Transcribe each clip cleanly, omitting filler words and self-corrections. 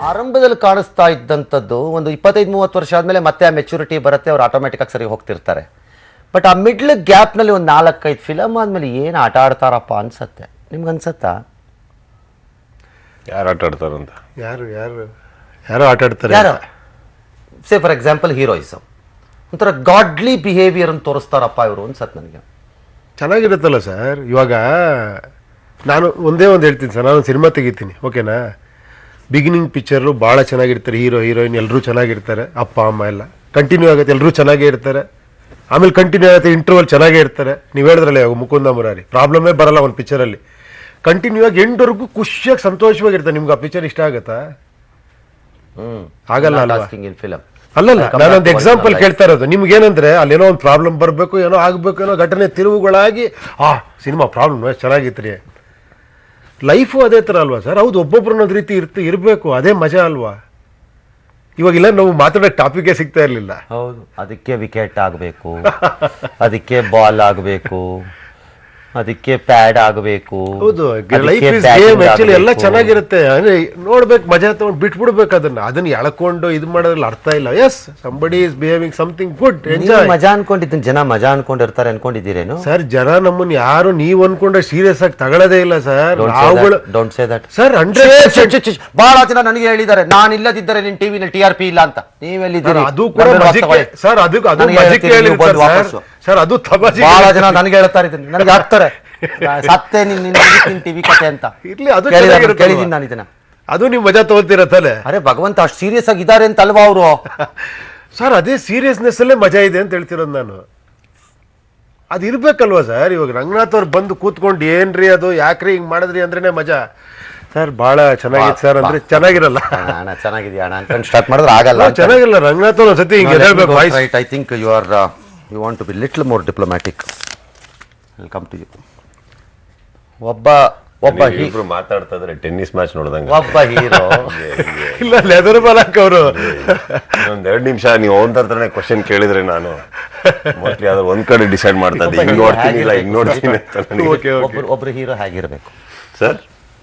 ಆರಂಭದಲ್ಲಿ ಕಾಣಿಸ್ತಾ ಇದ್ದಂಥದ್ದು ಒಂದು 25-30 ವರ್ಷ ಆದಮೇಲೆ ಮತ್ತೆ ಆ ಮೆಚುರಿಟಿ ಬರುತ್ತೆ, ಅವ್ರು ಆಟೋಮೆಟಿಕ್ಕಾಗಿ ಸರಿ ಹೋಗ್ತಿರ್ತಾರೆ. ಬಟ್ ಆ ಮಿಡ್ಲ್ ಗ್ಯಾಪ್ನಲ್ಲಿ ಒಂದು 4-5 ಫಿಲಮ್ ಆದಮೇಲೆ ಏನು ಆಟ ಆಡ್ತಾರಪ್ಪ ಅನ್ಸತ್ತೆ. ನಿಮ್ಗೆ ಅನ್ಸತ್ತಾ? ಯಾರು ಆಟ ಆಡ್ತಾರಂತ? ಯಾರು ಆಟ ಆಡ್ತಾರೆ. ಯಾರು ಸೇ ಫಾರ್ ಎಕ್ಸಾಂಪಲ್ ಹೀರೋಯಿಸಮ್ ಒಂಥರ ಗಾಡ್ಲಿ ಬಿಹೇವಿಯರ್ ಅಂತ ತೋರಿಸ್ತಾರಪ್ಪ ಇವರು ಅನ್ಸತ್ತೆ ನನಗೆ. ಚೆನ್ನಾಗಿರುತ್ತಲ್ಲ ಸರ್. ಇವಾಗ ನಾನು ಒಂದೇ ಒಂದು ಹೇಳ್ತೀನಿ ಸರ್, ನಾನು ಸಿನಿಮಾ ತೆಗಿತೀನಿ ಓಕೆನಾ. ಬಿಗಿನಿಂಗ್ ಪಿಕ್ಚರು ಭಾಳ ಚೆನ್ನಾಗಿರ್ತಾರೆ, ಹೀರೋ ಹೀರೋಯಿನ್ ಎಲ್ಲರೂ ಚೆನ್ನಾಗಿರ್ತಾರೆ, ಅಪ್ಪ ಅಮ್ಮ ಎಲ್ಲ ಕಂಟಿನ್ಯೂ ಆಗುತ್ತೆ, ಎಲ್ಲರೂ ಚೆನ್ನಾಗೇ ಇರ್ತಾರೆ. ಆಮೇಲೆ ಕಂಟಿನ್ಯೂ ಆಗುತ್ತೆ, ಇಂಟರ್ವಲ್ ಚೆನ್ನಾಗೇ ಇರ್ತಾರೆ. ನೀವು ಹೇಳಿದ್ರಲ್ಲ ಇವಾಗ ಮುಕುಂದ ಮುರಾರಿ ಪ್ರಾಬ್ಲಮೇ ಬರಲ್ಲ ಒಂದು ಪಿಕ್ಚರಲ್ಲಿ. ಕಂಟಿನ್ಯೂ ಆಗಿ ಎಂಡ್ವರೆಗೂ ಖುಷಿಯಾಗಿ ಸಂತೋಷವಾಗಿರ್ತಾರೆ. ನಿಮ್ಗೆ ಆ ಪಿಕ್ಚರ್ ಇಷ್ಟ ಆಗುತ್ತಾ? ಆಗಲ್ಲ ಅಲ್ವಾ? ಫಿಲಮ್ ಅಲ್ಲಲ್ಲ, ನಾನೊಂದು ಎಕ್ಸಾಂಪಲ್ ಕೇಳ್ತಾ ಇರೋದು. ನಿಮ್ಗೇನಂದ್ರೆ ಅಲ್ಲೇನೋ ಒಂದು ಪ್ರಾಬ್ಲಮ್ ಬರಬೇಕು, ಏನೋ ಆಗಬೇಕು, ಏನೋ ಘಟನೆ ತಿರುವುಗಳಾಗಿ ಸಿನಿಮಾ ಪ್ರಾಬ್ಲಮ್ ಚೆನ್ನಾಗಿತ್ತು. ಲೈಫು ಅದೇ ಥರ ಅಲ್ವಾ ಸರ್? ಹೌದು, ಒಬ್ಬೊಬ್ರನ್ನೊಂದು ರೀತಿ ಇರಬೇಕು, ಅದೇ ಮಜಾ ಅಲ್ವಾ? ಇವಾಗಿಲ್ಲ ನಾವು ಮಾತಾಡೋ ಟಾಪಿಕೇ ಸಿಗ್ತಾ ಇರಲಿಲ್ಲ. ಹೌದು, ಅದಕ್ಕೆ ವಿಕೆಟ್ ಆಗಬೇಕು, ಅದಕ್ಕೆ ಬಾಲ್ ಆಗಬೇಕು, ಅದಕ್ಕೆ ಪ್ಯಾಡ್ ಆಗಬೇಕು. ಹೌದು, ಲೈಫ್ ಇಸ್ ಗೇಮ್ ಆಕ್ಚುಲಿ ಎಲ್ಲ ಚೆನ್ನಾಗಿರುತ್ತೆ. ಅಂದ್ರೆ ನೋಡ್ಬೇಕು, ಮಜಾ ತಗೊಂಡು ಬಿಟ್ಬಿಡ್ಬೇಕು. ಅದನ್ನ ಎಳ್ಕೊಂಡು ಇದು ಮಾಡೋದ್ರಲ್ಲಿ ಅರ್ಥ ಇಲ್ಲ. Yes, somebody is behaving something good, enjoy. ಮಜಾ ಅನ್ಕೊಂಡಿದ್ದೀನಿ, ಜನ ಮಜಾ ಅನ್ಕೊಂಡಿರ್ತಾರೆ ಅನ್ಕೊಂಡಿದ್ದೀರೇನು ಸರ್? ಜನ ನಮ್ಮನ್ನ ಯಾರು ನೀವು ಅನ್ಕೊಂಡ್ರೆ ಸೀರಿಯಸ್ ಆಗಿ ತಗೊಳ್ಳೋದೇ ಇಲ್ಲ sir. Don't say that sir. 100% ಬಹಳ ಜನ ನನಗೆ ಹೇಳಿದ್ದಾರೆ, ನಾನು ಇಲ್ಲದಿದ್ದರೆ ನಿನ್ ಟಿವಿನಲ್ಲಿ TRP ಇಲ್ಲ ಅಂತ. ನೀವೆಲ್ಲಿದ್ದೀರಿ? ಅದು ಕೂಡ ಸರ್, ಅದು ಮಜಿಕ್ ಹೇಳಿರ್ತಾರೆ ಸರ್, ಅದು ತಮಾಷೆ. ಬಹಳ ಜನ ನನಗೆ ಹೇಳ್ತಾ ಇದ್ದೀನಿ, ನನಗೆ ಹಾಕ್ತಾರೆ ಸತ್ತೆ ನಿನ್ ಟಿವಿ ಕತೆ ಅಂತ. ಇರ್ಲಿ, ಅದು ಕೇಳಿದ್ದೀನಿ ನಾನು ಇದನ್ನ. ಅದು ನೀವು ಮಜಾ ತಗೊಳ್ತಿರತ್ತಲ್ಲ. ಅರೆ ಭಗವಂತ, ಅಷ್ಟು ಸೀರಿಯಸ್ ಆಗಿ ಇದ್ದಾರೆ ಅಂತ ಅಲ್ವಾ ಅವರು? ಸರ್, ಅದೇ ಸೀರಿಯಸ್ನೆಸ್ ಅಲ್ಲೇ ಮಜಾ ಇದೆ ಅಂತ ಹೇಳ್ತಿರೋದು ನಾನು. ಅದು ಇರ್ಬೇಕಲ್ವಾ ಸರ್? ಇವಾಗ ರಂಗನಾಥ್ ಅವ್ರು ಬಂದು ಕೂತ್ಕೊಂಡು ಏನ್ರಿ ಅದು ಯಾಕ್ರಿ ಹಿಂಗ್ ಮಾಡಿದ್ರಿ ಅಂದ್ರೇನೆ ಮಜಾ. ಸರ್ ಬಹಳ ಚೆನ್ನಾಗಿತ್ತು ಸರ್ ಅಂದ್ರೆ ಚೆನ್ನಾಗಿರಲ್ಲ. ಅಣ್ಣ ಚೆನ್ನಾಗಿದೆಯಾ ಅಣ್ಣ ಅನ್ಕೊಂಡು ಸ್ಟಾರ್ಟ್ ಮಾಡಿದ್ರೆ ಆಗಲ್ಲ. ಚೆನ್ನಾಗಿಲ್ಲ. ರಂಗನಾಥ್ ಅವ್ರು ಸತಿ ಹಿಂಗೆ ಹೇಳ್ಬೇಕು. I think you want to be little more diplomatic. Welcome to you. ಒಬ್ಬ ಇಬ್ರು ಮಾತಾಡ್ತಾ ಇದ್ರೆ ಟೆನ್ನಿಸ್ ಮ್ಯಾಚ್ ನೋಡ್ದಂಗೆ. ಒಬ್ಬ ಹೀರೋ ಇಲ್ಲ, ಲೆದರ್ ಬಾಲಕ್ ಅವರು ಒಂದ್ 2 ನಿಮಿಷ ನೀವು ಅವನ ಹತ್ರನೇ ಕ್ವಶನ್ ಕೇಳಿದ್ರೆ ನಾನು ಮೋಸ್ಟ್ಲಿ ಅದ್ರ ಒಂದ್ ಕಡೆ ಡಿಸೈಡ್ ಮಾಡ್ತಾ ಇದ್ದೆ, ಹಿಂಗ್ ನೋಡ್ತೀನಿ ಇಲ್ಲ ಹಿಂಗ್ ನೋಡ್ತೀನಿ ಅಂತ. ಒಬ್ರು ಹೀರೋ ಹೇಗಿರ್ಬೇಕು ಸರ್?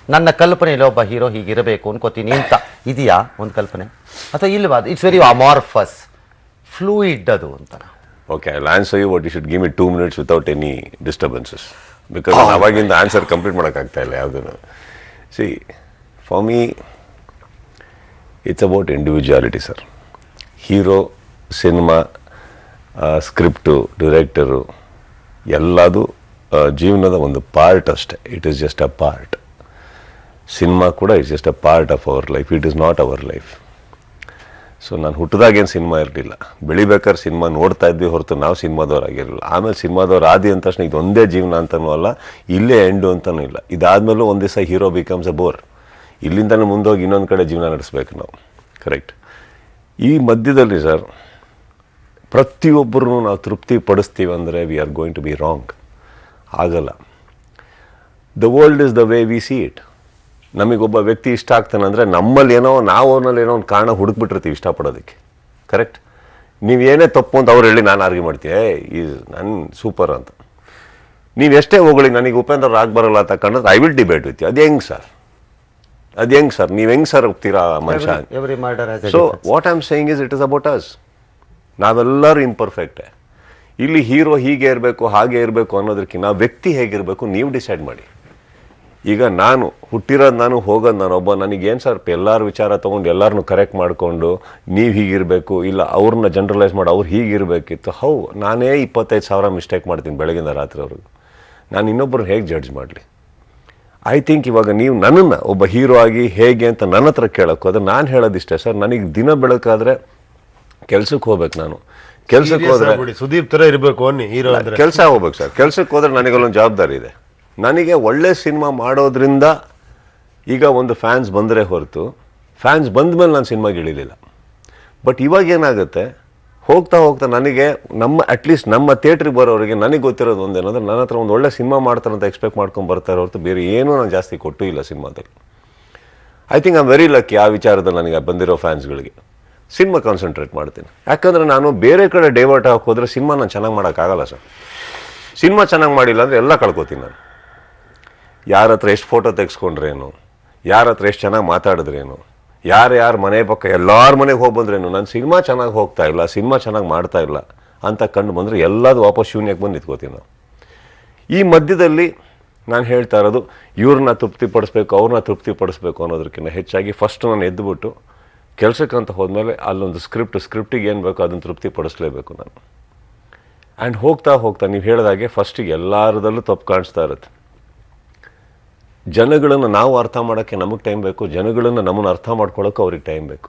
ನನ್ನ ಕಲ್ಪನೆಯಲ್ಲಿ ಒಬ್ಬ ಹೀರೋ ಹೀಗಿರಬೇಕು ಅನ್ಕೋತೀನಿ ಅಂತ ಇದೆಯಾ ಒಂದು ಕಲ್ಪನೆ, ಅಥವಾ ಇಲ್ವಾ? ಇಟ್ಸ್ ವೆರಿ ಅಮಾರ್ಫಸ್, ಫ್ಲೂಯಿಡ್ ಅದು ಅಂತ. Okay, I'll answer you, but you should give me 2 minutes without any disturbances. Because ಅವಾಗಿಂದ ಆನ್ಸರ್ ಕಂಪ್ಲೀಟ್ ಮಾಡೋಕ್ಕಾಗ್ತಾ ಇಲ್ಲ ಯಾವುದನ್ನು. See, for me it's about individuality sir. Hero, cinema, script, director ಎಲ್ಲದು ಜೀವನದ ಒಂದು part ಅಷ್ಟೇ. It is just a part. Cinema ಕೂಡ it's just a part of our life. It is not our life. So ನಾನು ಹುಟ್ಟಿದಾಗೇನು cinema ಇರಲಿಲ್ಲ, ಬೆಳಿಬೇಕಾದ್ರೆ cinema ನೋಡ್ತಾ ಇದ್ವಿ ಹೊರತು ನಾವು ಸಿನಿಮಾದವ್ರು ಆಗಿರಲಿಲ್ಲ. ಆಮೇಲೆ ಸಿನಿಮಾದವ್ರು ಆದಿ ಅಂದ ತಕ್ಷಣ ಇದೊಂದೇ ಜೀವನ ಅಂತನೂ ಅಲ್ಲ, ಇಲ್ಲೇ ಎಂಡು ಅಂತನೂ ಇಲ್ಲ. ಇದಾದ್ಮೇಲೂ ಒಂದು ದಿವಸ ಹೀರೋ ಬಿಕಮ್ಸ್ ಅ ಬೋರ್. ಇಲ್ಲಿಂದಲೇ ಮುಂದೋಗಿ ಇನ್ನೊಂದು ಕಡೆ ಜೀವನ ನಡೆಸ್ಬೇಕು ನಾವು. ಕರೆಕ್ಟ್. ಈ ಮಧ್ಯದಲ್ಲಿ ಸರ್ ಪ್ರತಿಯೊಬ್ಬರೂ ನಾವು ತೃಪ್ತಿ ಪಡಿಸ್ತೀವಿ ಅಂದರೆ we are going to be wrong. ಆಗಲ್ಲ. The world is the way we see it. ನಮಗೊಬ್ಬ ವ್ಯಕ್ತಿ ಇಷ್ಟ ಆಗ್ತಾನೆ ಅಂದರೆ ನಮ್ಮಲ್ಲಿ ಏನೋ ನಾವು ಅವನಲ್ಲಿ ಏನೋ ಒಂದು ಕಾರಣ ಹುಡುಕ್ಬಿಟ್ಟಿರ್ತೀವಿ ಇಷ್ಟಪಡೋದಕ್ಕೆ. ಕರೆಕ್ಟ್. ನೀವೇನೇ ತಪ್ಪು ಅಂತ ಅವ್ರು ಹೇಳಿ ನಾನು ಆರ್ಗ್ಯೂ ಮಾಡ್ತೀವಿ, ನಾನು ಸೂಪರ್ ಅಂತ. ನೀವು ಎಷ್ಟೇ ಹೋಗಲಿ ನನಗೆ ಉಪೇಂದ್ರ ರಾಗ್ ಬರಲ್ಲ ಅಂತ ಕಂಡ್ರೆ I will debate with you. ಅದು ಹೆಂಗೆ ಸರ್? ನೀವು ಹೆಂಗೆ ಸರ್ ಹೋಗ್ತೀರಾ ಮನುಷ್ಯ? So what I am saying is it is about us. ನಾವೆಲ್ಲರೂ ಇಂಪರ್ಫೆಕ್ಟೇ. ಇಲ್ಲಿ ಹೀರೋ ಹೀಗೆ ಇರಬೇಕು ಹಾಗೆ ಇರಬೇಕು ಅನ್ನೋದಕ್ಕಿಂತ ವ್ಯಕ್ತಿ ಹೇಗಿರಬೇಕು ನೀವು ಡಿಸೈಡ್ ಮಾಡಿ. ಈಗ ನಾನು ಹುಟ್ಟಿರೋದು ನಾನು, ಹೋಗೋದು ನಾನು ಒಬ್ಬ. ನನಗೇನು ಸರ್ ಎಲ್ಲರ ವಿಚಾರ ತೊಗೊಂಡು ಎಲ್ಲರನ್ನೂ ಕರೆಕ್ಟ್ ಮಾಡಿಕೊಂಡು ನೀವು ಹೀಗಿರಬೇಕು, ಇಲ್ಲ ಅವ್ರನ್ನ ಜನರಲೈಸ್ ಮಾಡಿ ಅವ್ರು ಹೀಗಿರಬೇಕಿತ್ತು. ನಾನೇ 25,000 ಮಿಸ್ಟೇಕ್ ಮಾಡ್ತೀನಿ ಬೆಳಗಿಂದ ರಾತ್ರಿವರೆಗೂ. ನಾನು ಇನ್ನೊಬ್ಬರನ್ನ ಹೇಗೆ ಜಡ್ಜ್ ಮಾಡಲಿ? ಐ ಥಿಂಕ್ ಇವಾಗ ನೀವು ನನ್ನನ್ನು ಒಬ್ಬ ಹೀರೋ ಆಗಿ ಹೇಗೆ ಅಂತ ನನ್ನ ಹತ್ರ ಕೇಳೋಕ್ಕೋ ಅದು ನಾನು ಹೇಳೋದಿಷ್ಟೇ ಸರ್. ನನಗೆ ದಿನ ಬೆಳಕಾದ್ರೆ ಕೆಲ್ಸಕ್ಕೆ ಹೋಗ್ಬೇಕು. ನಾನು ಕೆಲ್ಸಕ್ಕೆ ಹೋದ್ರೆ ಸುದೀಪ್ ಥರ ಇರಬೇಕು ಹೀರೋ, ಕೆಲಸ ಹೋಗ್ಬೇಕು ಸರ್. ಕೆಲ್ಸಕ್ಕೆ ಹೋದ್ರೆ ನನಗಲ್ಲೊಂದು ಜವಾಬ್ದಾರಿ ಇದೆ. ನನಗೆ ಒಳ್ಳೆ ಸಿನಿಮಾ ಮಾಡೋದ್ರಿಂದ ಈಗ ಒಂದು ಫ್ಯಾನ್ಸ್ ಬಂದರೆ ಹೊರತು ಫ್ಯಾನ್ಸ್ ಬಂದ ಮೇಲೆ ನಾನು ಸಿನಿಮಾಗೆ ಇಳಿಲಿಲ್ಲ. ಬಟ್ ಇವಾಗ ಏನಾಗುತ್ತೆ, ಹೋಗ್ತಾ ಹೋಗ್ತಾ ನನಗೆ ಅಟ್ಲೀಸ್ಟ್ ನಮ್ಮ ಥಿಯೇಟ್ರಿಗೆ ಬರೋರಿಗೆ ನನಗೆ ಗೊತ್ತಿರೋದು ಒಂದೇನಂದ್ರೆ ನನ್ನ ಹತ್ರ ಒಂದು ಒಳ್ಳೆ ಸಿನಿಮಾ ಮಾಡ್ತಾರಂತ ಎಕ್ಸ್ಪೆಕ್ಟ್ ಮಾಡ್ಕೊಂಡು ಬರ್ತಾರೆ ಹೊರತು ಬೇರೆ ಏನೂ ನಾನು ಜಾಸ್ತಿ ಕೊಟ್ಟೂ ಇಲ್ಲ ಸಿನಿಮಾದಲ್ಲಿ. I think I am very lucky ಆ ವಿಚಾರದಲ್ಲಿ. ನನಗೆ ಬಂದಿರೋ ಫ್ಯಾನ್ಸ್ಗಳಿಗೆ ಸಿನಿಮಾ ಕಾನ್ಸಂಟ್ರೇಟ್ ಮಾಡ್ತೀನಿ. ಯಾಕಂದರೆ ನಾನು ಬೇರೆ ಕಡೆ ಡೈವರ್ಟ್ ಹಾಕೋದ್ರೆ ಸಿನಿಮಾ ನಾನು ಚೆನ್ನಾಗಿ ಮಾಡೋಕ್ಕಾಗಲ್ಲ ಸರ್. ಸಿನಿಮಾ ಚೆನ್ನಾಗಿ ಮಾಡಿಲ್ಲ ಅಂದರೆ ಎಲ್ಲ ಕಳ್ಕೊತೀನಿ ನಾನು. ಯಾರ ಹತ್ರ ಎಷ್ಟು ಫೋಟೋ ತೆಗೆಸ್ಕೊಂಡ್ರೇನು, ಯಾರ ಹತ್ರ ಎಷ್ಟು ಚೆನ್ನಾಗಿ ಮಾತಾಡಿದ್ರೇನು, ಯಾರು ಮನೆ ಪಕ್ಕ ಎಲ್ಲಾರ ಮನೆಗೆ ಹೋಗಿ ಬಂದ್ರೇನು ನನ್ನ ಸಿನಿಮಾ ಚೆನ್ನಾಗಿ ಹೋಗ್ತಾ ಇಲ್ಲ, ಸಿನಿಮಾ ಚೆನ್ನಾಗಿ ಮಾಡ್ತಾ ಇಲ್ಲ ಅಂತ ಕಂಡು ಬಂದರೆ ಎಲ್ಲದು ವಾಪಸ್ ಶೂನ್ಯಕ್ಕೆ ಬಂದು ನಿಂತ್ಕೋತೀವಿ ನಾವು. ಈ ಮಧ್ಯದಲ್ಲಿ ನಾನು ಹೇಳ್ತಾ ಇರೋದು ಇವ್ರನ್ನ ತೃಪ್ತಿಪಡಿಸ್ಬೇಕು, ಅವ್ರನ್ನ ತೃಪ್ತಿಪಡಿಸ್ಬೇಕು ಅನ್ನೋದಕ್ಕಿಂತ ಹೆಚ್ಚಾಗಿ ಫಸ್ಟ್ ನಾನು ಎದ್ದುಬಿಟ್ಟು ಕೆಲಸಕ್ಕಂತ ಹೋದ್ಮೇಲೆ ಅಲ್ಲೊಂದು ಸ್ಕ್ರಿಪ್ಟಿಗೆ ಏನು ಬೇಕೋ ಅದನ್ನು ತೃಪ್ತಿಪಡಿಸ್ಲೇಬೇಕು ನಾನು. ಆ್ಯಂಡ್ ಹೋಗ್ತಾ ನೀವು ಹೇಳಿದಾಗೆ ಫಸ್ಟಿಗೆ ಎಲ್ಲರದಲ್ಲೂ ತಪ್ಪು ಕಾಣಿಸ್ತಾ ಇರುತ್ತೆ. ಜನಗಳನ್ನು ನಾವು ಅರ್ಥ ಮಾಡೋಕ್ಕೆ ನಮಗೆ ಟೈಮ್ ಬೇಕು, ಜನಗಳನ್ನು ನಮ್ಮನ್ನು ಅರ್ಥ ಮಾಡ್ಕೊಳ್ಳೋಕೆ ಅವ್ರಿಗೆ ಟೈಮ್ ಬೇಕು.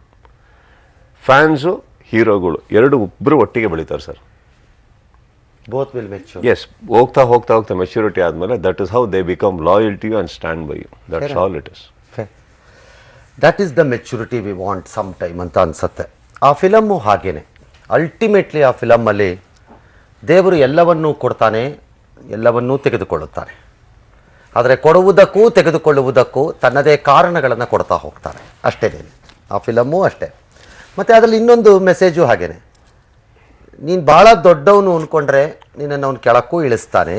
ಫ್ಯಾನ್ಸು ಹೀರೋಗಳು ಎರಡು ಒಬ್ಬರು ಒಟ್ಟಿಗೆ ಬೆಳೀತಾರೆ sir. Both will mature. Yes, ಹೋಗ್ತಾ ಮೆಚ್ಯೂರಿಟಿ ಆದಮೇಲೆ that is how they become loyal to you and stand by you. That's all it is. That is the maturity we want some time ಅಂತ ಅನಿಸುತ್ತೆ. ಆ ಫಿಲಮ್ಮು ಹಾಗೇನೆ. Ultimately ಆ ಫಿಲಮ್ಮಲ್ಲಿ ದೇವರು ಎಲ್ಲವನ್ನೂ ಕೊಡ್ತಾನೆ, ಎಲ್ಲವನ್ನೂ ತೆಗೆದುಕೊಳ್ಳುತ್ತಾನೆ. ಆದರೆ ಕೊಡುವುದಕ್ಕೂ ತೆಗೆದುಕೊಳ್ಳುವುದಕ್ಕೂ ತನ್ನದೇ ಕಾರಣಗಳನ್ನು ಕೊಡ್ತಾ ಹೋಗ್ತಾನೆ. ಅಷ್ಟೇ ಆ ಫಿಲಮ್ಮು ಅಷ್ಟೇ. ಮತ್ತು ಅದರಲ್ಲಿ ಇನ್ನೊಂದು ಮೆಸೇಜು ಹಾಗೇನೆ. ನೀನು ಭಾಳ ದೊಡ್ಡವನು ಅಂದ್ಕೊಂಡ್ರೆ ನಿನ್ನನ್ನು ಅವನು ಕೆಳಕ್ಕೂ ಇಳಿಸ್ತಾನೆ.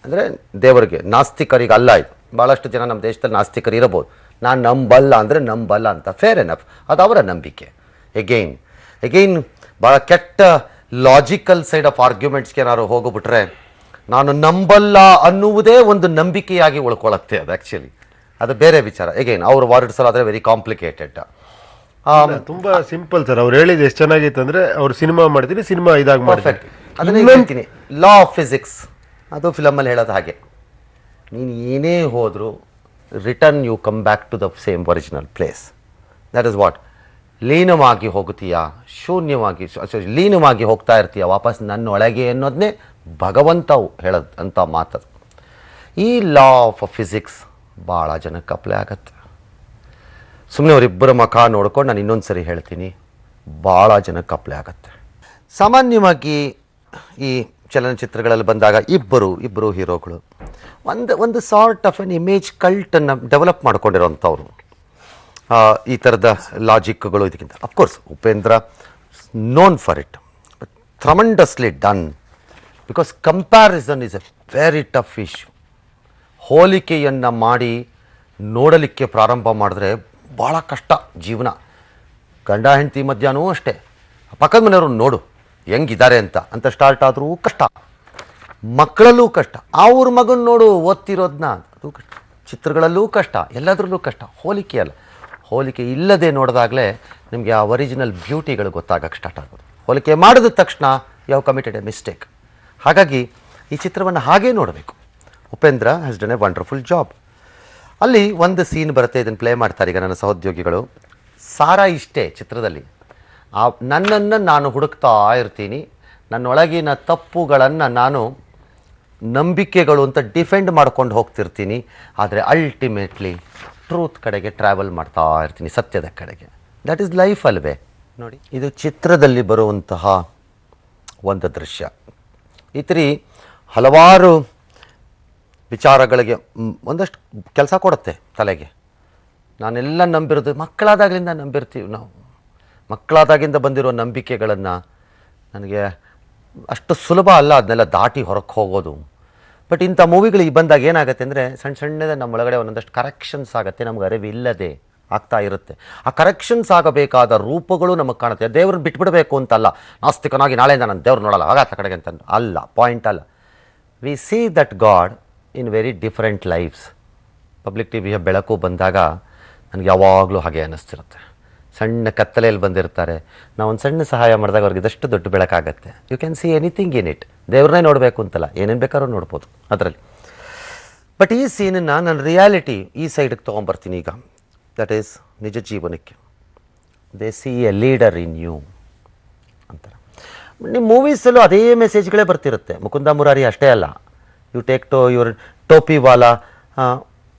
ಅಂದರೆ ದೇವರಿಗೆ, ನಾಸ್ತಿಕರಿಗೆ ಅಲ್ಲ ಇದು. ಭಾಳಷ್ಟು ಜನ ನಮ್ಮ ದೇಶದಲ್ಲಿ ನಾಸ್ತಿಕರು ಇರಬಹುದು. ನಾನು ನಂಬಲ್ಲ ಅಂದರೆ ನಂಬಲ್ಲ ಅಂತ, ಫೇರ್ ಎನಫ್, ಅದು ಅವರ ನಂಬಿಕೆ. ಎಗೈನ್ ಭಾಳ ಕೆಟ್ಟ ಲಾಜಿಕಲ್ ಸೈಡ್ ಆಫ್ ಆರ್ಗ್ಯುಮೆಂಟ್ಸ್ಗೆ ಏನಾದ್ರು ಹೋಗಿಬಿಟ್ರೆ ನಾನು ನಂಬಲ್ಲ ಅನ್ನುವುದೇ ಒಂದು ನಂಬಿಕೆಯಾಗಿ ಉಳ್ಕೊಳ್ಳುತ್ತೆ. ಅದು ಆ್ಯಕ್ಚುಲಿ ಅದು ಬೇರೆ ವಿಚಾರ. ಎಗೈನ್ ಅವ್ರ ವರ್ಡ್ಸ್ ಆದರೆ ವೆರಿ ಕಾಂಪ್ಲಿಕೇಟೆಡ್. ತುಂಬಾ ಸಿಂಪಲ್ ಸರ್. ಅವ್ರು ಹೇಳಿದ್ದು ಎಷ್ಟು ಚೆನ್ನಾಗಿತ್ತು ಅಂದರೆ ಅವ್ರು ಸಿನಿಮಾ ಮಾಡ್ತೀನಿ, ಸಿನಿಮಾ ಇದಾಗಿ ಪರ್ಫೆಕ್ಟ್. ಅದನ್ನೇ ಹೇಳ್ತೀನಿ, ಲಾ ಆಫ್ ಫಿಸಿಕ್ಸ್. ಅದು ಫಿಲಮಲ್ಲಿ ಹೇಳೋದು ಹಾಗೆ. ನೀನು ಏನೇ ಹೋದರೂ return you come back to the same original place. That is what. ಲೀನವಾಗಿ ಹೋಗುತ್ತೀಯಾ, ಲೀನವಾಗಿ ಹೋಗ್ತಾ ಇರ್ತೀಯ ವಾಪಸ್ ನನ್ನೊಳಗೆ ಅನ್ನೋದನ್ನೇ ಭಗವಂತವು ಹೇಳೋದು ಅಂತ ಮಾತದು. ಈ ಲಾ ಆಫ್ ಫಿಸಿಕ್ಸ್ ಭಾಳ ಜನಕ್ಕೆ ಅಪ್ಲೈ ಆಗತ್ತೆ. ಸುಮ್ಮನೆ ಅವರಿಬ್ಬರ ಮುಖ ನೋಡ್ಕೊಂಡು ನಾನು ಇನ್ನೊಂದು ಸರಿ ಹೇಳ್ತೀನಿ, ಭಾಳ ಜನಕ್ಕೆ ಅಪ್ಲೈ ಆಗತ್ತೆ. ಸಾಮಾನ್ಯವಾಗಿ ಈ ಚಲನಚಿತ್ರಗಳಲ್ಲಿ ಬಂದಾಗ ಇಬ್ಬರು ಹೀರೋಗಳು ಒಂದು ಸಾರ್ಟ್ ಆಫ್ ಎನ್ ಇಮೇಜ್ ಕಲ್ಟನ್ನು ಡೆವಲಪ್ ಮಾಡ್ಕೊಂಡಿರೋಂಥವ್ರು. ಈ ಥರದ ಲಾಜಿಕ್ಗಳು ಇದಕ್ಕಿಂತ of course Upendra known for it, tremendously done. Because comparison is a very tough issue. ಹೋಲಿಕೆಯನ್ನು ಮಾಡಿ ನೋಡಲಿಕ್ಕೆ ಪ್ರಾರಂಭ ಮಾಡಿದ್ರೆ ಭಾಳ ಕಷ್ಟ ಜೀವನ. ಗಂಡ ಹೆಂಡತಿ ಮಧ್ಯಾಹ್ನೂ ಅಷ್ಟೇ, ಪಕ್ಕದ ಮನೆಯವರು ನೋಡು ಹೆಂಗಿದ್ದಾರೆ ಅಂತ ಸ್ಟಾರ್ಟ್ ಆದರೂ ಕಷ್ಟ. ಮಕ್ಕಳಲ್ಲೂ ಕಷ್ಟ. ಅವ್ರ ಮಗನ ನೋಡು ಓದ್ತಿರೋದನ್ನ, ಅದು ಕಷ್ಟ. ಚಿತ್ರಗಳಲ್ಲೂ ಕಷ್ಟ, ಎಲ್ಲದರಲ್ಲೂ ಕಷ್ಟ. ಹೋಲಿಕೆ ಅಲ್ಲ, ಹೋಲಿಕೆ ಇಲ್ಲದೆ ನೋಡಿದಾಗಲೇ ನಿಮಗೆ ಆ ಒರಿಜಿನಲ್ ಬ್ಯೂಟಿಗಳು ಗೊತ್ತಾಗಕ್ಕೆ ಸ್ಟಾರ್ಟ್ ಆಗೋದು. ಹೋಲಿಕೆ ಮಾಡಿದ ತಕ್ಷಣ ಯಾವ ಕಮಿಟೆಡ್ ಎ ಮಿಸ್ಟೇಕ್. ಹಾಗಾಗಿ ಈ ಚಿತ್ರವನ್ನು ಹಾಗೇ ನೋಡಬೇಕು. Upendra has done A wonderful job. ಅಲ್ಲಿ ಒಂದು ಸೀನ್ ಬರುತ್ತೆ, ಇದನ್ನು ಪ್ಲೇ ಮಾಡ್ತಾರೆ ಈಗ ನನ್ನ ಸಹೋದ್ಯೋಗಿಗಳು. ಸಾರ ಇಷ್ಟೇ ಚಿತ್ರದಲ್ಲಿ, ನನ್ನನ್ನು ನಾನು ಹುಡುಕ್ತಾ ಇರ್ತೀನಿ, ನನ್ನೊಳಗಿನ ತಪ್ಪುಗಳನ್ನು ನಾನು ನಂಬಿಕೆಗಳು ಅಂತ ಡಿಫೆಂಡ್ ಮಾಡ್ಕೊಂಡು ಹೋಗ್ತಿರ್ತೀನಿ. ಆದರೆ ಅಲ್ಟಿಮೇಟ್ಲಿ ಟ್ರೂತ್ ಕಡೆಗೆ ಟ್ರಾವೆಲ್ ಮಾಡ್ತಾ ಇರ್ತೀನಿ, ಸತ್ಯದ ಕಡೆಗೆ. ದಟ್ ಈಸ್ ಲೈಫ್ ಅಲ್ವೇ. ನೋಡಿ, ಇದು ಚಿತ್ರದಲ್ಲಿ ಬರುವಂತಹ ಒಂದು ದೃಶ್ಯ. ಈ ಥರ ಹಲವಾರು ವಿಚಾರಗಳಿಗೆ ಒಂದಷ್ಟು ಕೆಲಸ ಕೊಡುತ್ತೆ ತಲೆಗೆ. ನಾನೆಲ್ಲ ನಂಬಿರೋದು ಮಕ್ಕಳಾದಾಗಲಿಂದ ನಂಬಿರ್ತೀವಿ ನಾವು. ಮಕ್ಕಳಾದಾಗಿಂದ ಬಂದಿರೋ ನಂಬಿಕೆಗಳನ್ನು ನನಗೆ ಅಷ್ಟು ಸುಲಭ ಅಲ್ಲ ಅದನ್ನೆಲ್ಲ ದಾಟಿ ಹೊರಕ್ಕೆ ಹೋಗೋದು. ಬಟ್ ಇಂಥ ಮೂವಿಗಳಿಗೆ ಬಂದಾಗ ಏನಾಗುತ್ತೆ ಅಂದರೆ ಸಣ್ಣದ ನಮ್ಮ ಒಳಗಡೆ ಒಂದೊಂದಷ್ಟು ಕರೆಕ್ಷನ್ಸ್ ಆಗುತ್ತೆ, ನಮ್ಗೆ ಅರಿವಿಲ್ಲದೆ ಆಗ್ತಾ ಇರುತ್ತೆ. ಆ ಕರೆಕ್ಷನ್ಸ್ ಆಗಬೇಕಾದ ರೂಪಗಳು ನಮಗೆ ಕಾಣುತ್ತೆ. ದೇವ್ರನ್ನ ಬಿಟ್ಬಿಡಬೇಕು ಅಂತಲ್ಲ, ನಾಸ್ತಿಕನಾಗಿ ನಾಳೆಯಿಂದ ನಾನು ದೇವ್ರು ನೋಡಲ್ಲ ಆಗಾತ ಕಡೆಗೆ ಅಂತ ಅಲ್ಲ, ಪಾಯಿಂಟ್ ಅಲ್ಲ. We see that god in very different lifes. Public ಟಿವಿಯ ಬೆಳಕು ಬಂದಾಗ ನನಗೆ ಯಾವಾಗಲೂ ಹಾಗೆ ಅನ್ನಿಸ್ತಿರುತ್ತೆ. ಸಣ್ಣ ಕತ್ತಲೆಯಲ್ಲಿ ಬಂದಿರ್ತಾರೆ, ನಾವು ಒಂದು ಸಣ್ಣ ಸಹಾಯ ಮಾಡಿದಾಗ ಅವ್ರಿಗೆ ಇದಷ್ಟು ದೊಡ್ಡ ಬೆಳಕಾಗತ್ತೆ. You can see anything in it. ದೇವ್ರನ್ನೇ ನೋಡಬೇಕು ಅಂತಲ್ಲ, ಏನೇನು ಬೇಕಾದ್ರೂ ನೋಡ್ಬೋದು ಅದರಲ್ಲಿ. ಬಟ್ ಈ ಸೀನನ್ನು ನಾನು ರಿಯಾಲಿಟಿ ಈ ಸೈಡಿಗೆ ತೊಗೊಂಬರ್ತೀನಿ ಈಗ. ದಟ್ ಈಸ್ ನಿಜ ಜೀವನಕ್ಕೆ. They see a leader in you ಅಂತಾರೆ. ನಿಮ್ಮ ಮೂವೀಸಲ್ಲೂ ಅದೇ ಮೆಸೇಜ್ಗಳೇ ಬರ್ತಿರುತ್ತೆ. ಮುಕುಂದ ಮುರಾರಿ ಅಷ್ಟೇ ಅಲ್ಲ, ಯು ಟೇಕ್ ಟು ಯುವರ್ ಟೋಪಿ ವಾಲಾ.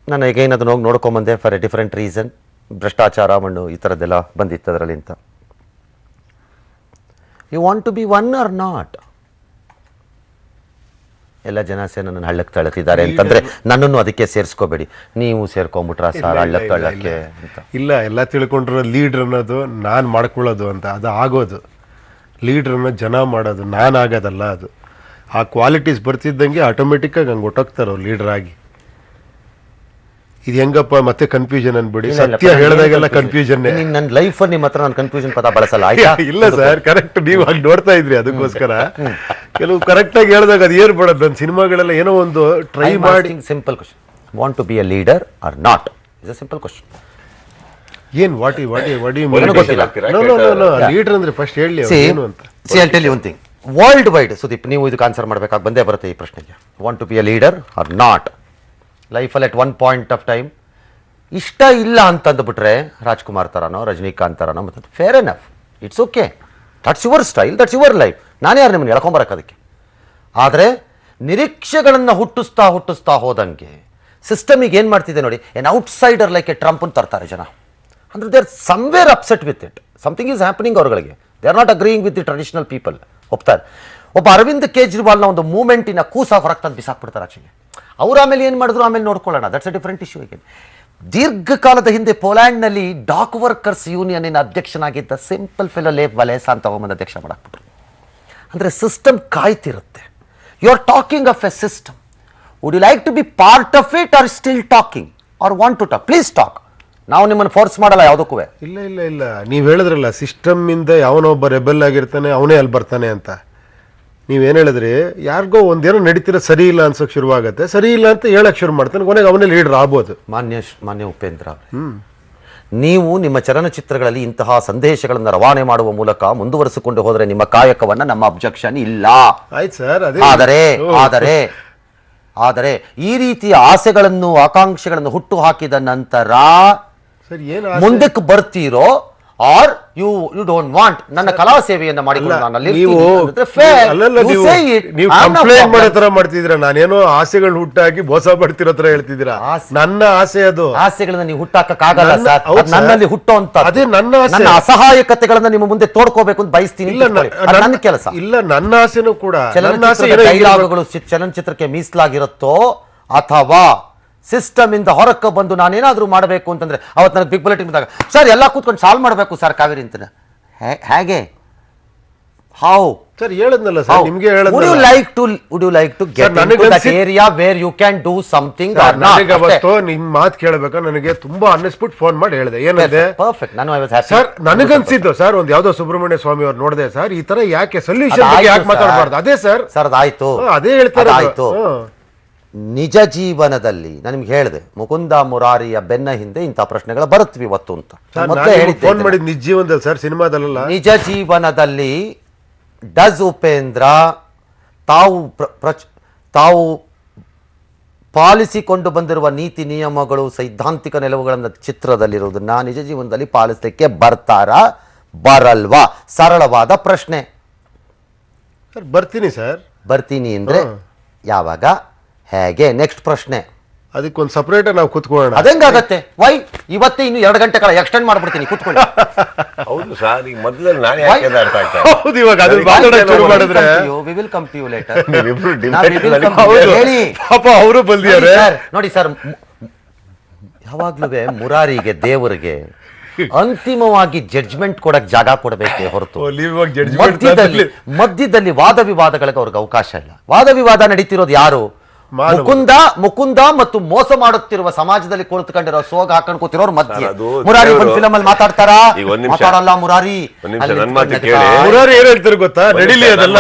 ನಾನು ಈಗೇನು ಅದನ್ನು ಹೋಗಿ ನೋಡ್ಕೊಂಬಂದೆ ಫಾರ್ ಎ ಡಿಫರೆಂಟ್ ರೀಸನ್. ಭ್ರಷ್ಟಾಚಾರ ಮಣ್ಣು ಈ ಥರದ್ದೆಲ್ಲ ಬಂದಿತ್ತು ಅದರಲ್ಲಿ ಅಂತ. You want to be one or not? ಎಲ್ಲ ಜನ ನನ್ನ ಹಳ್ಳಕ್ಕೆ ತಳ್ಳುತ್ತಿದ್ದಾರೆ ಅಂತಂದರೆ ನನ್ನನ್ನು ಅದಕ್ಕೆ ಸೇರಿಸ್ಕೋಬೇಡಿ, ನೀವು ಸೇರ್ಕೊಂಬಿಟ್ರ ಸರ್ ಹಳ್ಳಕ್ಕೆ ತಳ್ಳಕ್ಕೆ ಅಂತ. ಇಲ್ಲ, ಎಲ್ಲ ತಿಳ್ಕೊಂಡ್ರೆ ಲೀಡ್ರ್ ಅನ್ನೋದು ನಾನು ಮಾಡ್ಕೊಳ್ಳೋದು ಅಂತ, ಅದು ಆಗೋದು. ಲೀಡ್ರನ್ನ ಜನ ಮಾಡೋದು, ನಾನು ಆಗೋದಲ್ಲ ಅದು. ಆ ಕ್ವಾಲಿಟೀಸ್ ಬರ್ತಿದ್ದಂಗೆ ಆಟೋಮೆಟಿಕ್ಕಾಗಿ ಹಂಗೆ ಹೊಟ್ಟೋಗ್ತಾರೆ ಅವ್ರು ಲೀಡ್ರ್ ಆಗಿ. ಇದು ಹೆಂಗಪ್ಪ ಮತ್ತೆ ಕನ್ಫ್ಯೂಷನ್ ಅನ್ಬಿಡಿ, ಸತ್ಯ ಹೇಳಿದಾಗೆಲ್ಲ ಕನ್ಫ್ಯೂಷನ್. ನನ್ನ ಲೈಫ್ ನಿಮ್ಮ ಹತ್ರ ನಾನು ಕನ್ಫ್ಯೂಷನ್ ಪದ ಬಳಸಲ್ಲ, ಆಯ್ತಾ? ಇಲ್ಲ ಸರ್, ಕರೆಕ್ಟ್ ನೀವು ಹಾಗೆ ನೋಡ್ತಾ ಇದ್ರಿ, ಅದಕ್ಕೋಸ್ಕರ ಕೆಲವು ಕರೆಕ್ಟ್ ಆಗಿ ಹೇಳಿದಾಗ ಅದು ಏನ್ ಬಿಡೋದು, ನನ್ನ ಸಿನಿಮಾಗಳೆಲ್ಲ ಏನೋ ಒಂದು ಟ್ರೈ ಮಾಡಿ. Simple question, want to be a leader or not is a simple question. ಏನ್ ವಾಟ್ ಗೊತ್ತಿಲ್ಲ. ಲೀಡರ್ ಅಂದ್ರೆ ಫಸ್ಟ್ ಹೇಳಿ ಏನು ಅಂತ. I'll tell you one thing. World wide Sudeep, ನೀವು ಇದಕ್ಕೆ ಆನ್ಸರ್ ಮಾಡಬೇಕಾಗಿ ಬಂದೇ ಬರುತ್ತೆ ಈ ಪ್ರಶ್ನೆಗೆ. Want to be a leader or not ಲೈಫಲ್ಲಿ at one point of time ಇಷ್ಟ ಇಲ್ಲ ಅಂತಂದುಬಿಟ್ರೆ ರಾಜ್ಕುಮಾರ್ ಥರನೋ ರಜನಿಕಾಂತ್ ಥರನೋ ಮತ್ತು fair enough, it's okay, that's your style, that's your life. ನಾನೇ ಯಾರು ನಿಮ್ಮನ್ನು ಎಳ್ಕೊಂಬರಕ್ಕೆ. ಆದರೆ ನಿರೀಕ್ಷೆಗಳನ್ನು ಹುಟ್ಟಿಸ್ತಾ ಹೋದಂಗೆ ಸಿಸ್ಟಮಿಗೆ ಏನು ಮಾಡ್ತಿದೆ ನೋಡಿ, an outsider like a Trump ತರ್ತಾರೆ ಜನ. ಅಂದರೆ they are somewhere upset with it, something is happening ಅವ್ರಗಳಿಗೆ. They are not agreeing with the traditional people. ಒಪ್ತಾರೆ. ಒಬ್ಬ ಅರವಿಂದ್ ಕೇಜ್ರಿವಾಲ್ನ ಒಂದು ಮೂಮೆಂಟಿನ ಕೂಸ ಹೊರಗೆ ತಂದು ಬಿಸಾಕ್ಬಿಡ್ತಾರೆ ಆಚೆಗೆ. ಅವ್ರು ಆಮೇಲೆ ಏನು ಮಾಡಿದ್ರು ಆಮೇಲೆ ನೋಡ್ಕೊಳ್ಳೋಣ, ದಟ್ಸ್ ಅ ಡಿಫರೆಂಟ್ ಇಶ್ಯೂ. ಈಗ ದೀರ್ಘಕಾಲದ ಹಿಂದೆ ಪೋಲ್ಯಾಂಡ್ನಲ್ಲಿ ಡಾಕ್ ವರ್ಕರ್ಸ್ ಯೂನಿಯನ್ನಿನ ಅಧ್ಯಕ್ಷನಾಗಿದ್ದ ಸಿಂಪಲ್ ಫೆಲೋ ಲೇಫ್ ವಲೇಸಾ ಅಂತ ಒಮ್ಮೆ ಅಧ್ಯಕ್ಷ ಮಾಡಾಕ್ಬಿಟ್ರು. ಅಂದರೆ ಸಿಸ್ಟಮ್ ಕಾಯ್ತಿರುತ್ತೆ. You are talking of a system. Would you like to be part of it are still talking or want to talk? Please talk. ನಾವು ನಿಮ್ಮನ್ನು ಫೋರ್ಸ್ ಮಾಡಲ್ಲ ಯಾವುದಕ್ಕೂ. ಇಲ್ಲ ನೀವು ಹೇಳಿದ್ರಲ್ಲ, ಸಿಸ್ಟಮ್ ಇಂದ ಯಾವನೊಬ್ಬ ರೆಬೆಲ್ ಆಗಿರ್ತಾನೆ ಅವನೇ ಅಲ್ಲಿ ಬರ್ತಾನೆ ಅಂತ. ನೀವೇನು ಹೇಳಿದ್ರಿ, ಯಾರಿಗೋ ಒಂದೇನೋ ನಡೀತಿರೋ ಸರಿ ಇಲ್ಲ ಅನ್ಸೋಕೆ ಶುರುವಾಗತ್ತೆ, ಸರಿ ಇಲ್ಲ ಅಂತ ಹೇಳಕ್ ಶುರು ಮಾಡ್ತಾನೆ, ಕೊನೆಗೆ ಅವನೇ ಲೀಡರ್ ಆಗ್ಬೋದು. ಮಾನ್ಯ ಉಪೇಂದ್ರ, ನೀವು ನಿಮ್ಮ ಚಲನಚಿತ್ರಗಳಲ್ಲಿ ಇಂತಹ ಸಂದೇಶಗಳನ್ನು ರವಾನೆ ಮಾಡುವ ಮೂಲಕ ಮುಂದುವರಿಸಿಕೊಂಡು ಹೋದರೆ ನಿಮ್ಮ ಕಾಯಕವನ್ನ ನಮ್ಮ ಅಬ್ಜೆಕ್ಷನ್ ಇಲ್ಲ. ಆಯ್ತು ಸರ್. ಆದರೆ ಈ ರೀತಿಯ ಆಸೆಗಳನ್ನು ಆಕಾಂಕ್ಷೆಗಳನ್ನು ಹುಟ್ಟು ಹಾಕಿದ ನಂತರ ಮುಂದಕ್ಕೆ ಬರ್ತೀರೋ ಆರ್ ಯು ಡೋಂಟ್ ವಾಂಟ್ ನನ್ನ ಕಲಾ ಸೇವೆಯನ್ನ ಮಾಡಿಕೊಂಡು ನೀವು ಕಂಪ್ಲೇಂಟ್ ಮಾಡೋ ತರ ಮಾಡ್ತಿದ್ದೀರಾ, ನಾನೇನೋ ಆಸೆಗಳು ಹುಟ್ಟಾಕಿ ಮೋಸ ಪಡ್ತಿರೋ ತರ ಹೇಳ್ತಿದ್ದೀರಾ. ನನ್ನ ಆಸೆ ಅದು. ಆಸೆಗಳನ್ನ ನೀವು ಹುಟ್ಟಾಕಕ್ಕಾಗಲ್ಲ ಸರ್, ನನ್ನಲ್ಲಿ ಹುಟ್ಟುವಂತ ಅದೇ ನನ್ನ ಅಸಹಾಯಕತೆಗಳನ್ನ ನಿಮ್ಮ ಮುಂದೆ ತೋಡ್ಕೋಬೇಕು ಅಂತ ಬಯಸ್ತೀನಿ. ನನ್ನ ಕೆಲಸ ಇಲ್ಲ, ನನ್ನ ಆಸೆನೂ ಕೂಡ ಡೈಲಾಗ್ಗಳು ಚಲನಚಿತ್ರಕ್ಕೆ ಮೀಸಲಾಗಿರುತ್ತೋ ಅಥವಾ ಸಿಸ್ಟಮ್ ಇಂದ ಹೊರಕ್ಕೆ ಬಂದು ನಾನೇನಾದ್ರೂ ಮಾಡಬೇಕು ಅಂತಂದ್ರೆ ಅವತ್ತು ನನಗೆ ಬಿಗ್ ಬುಲೆಟಿನ್ ಬಂದಾಗ ಸರ್ ಎಲ್ಲ ಕೂತ್ಕೊಂಡು ಸಾಲ್ವ್ ಮಾಡಬೇಕು ಸರ್ ಕಾವೇರಿ ಅಂತ ಹೇಗೆ ಹೌ ಸರ್ ಹೇಳಿದ್ನಲ್ಲ ಸರ್, ನಿಮಗೆ would you like to get into that area where you can do something? ನನಗೆ ಅವತ್ತು ನಿಮ್ಮ ಮಾತು ಕೇಳಬೇಕು, ನನಗೆ ತುಂಬಾ ಅನ್ನಿಸ್ಬಿಟ್ಟು ಫೋನ್ ಮಾಡಿ ಹೇಳಿದೆ. ಏನಂದ್ರೆ ಪರ್ಫೆಕ್ಟ್, ನಾನು ಐ ವಾಸ್ ಹ್ಯಾಪಿ ಸರ್. ನನಗನ್ಸಿದ್ದು ಸರ್, ಒಂದು ಯಾವ್ದೋ ಸುಬ್ರಹ್ಮಣ್ಯ ಸ್ವಾಮಿ ಅವ್ರು ನೋಡಿದೆ ಸರ್, ಈ ತರ ಯಾಕೆ ಸೊಲ್ಯೂಷನ್ ಬಗ್ಗೆ ಯಾಕೆ ಮಾತಾಡಬಾರ್ದು? ಅದೇ ಸರ್ ಅದಾಯ್ತು, ಅದೇ ಹೇಳ್ತಾರೆ. ಆಯ್ತು. ನಿಜ ಜೀವನದಲ್ಲಿ ನಾನು ನಿಮ್ಗೆ ಹೇಳಿದೆ, ಮುಕುಂದ ಮುರಾರಿಯ ಬೆನ್ನ ಹಿಂದೆ ಇಂಥ ಪ್ರಶ್ನೆಗಳು ಬರುತ್ತವೆ ಇವತ್ತು ಅಂತ ಫೋನ್ ಮಾಡಿದ್. ನಿಜ ಜೀವನದಲ್ಲಿ ಸರ್, ಸಿನಿಮಾದಲ್ಲ. ನಿಜ ಜೀವನದಲ್ಲಿ ಡಸ್ ಉಪೇಂದ್ರ ತಾವು ಪಾಲಿಸಿಕೊಂಡು ಬಂದಿರುವ ನೀತಿ ನಿಯಮಗಳು ಸೈದ್ಧಾಂತಿಕ ನಿಲುವುಗಳನ್ನು ಚಿತ್ರದಲ್ಲಿರುವುದನ್ನ ನಿಜ ಜೀವನದಲ್ಲಿ ಪಾಲಿಸಲಿಕ್ಕೆ ಬರ್ತಾರಾ ಬರಲ್ವಾ? ಸರಳವಾದ ಪ್ರಶ್ನೆ. ಸರ್ ಬರ್ತೀನಿ ಸರ್. ಬರ್ತೀನಿ ಅಂದ್ರೆ ಯಾವಾಗ, ಹೇಗೆ? ನೆಕ್ಸ್ಟ್ ಪ್ರಶ್ನೆ. ಅದಕ್ಕೊಂದು ಸಪರೇಟ್ ನಾವು ಕುತ್ಕೊಳ್ಳೋಣ. ಅದೇಂಗಾಗತ್ತೆ? ವೈ ಇವತ್ತೇ ಇನ್ನು 2 ಗಂಟೆ ಕಾಲ ಎಕ್ಸ್ಟೆಂಡ್ ಮಾಡ್ಬಿಡ್ತೀನಿ, ಕುತ್ಕೊಳ್ಳಿ. ಹೌದು ಸರ್, ಈಗ ಮೊದಲಲ್ಲಿ ನಾನು ಯಾಕೆ ಅರ್ಥ ಆಗ್ತಾ ಇಲ್ಲ. ಹೌದು, ಇವಾಗ ಅದನ್ನ ಮಾತಾಡೋಕೆ ಶುರು ಮಾಡಿದ್ರೆ we will come to you later. ಹೇಳಿ ಪಾಪ ಅವರು ಬಂದಿದ್ದಾರೆ ನೋಡಿ ಸರ್. ಯಾವಾಗ್ಲೂ ಮುರಾರಿಗೆ ದೇವರಿಗೆ ಅಂತಿಮವಾಗಿ ಜಡ್ಜ್ಮೆಂಟ್ ಕೊಡಕ್ ಜಾಗ ಕೊಡಬೇಕೇ ಹೊರತು ಮಧ್ಯದಲ್ಲಿ ವಾದ ವಿವಾದಗಳಿಗೆ ಅವ್ರಿಗೆ ಅವಕಾಶ ಇಲ್ಲ. ವಾದ ವಿವಾದ ನಡೀತಿರೋದು ಯಾರು? ಮುಕುಂದ ಮತ್ತು ಮೋಸ ಮಾಡುತ್ತಿರುವ ಸಮಾಜದಲ್ಲಿ ಕುಳಿತುಕೊಂಡಿರೋ ಸೋಗ ಹಾಕೊಂಡು ಕೂತಿರೋರು ಮಧ್ಯೆ. ಮುರಾರಿ ಒಂದು ಫಿಲಮ್ ಅಲ್ಲಿ ಮಾತಾಡ್ತಾರಾ? ಮಾತಾಡಲ್ಲ. ಮುರಾರಿ ಏನ್ ಹೇಳ್ತಾರೆ ಗೊತ್ತಾ? ನಡೀಲಿ ಅದೆಲ್ಲ.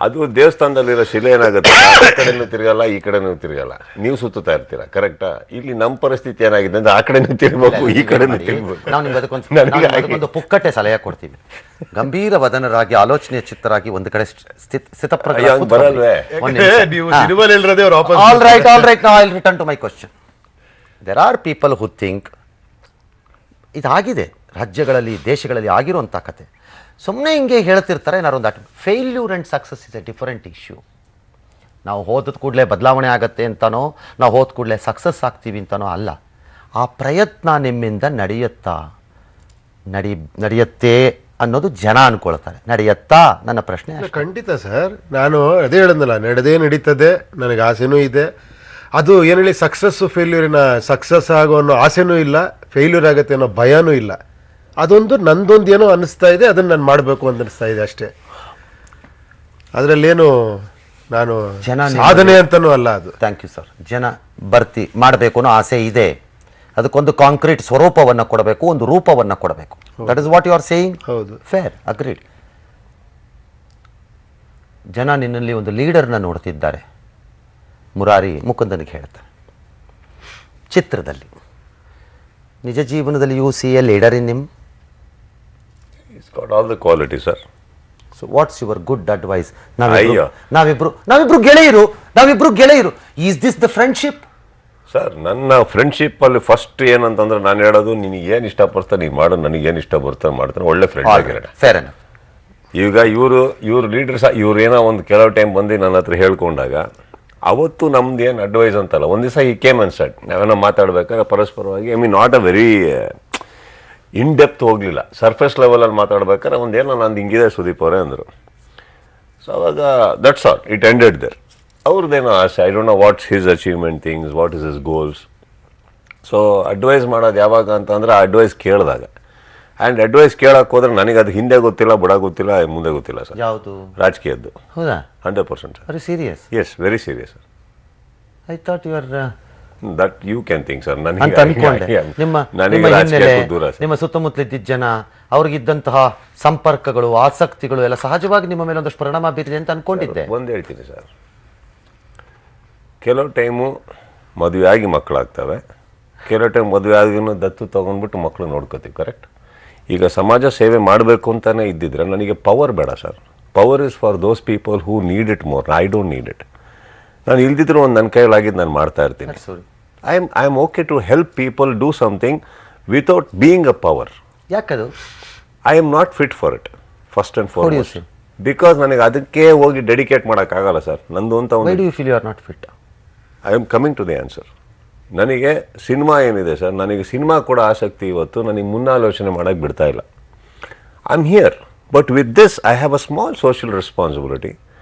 ಅದು ದೇವಸ್ಥಾನದಲ್ಲಿರೋ ಶಿಲೆ ಏನಾಗುತ್ತೆ, ಆ ಕಡೆನೂ ತಿರ್ಗಲ್ಲ ಈ ಕಡೆನೂ ತಿರ್ಗಲ್ಲ, ನೀವು ಸುತ್ತಾ ಇರ್ತೀರಾ, ಕರೆಕ್ಟಾ? ಇಲ್ಲಿ ನಮ್ಮ ಪರಿಸ್ಥಿತಿ ಏನಾಗಿದೆ ಅಂದ್ರೆ ಆ ಕಡೆನೂ ತಿರ್ಬೇಕು ಈ ಕಡೆನೂ ತಿರ್ಬೇಕು. ನಾವು ನಿಮ್ಗೆ ಅದಕ್ಕೊಂದು ಪುಕ್ಕಟ್ಟೆ ಸಲಹೆ ಕೊಡ್ತೀವಿ. ಗಂಭೀರ ವದನರಾಗಿ ಆಲೋಚನೆಯ ಚಿತ್ತರಾಗಿ ಒಂದು ಕಡೆ ಸ್ಥಿತಪ್ರಜ್ಞ ಬರಲ್ವೇ? All right now I'll return to my question. There are people who think ಇದಾಗಿದೆ ರಾಜ್ಯಗಳಲ್ಲಿ ದೇಶಗಳಲ್ಲಿ ಆಗಿರುವಂಥ ಕತೆ. ಸುಮ್ಮನೆ ಹಿಂಗೆ ಹೇಳ್ತಿರ್ತಾರೆ ಏನಾರು ಒಂದು failure and success is A different issue. ನಾವು ಹೋದ ಕೂಡಲೇ ಬದಲಾವಣೆ ಆಗತ್ತೆ ಅಂತನೋ, ನಾವು ಹೋದ ಕೂಡಲೇ ಸಕ್ಸಸ್ ಆಗ್ತೀವಿ ಅಂತನೋ ಅಲ್ಲ. ಆ ಪ್ರಯತ್ನ ನಿಮ್ಮಿಂದ ನಡೆಯುತ್ತೆ ಅನ್ನೋದು ಜನ ಅನ್ಕೊಳ್ತಾರೆ. ನಡೆಯತ್ತಾ? ನನ್ನ ಪ್ರಶ್ನೆ. ಖಂಡಿತ ಸರ್, ನಾನು ಅದೇ ಹೇಳಿದ್ನಲ್ಲ, ನಡೀತದೆ, ನನಗೆ ಆಸೆನೂ ಇದೆ. ಅದು ಏನು ಹೇಳಿ, ಸಕ್ಸಸ್ ಆಗೋ ಅನ್ನೋ ಆಸೆನೂ ಇಲ್ಲ, ಫೇಲ್ಯೂರ್ ಆಗುತ್ತೆ ಅನ್ನೋ ಭಯನೂ ಇಲ್ಲ. ಅದೊಂದು ನಂದೊಂದು ಏನೋ ಅನ್ನಿಸ್ತಾ ಇದೆ, ಅದನ್ನು ನಾನು ಮಾಡಬೇಕು ಅಂತ ಅನ್ನಿಸ್ತಾ ಇದೆ ಅಷ್ಟೇ. ಅದರಲ್ಲೇನು ನಾನು ಜನ ಸಾಧನೆ ಅಂತನೂ ಅಲ್ಲ ಅದು. Thank you sir. ಜನ ಭರ್ತಿ ಮಾಡಬೇಕು ಅನ್ನೋ ಆಸೆ ಇದೆ, ಅದಕ್ಕೊಂದು ಕಾಂಕ್ರೀಟ್ ಸ್ವರೂಪವನ್ನು ಕೊಡಬೇಕು, ಒಂದು ರೂಪವನ್ನು ಕೊಡಬೇಕು. That is what you are saying. ಹೌದು, ಫೇರ್, ಅಗ್ರೀಡ್. ಜನ ನಿನ್ನಲ್ಲಿ ಒಂದು ಲೀಡರ್ನ ನೋಡ್ತಿದ್ದಾರೆ. ಮುರಾರಿ ಮುಕುಂದನಿಗೆ ಹೇಳ್ತಾರೆ, ಚಿತ್ರದಲ್ಲಿ, ನಿಜ ಜೀವನದಲ್ಲಿ you see a leader in ನಿಮ್. It's got all the quality sir. So what's your good advice? ಅಯ್ಯೋ. ನಾವಿಬ್ರು ಗೆಳೆಯರು. Is this the friendship? Sir, ನನ್ನ ಫ್ರೆಂಡ್ಶಿಪ್ಪಲ್ಲಿ ಫಸ್ಟ್ ಏನಂತಂದ್ರೆ ನಾನು ಹೇಳೋದು, ನಿನಗೆ ಏನು ಇಷ್ಟ ಬರ್ತಾ ನೀನು ಮಾಡು, ನನಗೆ ಏನು ಇಷ್ಟ ಬರ್ತಾ ಮಾಡ್ತಾನೆ, ಒಳ್ಳೆ ಫ್ರೆಂಡ್ ಆಗಿರೋಣ. Fair enough. ಈಗ ಇವ್ರು ಲೀಡರ್ಸ್ ಇವ್ರು ಏನೋ ಒಂದು ಕೆಲವು ಟೈಮ್ ಬಂದು ನನ್ನ ಹತ್ರ ಹೇಳ್ಕೊಂಡಾಗ ಅವತ್ತು ನಮ್ದು ಏನು ಅಡ್ವೈಸ್ ಅಂತಲ್ಲ, ಒಂದು ದಿವಸ ಈ ಕೇಮ್ ಅನ್ ಸೆಟ್ ನಾವೇನೋ ಮಾತಾಡ್ಬೇಕಾದ್ರೆ ಪರಸ್ಪರವಾಗಿ, I mean not a very in depth ಹೋಗಲಿಲ್ಲ, ಸರ್ಫೇಸ್ ಲೆವೆಲಲ್ಲಿ ಮಾತಾಡ್ಬೇಕಾದ್ರೆ ಒಂದೇನೋ ನಂದು ಹಿಂಗಿದೆ ಸುದೀಪ್ ಅವರೇ ಅಂದರು. ಸೊ ಅವಾಗ that's all, it ended there. ಅವ್ರದ್ದೇನೋ ಆಸೆ, I don't know what's his achievement things, what is his goals. So advice ಮಾಡೋದು ಯಾವಾಗ ಅಂತಂದ್ರೆ ಆ ಅಡ್ವೈಸ್ ಕೇಳಿದಾಗ. ಆ್ಯಂಡ್ ಅಡ್ವೈಸ್ ಕೇಳಕ್ಕೆ ಹೋದ್ರೆ ನನಗೆ ಅದು ಹಿಂದೆ ಗೊತ್ತಿಲ್ಲ, ಬುಡ ಗೊತ್ತಿಲ್ಲ, ಮುಂದೆ ಗೊತ್ತಿಲ್ಲ ಸರ್. ಯಾವುದು? ರಾಜಕೀಯದ್ದು. ಹೌದಾ? 100% sir. Very serious. Yes, very serious sir. I thought you are that you can think sir. ಅಂತ ಅನ್ಕೊಂಡೆ. ನನಗೆ ರಾಜಕೀಯಕ್ಕೂ ದೂರ ಸರ್. ನಿಮ್ಮ ಸುತ್ತಮುತ್ತಲಿದ್ದ ಜನ, ಅವ್ರಿಗಿದ್ದಂತಹ ಸಂಪರ್ಕಗಳು, ಆಸಕ್ತಿಗಳು ಎಲ್ಲ ಸಹಜವಾಗಿ ನಿಮ್ಮ ಮೇಲೆ ಒಂದಷ್ಟು ಪರಿಣಾಮ ಬೀರಿದೆ ಅಂತ ಅನ್ಕೊಂಡಿದ್ದೆ. ಒಂದು ಹೇಳ್ತೀನಿ ಸರ್, ಕೆಲವು ಟೈಮು ಮದುವೆ ಆಗಿ ಮಕ್ಕಳಾಗ್ತವೆ, ಕೆಲವು ಟೈಮ್ ಮದುವೆ ಆಗಿನೂ ದತ್ತು ತೊಗೊಂಡ್ಬಿಟ್ಟು ಮಕ್ಕಳು ನೋಡ್ಕೋತೀವಿ. ಕರೆಕ್ಟ್. ಈಗ ಸಮಾಜ ಸೇವೆ ಮಾಡಬೇಕು ಅಂತಲೇ ಇದ್ದಿದ್ರೆ ನನಗೆ ಪವರ್ ಬೇಡ sir. Power is for those people who need it more. I don't need it. ನಾನು ಇಲ್ದಿದ್ರು ಒಂದು ನನ್ನ ಕೈಲಾಗಿದ್ದು ನಾನು ಮಾಡ್ತಾ ಇರ್ತೀನಿ. I am okay to help people do something without being a power. ಯಾಕದು? I am not fit for it, first and foremost. Because ನನಗೆ ಅದಕ್ಕೆ ಹೋಗಿ ಡೆಡಿಕೇಟ್ ಮಾಡೋಕ್ಕಾಗಲ್ಲ ಸರ್. ನಂದು ಅಂತ why do you feel you are not fit? I am coming to the answer. ನನಗೆ cinema ಏನಿದೆ sir, ನನಗೆ ಸಿನಿಮಾ ಕೂಡ ಆಸಕ್ತಿ ಇವತ್ತು ನನಗೆ ಮುನ್ನಾಲೋಚನೆ ಮಾಡೋಕ್ಕೆ ಬಿಡ್ತಾ ಇಲ್ಲ. I am here, but with this I have a small social responsibility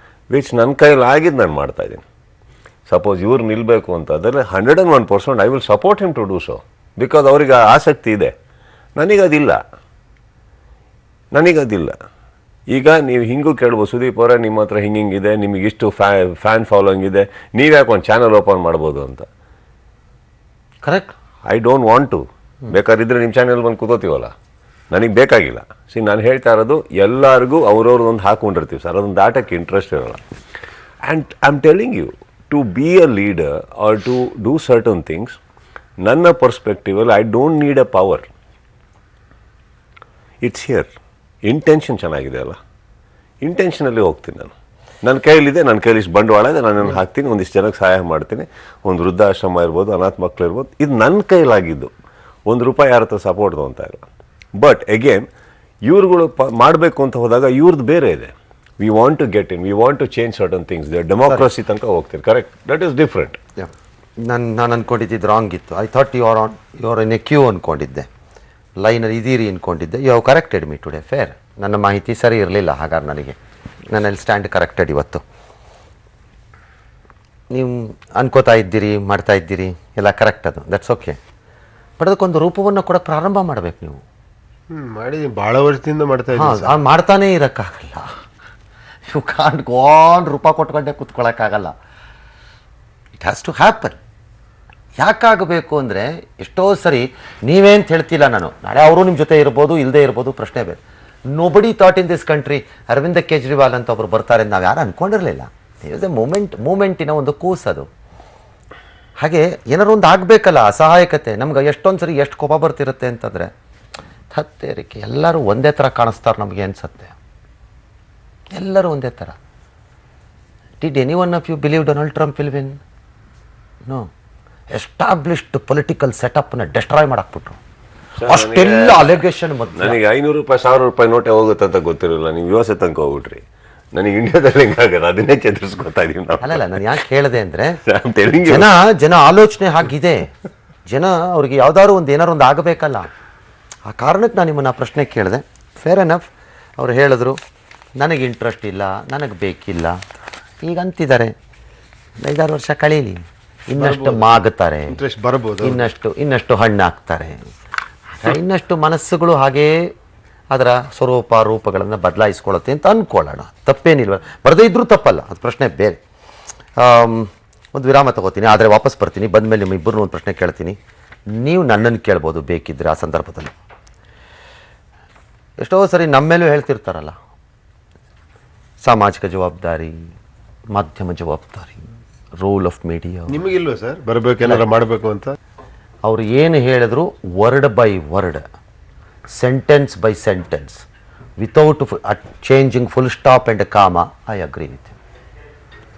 which ನನ್ನ ಕೈಲಾಗಿದ್ದು ನಾನು ಮಾಡ್ತಾಯಿದ್ದೀನಿ. ಸಪೋಸ್ ಇವ್ರು ನಿಲ್ಲಬೇಕು ಅಂತ ಅದರಲ್ಲಿ 101% I will support him to do so, because ಅವ್ರಿಗೆ ಆಸಕ್ತಿ ಇದೆ. ನನಗದಿಲ್ಲ. ಈಗ ನೀವು ಹಿಂಗೂ ಕೇಳ್ಬೋದು, ಸುದೀಪ್ ಅವರೇ ನಿಮ್ಮ ಹತ್ರ ಹಿಂಗಿದೆ, ನಿಮಗಿಷ್ಟು ಫ್ಯಾನ್ ಫಾಲೋಯಿಂಗ್ ಇದೆ, ನೀವ್ಯಾಕೆ ಒಂದು ಚಾನಲ್ ಓಪನ್ ಮಾಡ್ಬೋದು ಅಂತ. Correct. I don't want to. ಬೇಕಾದಿದ್ರೆ ನಿಮ್ಮ ಚಾನಲ್ ಬಂದು ಕೂತೋತೀವಲ್ಲ, ನನಗೆ ಬೇಕಾಗಿಲ್ಲ. ನಾನು ಹೇಳ್ತಾ ಇರೋದು ಎಲ್ಲರಿಗೂ ಅವ್ರವ್ರದ್ದೊಂದು ಹಾಕ್ಕೊಂಡಿರ್ತೀವಿ ಸರ್, ಅದೊಂದು ದಾಟಕ್ಕೆ ಇಂಟ್ರೆಸ್ಟ್ ಇರೋಲ್ಲ. And I am telling you to be a leader or to do certain things, ನನ್ನ ಪರ್ಸ್ಪೆಕ್ಟಿವಲ್ಲಿ I don't need a power. It's here. Intention ಚೆನ್ನಾಗಿದೆ ಅಲ್ಲ, ಇಂಟೆನ್ಷನಲ್ಲಿ ಹೋಗ್ತೀನಿ ನಾನು. ನನ್ನ ಕೈಲಿದೆ, ನನ್ನ ಕೈಲಿ ಇಷ್ಟು ಬಂಡವಾಳ ಇದೆ, ನಾನು ಹಾಕ್ತೀನಿ, ಒಂದಿಷ್ಟು ಜನಕ್ಕೆ ಸಹಾಯ ಮಾಡ್ತೀನಿ. ಒಂದು ವೃದ್ಧಾಶ್ರಮ ಇರ್ಬೋದು, ಅನಾಥ ಮಕ್ಕಳು ಇರ್ಬೋದು, ಇದು ನನ್ನ ಕೈಲಾಗಿದ್ದು. ₹1 ಯಾರ ಹತ್ರ ಸಪೋರ್ಟ್ ತೊಗೊತಾ ಇಲ್ಲ. ಬಟ್ ಅಗೇನ್ ಇವ್ರುಗಳು ಮಾಡಬೇಕು ಅಂತ ಹೋದಾಗ ಇವ್ರದ್ದು ಬೇರೆ ಇದೆ. We want to get in, we want to change certain things. Democracy ತನಕ ಹೋಗ್ತೀರಿ. ಕರೆಕ್ಟ್. That is different. ನಾನು ಅನ್ಕೊಂಡಿದ್ದು ರಾಂಗ್ ಇತ್ತು. I thought you are in a queue ಅಂದ್ಕೊಂಡಿದ್ದೆ, ಲೈನಲ್ಲಿ ಇದೀರಿ ಅಂದ್ಕೊಂಡಿದ್ದೆ. You have corrected me today. Fair. ನನ್ನ ಮಾಹಿತಿ ಸರಿ ಇರಲಿಲ್ಲ, ಹಾಗಾದ್ರೆ ನನಗೆ ನನ್ನಲ್ಲಿ ಸ್ಟ್ಯಾಂಡ್ ಕರೆಕ್ಟೆಡ್ ಇವತ್ತು. ನೀವು ಅನ್ಕೋತಾ ಇದ್ದೀರಿ, ಮಾಡ್ತಾ ಇದ್ದೀರಿ, ಎಲ್ಲ ಕರೆಕ್ಟ್, ಅದು ದಟ್ಸ್ ಓಕೆ. ಬಟ್ ಅದಕ್ಕೊಂದು ರೂಪವನ್ನು ಕೂಡ ಪ್ರಾರಂಭ ಮಾಡಬೇಕು ನೀವು. ಮಾಡಿದ್ದೀನಿ, ಭಾಳ ವರ್ಷದಿಂದ ಮಾಡ್ತಾ ಇದ್ದೀನಿ. ಹಾಂ, ಮಾಡ್ತಾನೇ ಇರೋಕ್ಕಾಗಲ್ಲ. ಯು ಕಾಂಟ್ ಗೋ ಆನ್ ರೂಪ ಕೊಟ್ಕೊಂಡೆ ಕೂತ್ಕೊಳ್ಳೋಕ್ಕಾಗಲ್ಲ. It has to happen. ಯಾಕಾಗಬೇಕು ಅಂದರೆ, ಎಷ್ಟೋ ಸರಿ ನೀವೇಂತ ಹೇಳ್ತಿಲ್ಲ ನಾನು, ನಾಳೆ ಅವರು ನಿಮ್ಮ ಜೊತೆ ಇರ್ಬೋದು, ಇಲ್ಲದೆ ಇರ್ಬೋದು, ಪ್ರಶ್ನೆ ಬೇರೆ. Nobody thought in this country Aravind Kejriwal ಅಂತ ಒಬ್ರು ಬರ್ತಾರೆ ಅಂತ ನಾವು ಯಾರು ಅಂದ್ಕೊಂಡಿರಲಿಲ್ಲ. ಇಸ್ ಎ ಮೂಮೆಂಟಿನ ಒಂದು ಕೂಸದು. ಹಾಗೆ ಏನಾರು ಒಂದು ಆಗಬೇಕಲ್ಲ. ಅಸಹಾಯಕತೆ ನಮ್ಗೆ ಎಷ್ಟೊಂದು ಸರಿ ಎಷ್ಟು ಕೋಪ ಬರ್ತಿರುತ್ತೆ ಅಂತಂದರೆ, ಹತ್ತೇರಿಕೆ ಎಲ್ಲರೂ ಒಂದೇ ಥರ ಕಾಣಿಸ್ತಾರೆ ನಮಗೆ ಅನಿಸುತ್ತೆ. ಎಲ್ಲರೂ ಒಂದೇ ಥರ. Did any one of you believe Donald Trump will win? No. Established political ಸೆಟಪ್ನ ಡೆಸ್ಟ್ರಾಯ್ ಮಾಡಾಕ್ಬಿಟ್ರು. ಅಷ್ಟೆಲ್ಲ ಅಲಿಗೇಷನ್. ನನಗೆ ₹500 ₹1000 ನೋಟೆ ಹೋಗುತ್ತೆ ಅಂತ ಗೊತ್ತಿರಲಿಲ್ಲ. ನೀವು US ತನಕ ಹೋಗ್ಬಿಟ್ರಿ. ನನಗೆ ಇಂಡಿಯಾದಲ್ಲಿ ಹೆಂಗಾಗಲ್ಲ, ಅದನ್ನೇ ಚಂದ್ರಿಸ್ಕೊತಾ ಇದೀವಿ ನಾವು. ಅಲ್ಲ, ನಾನು ಯಾಕೆ ಹೇಳಿದೆ ಅಂದರೆ, ಜನ ಆಲೋಚನೆ ಹಾಗಿದೆ. ಜನ ಅವ್ರಿಗೆ ಯಾವ್ದಾದ್ರು ಒಂದು ಏನಾರು ಒಂದು ಆಗಬೇಕಲ್ಲ. ಆ ಕಾರಣಕ್ಕೆ ನಾನು ನಿಮ್ಮನ್ನು ಪ್ರಶ್ನೆ ಕೇಳಿದೆ. Fair enough. ಅವ್ರು ಹೇಳಿದ್ರು ನನಗೆ ಇಂಟ್ರೆಸ್ಟ್ ಇಲ್ಲ, ನನಗೆ ಬೇಕಿಲ್ಲ. ಈಗ ಅಂತಿದ್ದಾರೆ 5-6 ವರ್ಷ ಕಳೀಲಿ, ಇನ್ನಷ್ಟು ಮಾಗುತ್ತಾರೆ, ಇಂಟ್ರೆಸ್ಟ್ ಬರ್ಬೋದು, ಇನ್ನಷ್ಟು ಹಣ್ಣು ಹಾಕ್ತಾರೆ. ಇನ್ನಷ್ಟು ಮನಸ್ಸುಗಳು ಹಾಗೇ ಅದರ ಸ್ವರೂಪ ರೂಪಗಳನ್ನು ಬದಲಾಯಿಸ್ಕೊಳ್ಳುತ್ತೆ ಅಂತ ಅಂದ್ಕೊಳ್ಳೋಣ. ತಪ್ಪೇನಿಲ್ವ? ಬರದೇ ಇದ್ರೂ ತಪ್ಪಲ್ಲ, ಅದು ಪ್ರಶ್ನೆ ಬೇರೆ. ಒಂದು ವಿರಾಮ ತಗೋತೀನಿ, ಆದರೆ ವಾಪಸ್ ಬರ್ತೀನಿ. ಬಂದಮೇಲೆ ನಿಮ್ಮ ಇಬ್ಬರನ್ನೂ ಒಂದು ಪ್ರಶ್ನೆ ಕೇಳ್ತೀನಿ. ನೀವು ನನ್ನನ್ನು ಕೇಳ್ಬೋದು ಬೇಕಿದ್ರೆ ಆ ಸಂದರ್ಭದಲ್ಲಿ. ಎಷ್ಟೋ ಸರಿ ನಮ್ಮ ಮೇಲೂ ಹೇಳ್ತಿರ್ತಾರಲ್ಲ, ಸಾಮಾಜಿಕ ಜವಾಬ್ದಾರಿ, ಮಾಧ್ಯಮ ಜವಾಬ್ದಾರಿ, ರೋಲ್ ಆಫ್ ಮೀಡಿಯಾ. ನಿಮಗಿಲ್ವಾ ಸರ್ ಬರಬೇಕು ಏನಾರ ಮಾಡಬೇಕು ಅಂತ? ಅವರು ಏನು ಹೇಳಿದ್ರು word by word, sentence by sentence, without changing full stop and ಕಾಮ, ಐ ಅಗ್ರಿ ವಿತ್.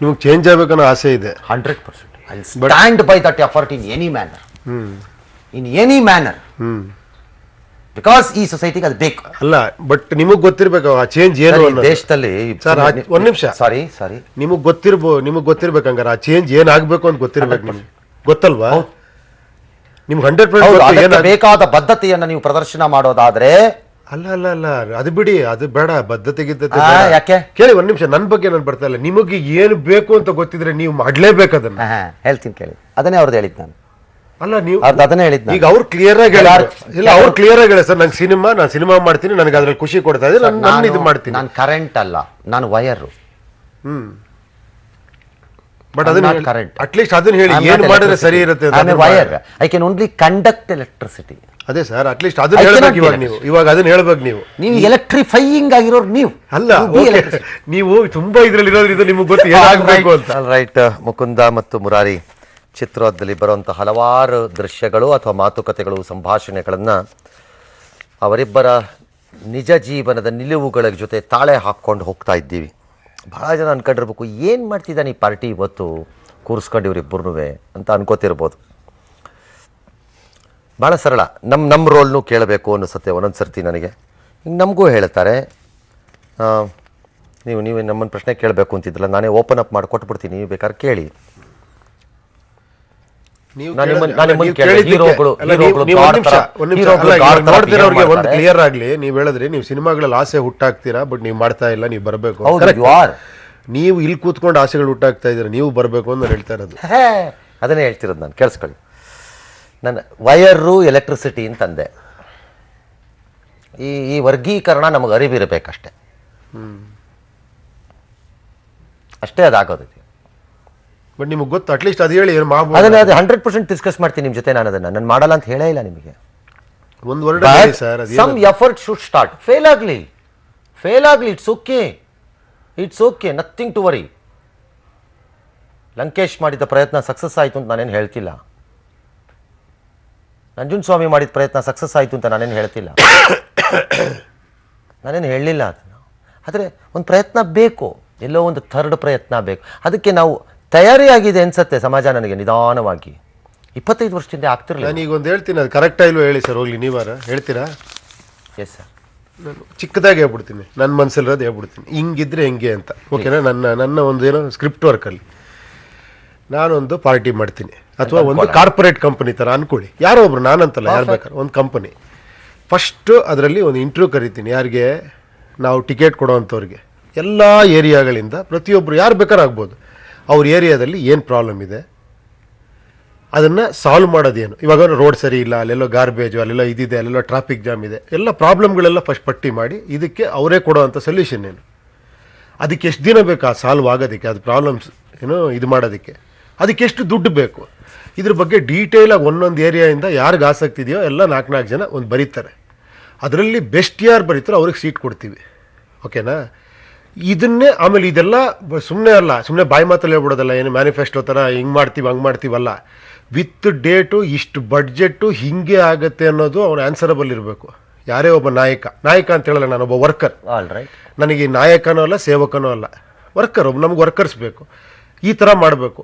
ನಿಮಗೆ ಚೇಂಜ್ ಆಗಬೇಕನ್ನೋ ಆಸೆ ಇದೆ? 100%. I stand by that effort in any manner, in any manner, because ಈ ಸೊಸೈಟಿಗೆ ಅದು ಬೇಕು. ಅಲ್ಲ, ಬಟ್ ನಿಮಗ್ ಗೊತ್ತಿರ್ಬೇಕು ಆ ಚೇಂಜ್ ಏನು ಅನ್ನೋದು. ದೇಶದಲ್ಲಿ ಸರ್ ಒಂದ್ ನಿಮಿಷ, ಸಾರಿ ನಿಮಗ್ ಗೊತ್ತಿರ್ಬೇಕಂಗಾರ ಆ ಚೇಂಜ್ ಏನಾಗಬೇಕು ಅಂತ ಗೊತ್ತಿರ್ಬೇಕು ನಿಮ್ಗೆ, ಗೊತ್ತಲ್ವಾ? ನಿಮ್ಗೆ 100% ಬೇಕಾದ ಬದ್ಧತೆಯನ್ನ ನೀವು ಪ್ರದರ್ಶನ ಮಾಡೋದಾದ್ರೆ. ಅಲ್ಲ ಅಲ್ಲ ಅಲ್ಲ, ಅದು ಬಿಡಿ, ಅದು ಬೇಡ, ಬದ್ಧತೆ ಗಿದ್ಧತೆ ಯಾಕೆ ಕೇಳಿ. ಒಂದ್ ನಿಮಿಷ, ನನ್ನ ಬಗ್ಗೆ ನಾನು ಬರ್ತಾ ಇಲ್ಲ. ನಿಮಗೆ ಏನು ಬೇಕು ಅಂತ ಗೊತ್ತಿದ್ರೆ ನೀವು ಮಾಡ್ಲೇಬೇಕು ಅದನ್ನ. ಹೇಳ್ತೀನಿ ಕೇಳಿ, ಅದನ್ನೇ ಅವ್ರದ್ದು ಹೇಳಿದ್ ನಾನು. ಅಲ್ಲ, ನೀವು ಅದನ್ನೇ ಹೇಳಿದ್ ಈಗ ಅವ್ರು ಕ್ಲಿಯರ್ ಆಗಿ ಇಲ್ಲ, ಅವ್ರು ಕ್ಲಿಯರ್ ಆಗಿ ಹೇಳಿ ಸರ್, ನಂಗೆ ನಾನು ಸಿನಿಮಾ ಮಾಡ್ತೀನಿ, ನನಗೆ ಅದ್ರಲ್ಲಿ ಖುಷಿ ಕೊಡ್ತಾ ಇದೆ, ನಾನು ಇದು ಮಾಡ್ತೀನಿ. ನಾನು ಕರೆಂಟ್ ಅಲ್ಲ, ನಾನು ವಯರ್. ಬಟ್ ಅದನ್ನ ಕರೆಂಟ್, ಅಟ್ಲೀಸ್ಟ್ ಅದನ್ನ ಹೇಳಿ ಏನು ಮಾಡಿದ್ರೆ ಸರಿ ಇರುತ್ತೆ. Wire, I can only conduct electricity. ಅದೇ ಸರ್, ಅಟ್ಲೀಸ್ಟ್ ಅದನ್ನ ಹೇಳ್ಬೇಕು ಇವಾಗ ಅದನ್ನ ಹೇಳ್ಬೇಕು ನೀವು ಎಲೆಕ್ಟ್ರಿಫೈಯಿಂಗ್ ಆಗಿರೋರು ನೀವು ಅಲ್ಲ. ನೀವು ತುಂಬಾ ಇದ್ರಲ್ಲಿ ಇರೋದ್ರಿಂದ ನಿಮ್ಗೆ ಗೊತ್ತು ಏನಾಗಬೇಕು ಅಂತ. ರೈಟ್. ಮುಕುಂದ ಮತ್ತು ಮುರಾರಿ ಚಿತ್ರೋದ್ದಲ್ಲಿ ಬರುವಂಥ ಹಲವಾರು ದೃಶ್ಯಗಳು ಅಥವಾ ಮಾತುಕತೆಗಳು, ಸಂಭಾಷಣೆಗಳನ್ನು ಅವರಿಬ್ಬರ ನಿಜ ಜೀವನದ ನಿಲುವುಗಳ ಜೊತೆ ತಾಳೆ ಹಾಕ್ಕೊಂಡು ಹೋಗ್ತಾ ಇದ್ದೀವಿ. ಭಾಳ ಜನ ಅನ್ಕೊಂಡಿರ್ಬೇಕು, ಏನು ಮಾಡ್ತಿದ್ದಾನೆ ಈ ಪಾರ್ಟಿ ಇವತ್ತು ಕೂರಿಸ್ಕೊಂಡು ಇವರಿಬ್ಬರೂ ಅಂತ ಅನ್ಕೋತಿರ್ಬೋದು. ಭಾಳ ಸರಳ, ನಮ್ಮ ರೋಲ್ನೂ ಕೇಳಬೇಕು ಅನ್ನಿಸುತ್ತೆ ಒಂದೊಂದು ಸರ್ತಿ ನನಗೆ. ನಮಗೂ ಹೇಳ್ತಾರೆ, ನೀವು ನಮ್ಮನ್ನು ಪ್ರಶ್ನೆ ಕೇಳಬೇಕು ಅಂತಿದ್ದಿಲ್ಲ, ನಾನೇ ಓಪನ್ ಅಪ್ ಮಾಡಿ ಕೊಟ್ಬಿಡ್ತೀನಿ, ನೀವು ಬೇಕಾದ್ರೆ ಕೇಳಿ. ಒಂದು ಕ್ಲಿಯರ್ ಆಗ್ಲಿ, ನೀವ್ ಹೇಳಿದ್ರಿ ನೀವು ಸಿನಿಮಾಗಳಲ್ಲಿ ಆಸೆ ಹುಟ್ಟಾಕ್ತೀರಾ, ಬಟ್ ನೀವು ಮಾಡ್ತಾ ಇಲ್ಲ, ನೀವು ಬರಬೇಕು. ನೀವು ಇಲ್ಲಿ ಕೂತ್ಕೊಂಡು ಆಸೆಗಳು ಹುಟ್ಟಾಕ್ತಾ ಇದ್ದೀರಾ, ನೀವು ಬರಬೇಕು ಅಂತ ನಾನು ಹೇಳ್ತಾ ಇರೋದು. ಅದನ್ನೇ ಹೇಳ್ತಿರೋದು ನಾನು, ಕೇಳಿಸ್ಕೊಳ್ಳಿ. ನನ್ನ ವಯರು ಎಲೆಕ್ಟ್ರಿಸಿಟಿ ಅಂತಂದೆ. ಈ ವರ್ಗೀಕರಣ ನಮಗೆ ಅರಿವಿರಬೇಕಷ್ಟೆ, ಅಷ್ಟೇ ಅದಾಗೋದೈತಿ. ಬಟ್ ನಿಮ್ಗೆ ಗೊತ್ತು, ಅಟ್ಲೀಸ್ಟ್ ಅದು ಹೇಳಿ ಅದನ್ನ ಅದು 100% ಡಿಸ್ಕಸ್ ಮಾಡ್ತೀನಿ ನಿಮ್ಮ ಜೊತೆ. ನಾನು ಮಾಡಲ್ಲ ಅಂತ ಹೇಳೇ ಇಲ್ಲ ನಿಮಗೆ. ಒಂದು word sir, some effort should start. Fail ಆಗಲಿ, it's okay, nothing to worry. Lankesh ಮಾಡಿದ ಪ್ರಯತ್ನ ಸಕ್ಸಸ್ ಆಯಿತು ಅಂತ ನಾನೇನು ಹೇಳ್ತಿಲ್ಲ, ನಂಜುನ್ ಸ್ವಾಮಿ ಮಾಡಿದ ಪ್ರಯತ್ನ ಸಕ್ಸಸ್ ಆಯಿತು ಅಂತ ನಾನೇನು ಹೇಳ್ತಿಲ್ಲ, ನಾನೇನು ಹೇಳಲಿಲ್ಲ ಅದನ್ನು. ಆದರೆ ಒಂದು ಪ್ರಯತ್ನ ಬೇಕು, ಎಲ್ಲೋ ಒಂದು ಥರ್ಡ್ ಪ್ರಯತ್ನ ಬೇಕು. ಅದಕ್ಕೆ ನಾವು ತಯಾರಿಯಾಗಿದೆ ಅನ್ಸತ್ತೆ ಸಮಾಜ ನನಗೆ. ನಿಧಾನವಾಗಿ 25 ವರ್ಷದಿಂದ ಆಗ್ತಿರಲಿಲ್ಲ. ನಾನು ಈಗ ಒಂದು ಹೇಳ್ತೀನಿ, ಅದು ಕರೆಕ್ಟಾ ಇಲ್ವೋ ಹೇಳಿ ಸರ್, ಹೋಗ್ಲಿ ನೀವಾರ ಹೇಳ್ತೀರಾ? Yes sir. ನಾನು ಚಿಕ್ಕದಾಗಿ ಹೇಳ್ಬಿಡ್ತೀನಿ, ನನ್ನ ಮನಸ್ಸಲ್ಲಿರೋದು ಹೇಳ್ಬಿಡ್ತೀನಿ, ಹಿಂಗಿದ್ರೆ ಹೆಂಗೆ ಅಂತ. ಓಕೆನಾ? ನನ್ನ ಒಂದು ಏನೋ ಸ್ಕ್ರಿಪ್ಟ್ ವರ್ಕಲ್ಲಿ ನಾನೊಂದು ಪಾರ್ಟಿ ಮಾಡ್ತೀನಿ, ಅಥವಾ ಒಂದು ಕಾರ್ಪೊರೇಟ್ ಕಂಪನಿ ಥರ ಅನ್ಕೊಳ್ಳಿ, ಯಾರೋ ಒಬ್ರು, ನಾನಂತಲ್ಲ, ಯಾರು ಬೇಕಾದ್ರೆ ಒಂದು ಕಂಪನಿ. ಫಸ್ಟು ಅದರಲ್ಲಿ ಒಂದು ಇಂಟರ್ವ್ಯೂ ಕರಿತೀನಿ. ಯಾರಿಗೆ? ನಾವು ಟಿಕೆಟ್ ಕೊಡೋವಂಥವ್ರಿಗೆ. ಎಲ್ಲ ಏರಿಯಾಗಳಿಂದ ಪ್ರತಿಯೊಬ್ಬರು, ಯಾರು ಬೇಕಾದ್ರೂ ಆಗ್ಬೋದು, ಅವ್ರ ಏರಿಯಾದಲ್ಲಿ ಏನು ಪ್ರಾಬ್ಲಮ್ ಇದೆ, ಅದನ್ನು ಸಾಲ್ವ್ ಮಾಡೋದೇನು. ಇವಾಗ ರೋಡ್ ಸರಿ ಇಲ್ಲ, ಅಲ್ಲೆಲ್ಲೋ ಗಾರ್ಬೇಜು, ಅಲ್ಲೆಲ್ಲ ಇದಿದೆ, ಅಲ್ಲೆಲ್ಲ ಟ್ರಾಫಿಕ್ ಜಾಮ್ ಇದೆ, ಎಲ್ಲ ಪ್ರಾಬ್ಲಮ್ಗಳೆಲ್ಲ ಫಸ್ಟ್ ಪಟ್ಟಿ ಮಾಡಿ ಇದಕ್ಕೆ ಅವರೇ ಕೊಡೋವಂಥ ಸೊಲ್ಯೂಷನ್ ಏನು, ಅದಕ್ಕೆ ಎಷ್ಟು ದಿನ ಬೇಕು ಆ ಸಾಲ್ವ್ ಆಗೋದಕ್ಕೆ, ಅದು ಪ್ರಾಬ್ಲಮ್ಸ್ ಏನೋ ಇದು ಮಾಡೋದಕ್ಕೆ, ಅದಕ್ಕೆ ಎಷ್ಟು ದುಡ್ಡು ಬೇಕು, ಇದ್ರ ಬಗ್ಗೆ ಡೀಟೇಲಾಗಿ ಒಂದೊಂದು ಏರಿಯಾಯಿಂದ ಯಾರಿಗೆ ಆಸಕ್ತಿ ಇದೆಯೋ ಎಲ್ಲ 4 ಜನ ಒಂದು ಬರೀತಾರೆ. ಅದರಲ್ಲಿ ಬೆಸ್ಟ್ ಯಾರು ಬರೀತಾರೋ ಅವ್ರಿಗೆ ಸೀಟ್ ಕೊಡ್ತೀವಿ. ಓಕೆನಾ? ಇದನ್ನೇ ಆಮೇಲೆ ಇದೆಲ್ಲ ಸುಮ್ಮನೆ ಅಲ್ಲ, ಸುಮ್ಮನೆ ಬಾಯಿ ಮಾತಲ್ಲಿ ಹೇಳ್ಬಿಡೋದಲ್ಲ, ಏನು ಮ್ಯಾನಿಫೆಸ್ಟೋ ಥರ ಹಿಂಗೆ ಮಾಡ್ತೀವಿ ಹಂಗೆ ಮಾಡ್ತೀವಲ್ಲ, ವಿತ್ ಡೇಟು, ಇಷ್ಟು ಬಡ್ಜೆಟ್ಟು, ಹಿಂಗೆ ಆಗುತ್ತೆ ಅನ್ನೋದು ಅವನು ಆನ್ಸರಬಲ್ ಇರಬೇಕು. ಯಾರೇ ಒಬ್ಬ ನಾಯಕ ಅಂತ ಹೇಳಲ್ಲ, ನಾನೊಬ್ಬ ವರ್ಕರ್. ನನಗೆ ನಾಯಕನೂ ಅಲ್ಲ, ಸೇವಕನೂ ಅಲ್ಲ, ವರ್ಕರ್. ನಮ್ಗೆ ವರ್ಕರ್ಸ್ ಬೇಕು. ಈ ಥರ ಮಾಡಬೇಕು.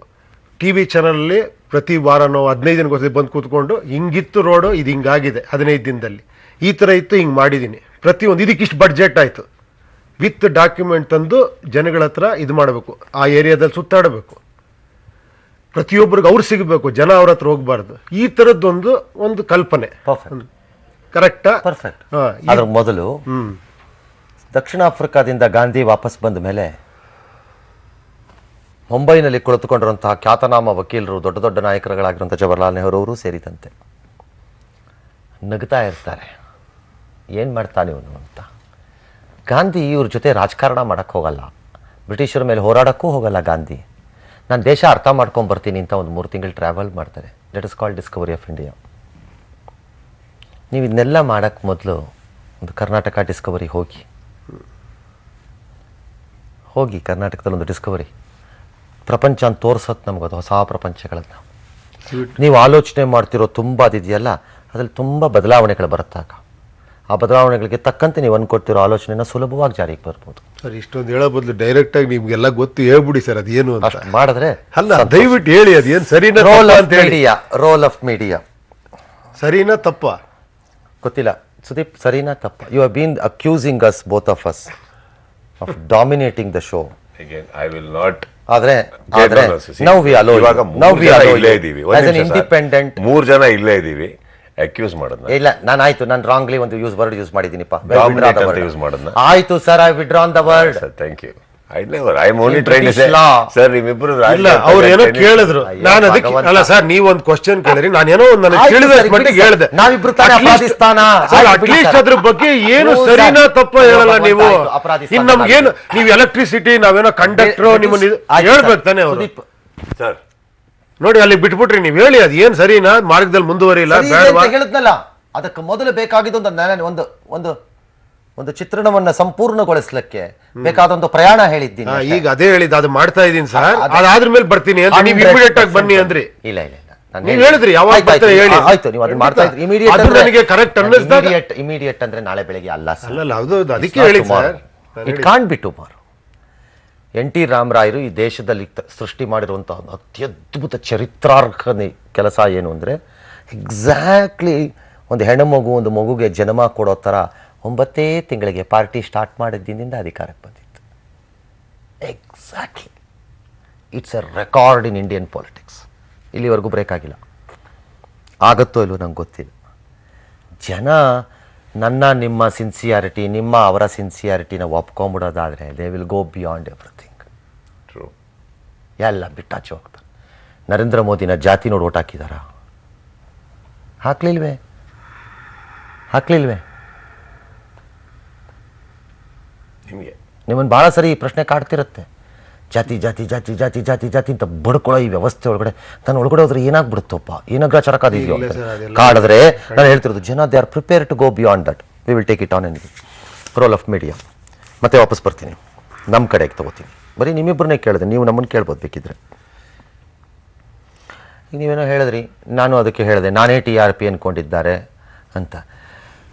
ಟಿ ವಿ ಚಾನಲಲ್ಲಿ ಪ್ರತಿ ವಾರನೋ 15 ದಿನಕ್ಕೋಸ್ಕರ ಬಂದು ಕೂತ್ಕೊಂಡು, ಹಿಂಗಿತ್ತು ರೋಡು, ಇದು ಹಿಂಗಾಗಿದೆ 15 ದಿನದಲ್ಲಿ, ಈ ಥರ ಇತ್ತು, ಹಿಂಗೆ ಮಾಡಿದ್ದೀನಿ, ಪ್ರತಿಯೊಂದು ಇದಕ್ಕಿಷ್ಟು ಬಡ್ಜೆಟ್ ಆಯಿತು, ವಿತ್ ಡಾಕ್ಯುಮೆಂಟ್ ತಂದು ಜನಗಳ ಹತ್ರ ಇದು ಮಾಡಬೇಕು. ಆ ಏರಿಯಾದಲ್ಲಿ ಸುತ್ತಾಡಬೇಕು, ಪ್ರತಿಯೊಬ್ಬರಿಗೆ ಅವ್ರು ಸಿಗಬೇಕು, ಜನ ಅವ್ರ ಹತ್ರ ಹೋಗ್ಬಾರ್ದು. ಈ ಥರದ್ದೊಂದು ಕಲ್ಪನೆ. ಕರೆಕ್ಟಾ? ಪರ್ಫೆಕ್ಟ್. ಅದ್ರ ಮೊದಲು ದಕ್ಷಿಣ ಆಫ್ರಿಕಾದಿಂದ ಗಾಂಧಿ ವಾಪಸ್ ಬಂದ ಮೇಲೆ ಮುಂಬೈನಲ್ಲಿ ಕುಳಿತುಕೊಂಡಿರುವಂತಹ ಖ್ಯಾತನಾಮ ವಕೀಲರು, ದೊಡ್ಡ ದೊಡ್ಡ ನಾಯಕರುಗಳಾಗಿರುವಂಥ ಜವಾಹರ್ಲಾಲ್ ನೆಹರು ಅವರು ಸೇರಿದಂತೆ ನಗ್ತಾ ಇರ್ತಾರೆ, ಏನು ಮಾಡ್ತಾನೆ ಇವನು ಅಂತ. ಗಾಂಧಿ ಇವ್ರ ಜೊತೆ ರಾಜಕಾರಣ ಮಾಡೋಕ್ಕೆ ಹೋಗಲ್ಲ, ಬ್ರಿಟಿಷರ ಮೇಲೆ ಹೋರಾಡೋಕ್ಕೂ ಹೋಗಲ್ಲ ಗಾಂಧಿ. ನಾನು ದೇಶ ಅರ್ಥ ಮಾಡ್ಕೊಂಡು ಬರ್ತೀನಿ ಅಂತ ಒಂದು 3 ತಿಂಗಳು ಟ್ರಾವೆಲ್ ಮಾಡ್ತಾರೆ. That is called Discovery of India. ನೀವು ಇದನ್ನೆಲ್ಲ ಮಾಡೋಕ್ಕೆ ಮೊದಲು ಒಂದು ಕರ್ನಾಟಕ ಡಿಸ್ಕವರಿ ಹೋಗಿ ಕರ್ನಾಟಕದಲ್ಲಿ ಒಂದು ಡಿಸ್ಕವರಿ ಪ್ರಪಂಚ ಅಂತ ತೋರ್ಸೋದು ನಮಗದು ಹೊಸ ಪ್ರಪಂಚಗಳನ್ನು. ನೀವು ಆಲೋಚನೆ ಮಾಡ್ತಿರೋ ತುಂಬ ಅದಿದೆಯಲ್ಲ, ಅದ್ರಲ್ಲಿ ತುಂಬ ಬದಲಾವಣೆಗಳು ಬರುತ್ತಾಗ. ಆ ಬದಲಾವಣೆಗಳಿಗೆ ತಕ್ಕಂತೆ ನೀವು ಅನ್ಕೊಡ್ತಿರೋ ಆಲೋಚನೆನ ಸುಲಭವಾಗಿ ಜಾರಿಗೆ ಬರ್ಬೋದು. ಸರ್ ಇಷ್ಟೊಂದು ಹೇಳೋ ಬದಲು ಡೈರೆಕ್ಟ್ ಆಗಿ ನಿಮ್ಗೆಲ್ಲ ಗೊತ್ತು ಹೇಳ್ಬಿಡಿ ಸರ್ ಅದೇನು ಅಂತ. ಅಷ್ಟು ಮಾಡಿದ್ರೆ ಅಲ್ಲ ದಯವಿಟ್ಟು ಹೇಳಿ ಅದೇನು ಸರಿನಾ ರೋಲ್ ಆಫ್ ಮೀಡಿಯಾ ಸರಿನಾ ತಪ್ಪ ಗೊತ್ತಿಲ್ಲ. ಸುದೀಪ್, ಸರಿನಾ ತಪ್ಪ? You have been accusing us both of us of dominating the show. Again, I will not. ಆದ್ರೆ ನಾವು ಇಂಡಿಪೆಂಡೆಂಟ್ 3 ಜನ ಇಲ್ಲೇ ಇದೀವಿ. ಅಕ್ಯೂಸ್ ಮಾಡೋದನ್ನ ಇಲ್ಲ, ನಾನು ಆಯ್ತು, ನಾನು ರಾಂಗ್ಲಿ ಒಂದು ವರ್ಡ್ ಯೂಸ್ ಮಾಡಿದ್ದೀನಿಪ್ಪ. ಯೂಸ್ ಮಾಡೋದನ್ನ ಆಯ್ತು sir, I withdrawn the word. Thank you. I am only train sir. ನಿಮ್ಮಿಬ್ರು ಇಲ್ಲ ಅವ್ರು ಏನೋ ಕೇಳಿದ್ರು, ನಾನು ಅದಕ್ಕೆ ಅಲ್ಲ ಸರ್, ನೀವು ಒಂದು ಕ್ವಶನ್ ಕೇಳಿದ್ರಿ, ನಾನು ಏನೋ ಒಂದು ನನಗೆ ತಿಳಿದ ಮಟ್ಟಿಗೆ ಹೇಳಿದೆ. ನಾವಿಬ್ರು ತಾನೇ ಅಪರಾಧಿಸ್ತಾನ. ಅಟ್ಲೀಸ್ಟ್ ಅದ್ರ ಬಗ್ಗೆ ಏನು ಸರಿನಾ ತಪ್ಪ ಹೇಳಲ್ಲ ನೀವು. ಇನ್ ನಮ್ಗೇನು ನೀವು ಎಲೆಕ್ಟ್ರಿಸಿಟಿ, ನಾವೇನೋ ಕಂಡಕ್ಟರ್, ನಿಮ್ಮನ್ನ ಹೇಳ್ಬೇಕು ತಾನೆ ಅವರು. ಸರ್ ನೋಡಿ ಅಲ್ಲಿ ಬಿಟ್ಬಿಟ್ರಿ, ನೀವು ಹೇಳಿ ಅದ್ ಏನ್ ಸರಿನಾ, ಮಾರ್ಗದಲ್ಲಿ ಮುಂದುವರಿಲ್ಲ ಬೇಡವಾ ಹೇಳಿದ್ನಲ್ಲ. ಅದಕ್ಕೆ ಮೊದಲು ಬೇಕಾಗಿದ್ದು ಒಂದು ಚಿತ್ರಣವನ್ನ ಸಂಪೂರ್ಣಗೊಳಿಸ್ಲಿಕ್ಕೆ ಬೇಕಾದ ಒಂದು ಪ್ರಯಾಣ ಹೇಳಿದ್ದೀನಿ. ಈಗ ಅದೇ ಹೇಳಿದ್ದು, ಅದು ಮಾಡ್ತಾ ಇದೀನಿ ಸರ್, ಅದಾದ್ರ ಮೇಲೆ ಬರ್ತೀನಿ ಅಂತ ನೀವು ಇಮಿಡಿಯೇಟ್ ಆಗಿ ಬನ್ನಿ ಅಂದ್ರಿ. ಇಲ್ಲ ನೀವು ಹೇಳಿದ್ರಿ ಯಾವಾಗ ಬರ್ತಾರೆ ಹೇಳಿ. ಆಯ್ತು, ನೀವು ಅದನ್ನ ಮಾಡ್ತಾ ಇದ್ರಿ. ಇಮಿಡಿಯೇಟ್ ಅಂದ್ರೆ ನಾಳೆ ಬೆಳಿಗ್ಗೆ ಅಲ್ಲ ಸರ್. ಅಲ್ಲ ಹೌದು, ಅದಕ್ಕೆ ಹೇಳಿ sir. It can't be tomorrow. NT ರಾಮರಾಯರು ಈ ದೇಶದಲ್ಲಿ ಸೃಷ್ಟಿ ಮಾಡಿರುವಂತಹ ಒಂದು ಅತ್ಯದ್ಭುತ ಚರಿತ್ರಾರ್ಹ ಕೆಲಸ ಏನು ಅಂದರೆ, ಎಕ್ಸಾಕ್ಟ್ಲಿ ಒಂದು ಹೆಣ್ಣು ಮಗು ಒಂದು ಮಗುಗೆ ಜನ್ಮ ಕೊಡೋ ಥರ 9 ತಿಂಗಳಿಗೆ ಪಾರ್ಟಿ ಸ್ಟಾರ್ಟ್ ಮಾಡಿದ್ದಿಂದ ಅಧಿಕಾರಕ್ಕೆ ಬಂದಿತ್ತು. Exactly it's a record in Indian politics. ಇಲ್ಲಿವರೆಗೂ ಬ್ರೇಕ್ ಆಗಿಲ್ಲ. ಆಗುತ್ತೋ ಇಲ್ಲವೋ ನಂಗೆ ಗೊತ್ತಿಲ್ಲ. ಜನ ನಿಮ್ಮ ಸಿನ್ಸಿಯಾರಿಟಿ, ಅವರ ಸಿನ್ಸಿಯಾರಿಟಿನ ಒಪ್ಕೊಂಬಿಡೋದಾದರೆ they will go beyond everything. True. ಎಲ್ಲ ಬಿಟ್ಟಾಚೆ ಹೋಗ್ತಾರೆ. ನರೇಂದ್ರ ಮೋದಿನ ಜಾತಿ ನೋಡಿ ಓಟ್ ಹಾಕಿದಾರಾ? ಹಾಕ್ಲಿಲ್ವೇ? ನಿಮ್ಮನ್ನು ಭಾಳ ಸರಿ ಈ ಪ್ರಶ್ನೆ ಕಾಡ್ತಿರುತ್ತೆ. ಜಾತಿ ಜಾತಿ ಜಾತಿ ಜಾತಿ ಜಾತಿ ಜಾತಿ ಅಂತ ಬಡ್ಕೊಳ್ಳೋ ಈ ವ್ಯವಸ್ಥೆ ಒಳಗಡೆ ನಾನು ಒಳಗಡೆ ಹೋದ್ರೆ ಏನಾಗ್ಬಿಡುತ್ತಪ್ಪ, ಏನಾಗ್ರಾಚಾರಕ್ಕಾದಿದೆಯೋ ಕಾಡಿದ್ರೆ ನಾನು ಹೇಳ್ತಿರೋದು, ಜನ they are prepare to go beyond that. We will take it on an role of media. ಮತ್ತೆ ವಾಪಸ್ ಬರ್ತೀನಿ, ನಮ್ಮ ಕಡೆಗೆ ತಗೋತೀನಿ. ಬರೀ ನಿಮ್ಮಿಬ್ಬರನ್ನೇ ಕೇಳಿದೆ, ನೀವು ನಮ್ಮನ್ನು ಕೇಳ್ಬೋದು ಬೇಕಿದ್ರೆ. ಈಗ ನೀವೇನೋ ಹೇಳಿದ್ರಿ, ನಾನು ಅದಕ್ಕೆ ಹೇಳಿದೆ ನಾನೇ TRP ಅಂದ್ಕೊಂಡಿದ್ದಾರೆ ಅಂತ.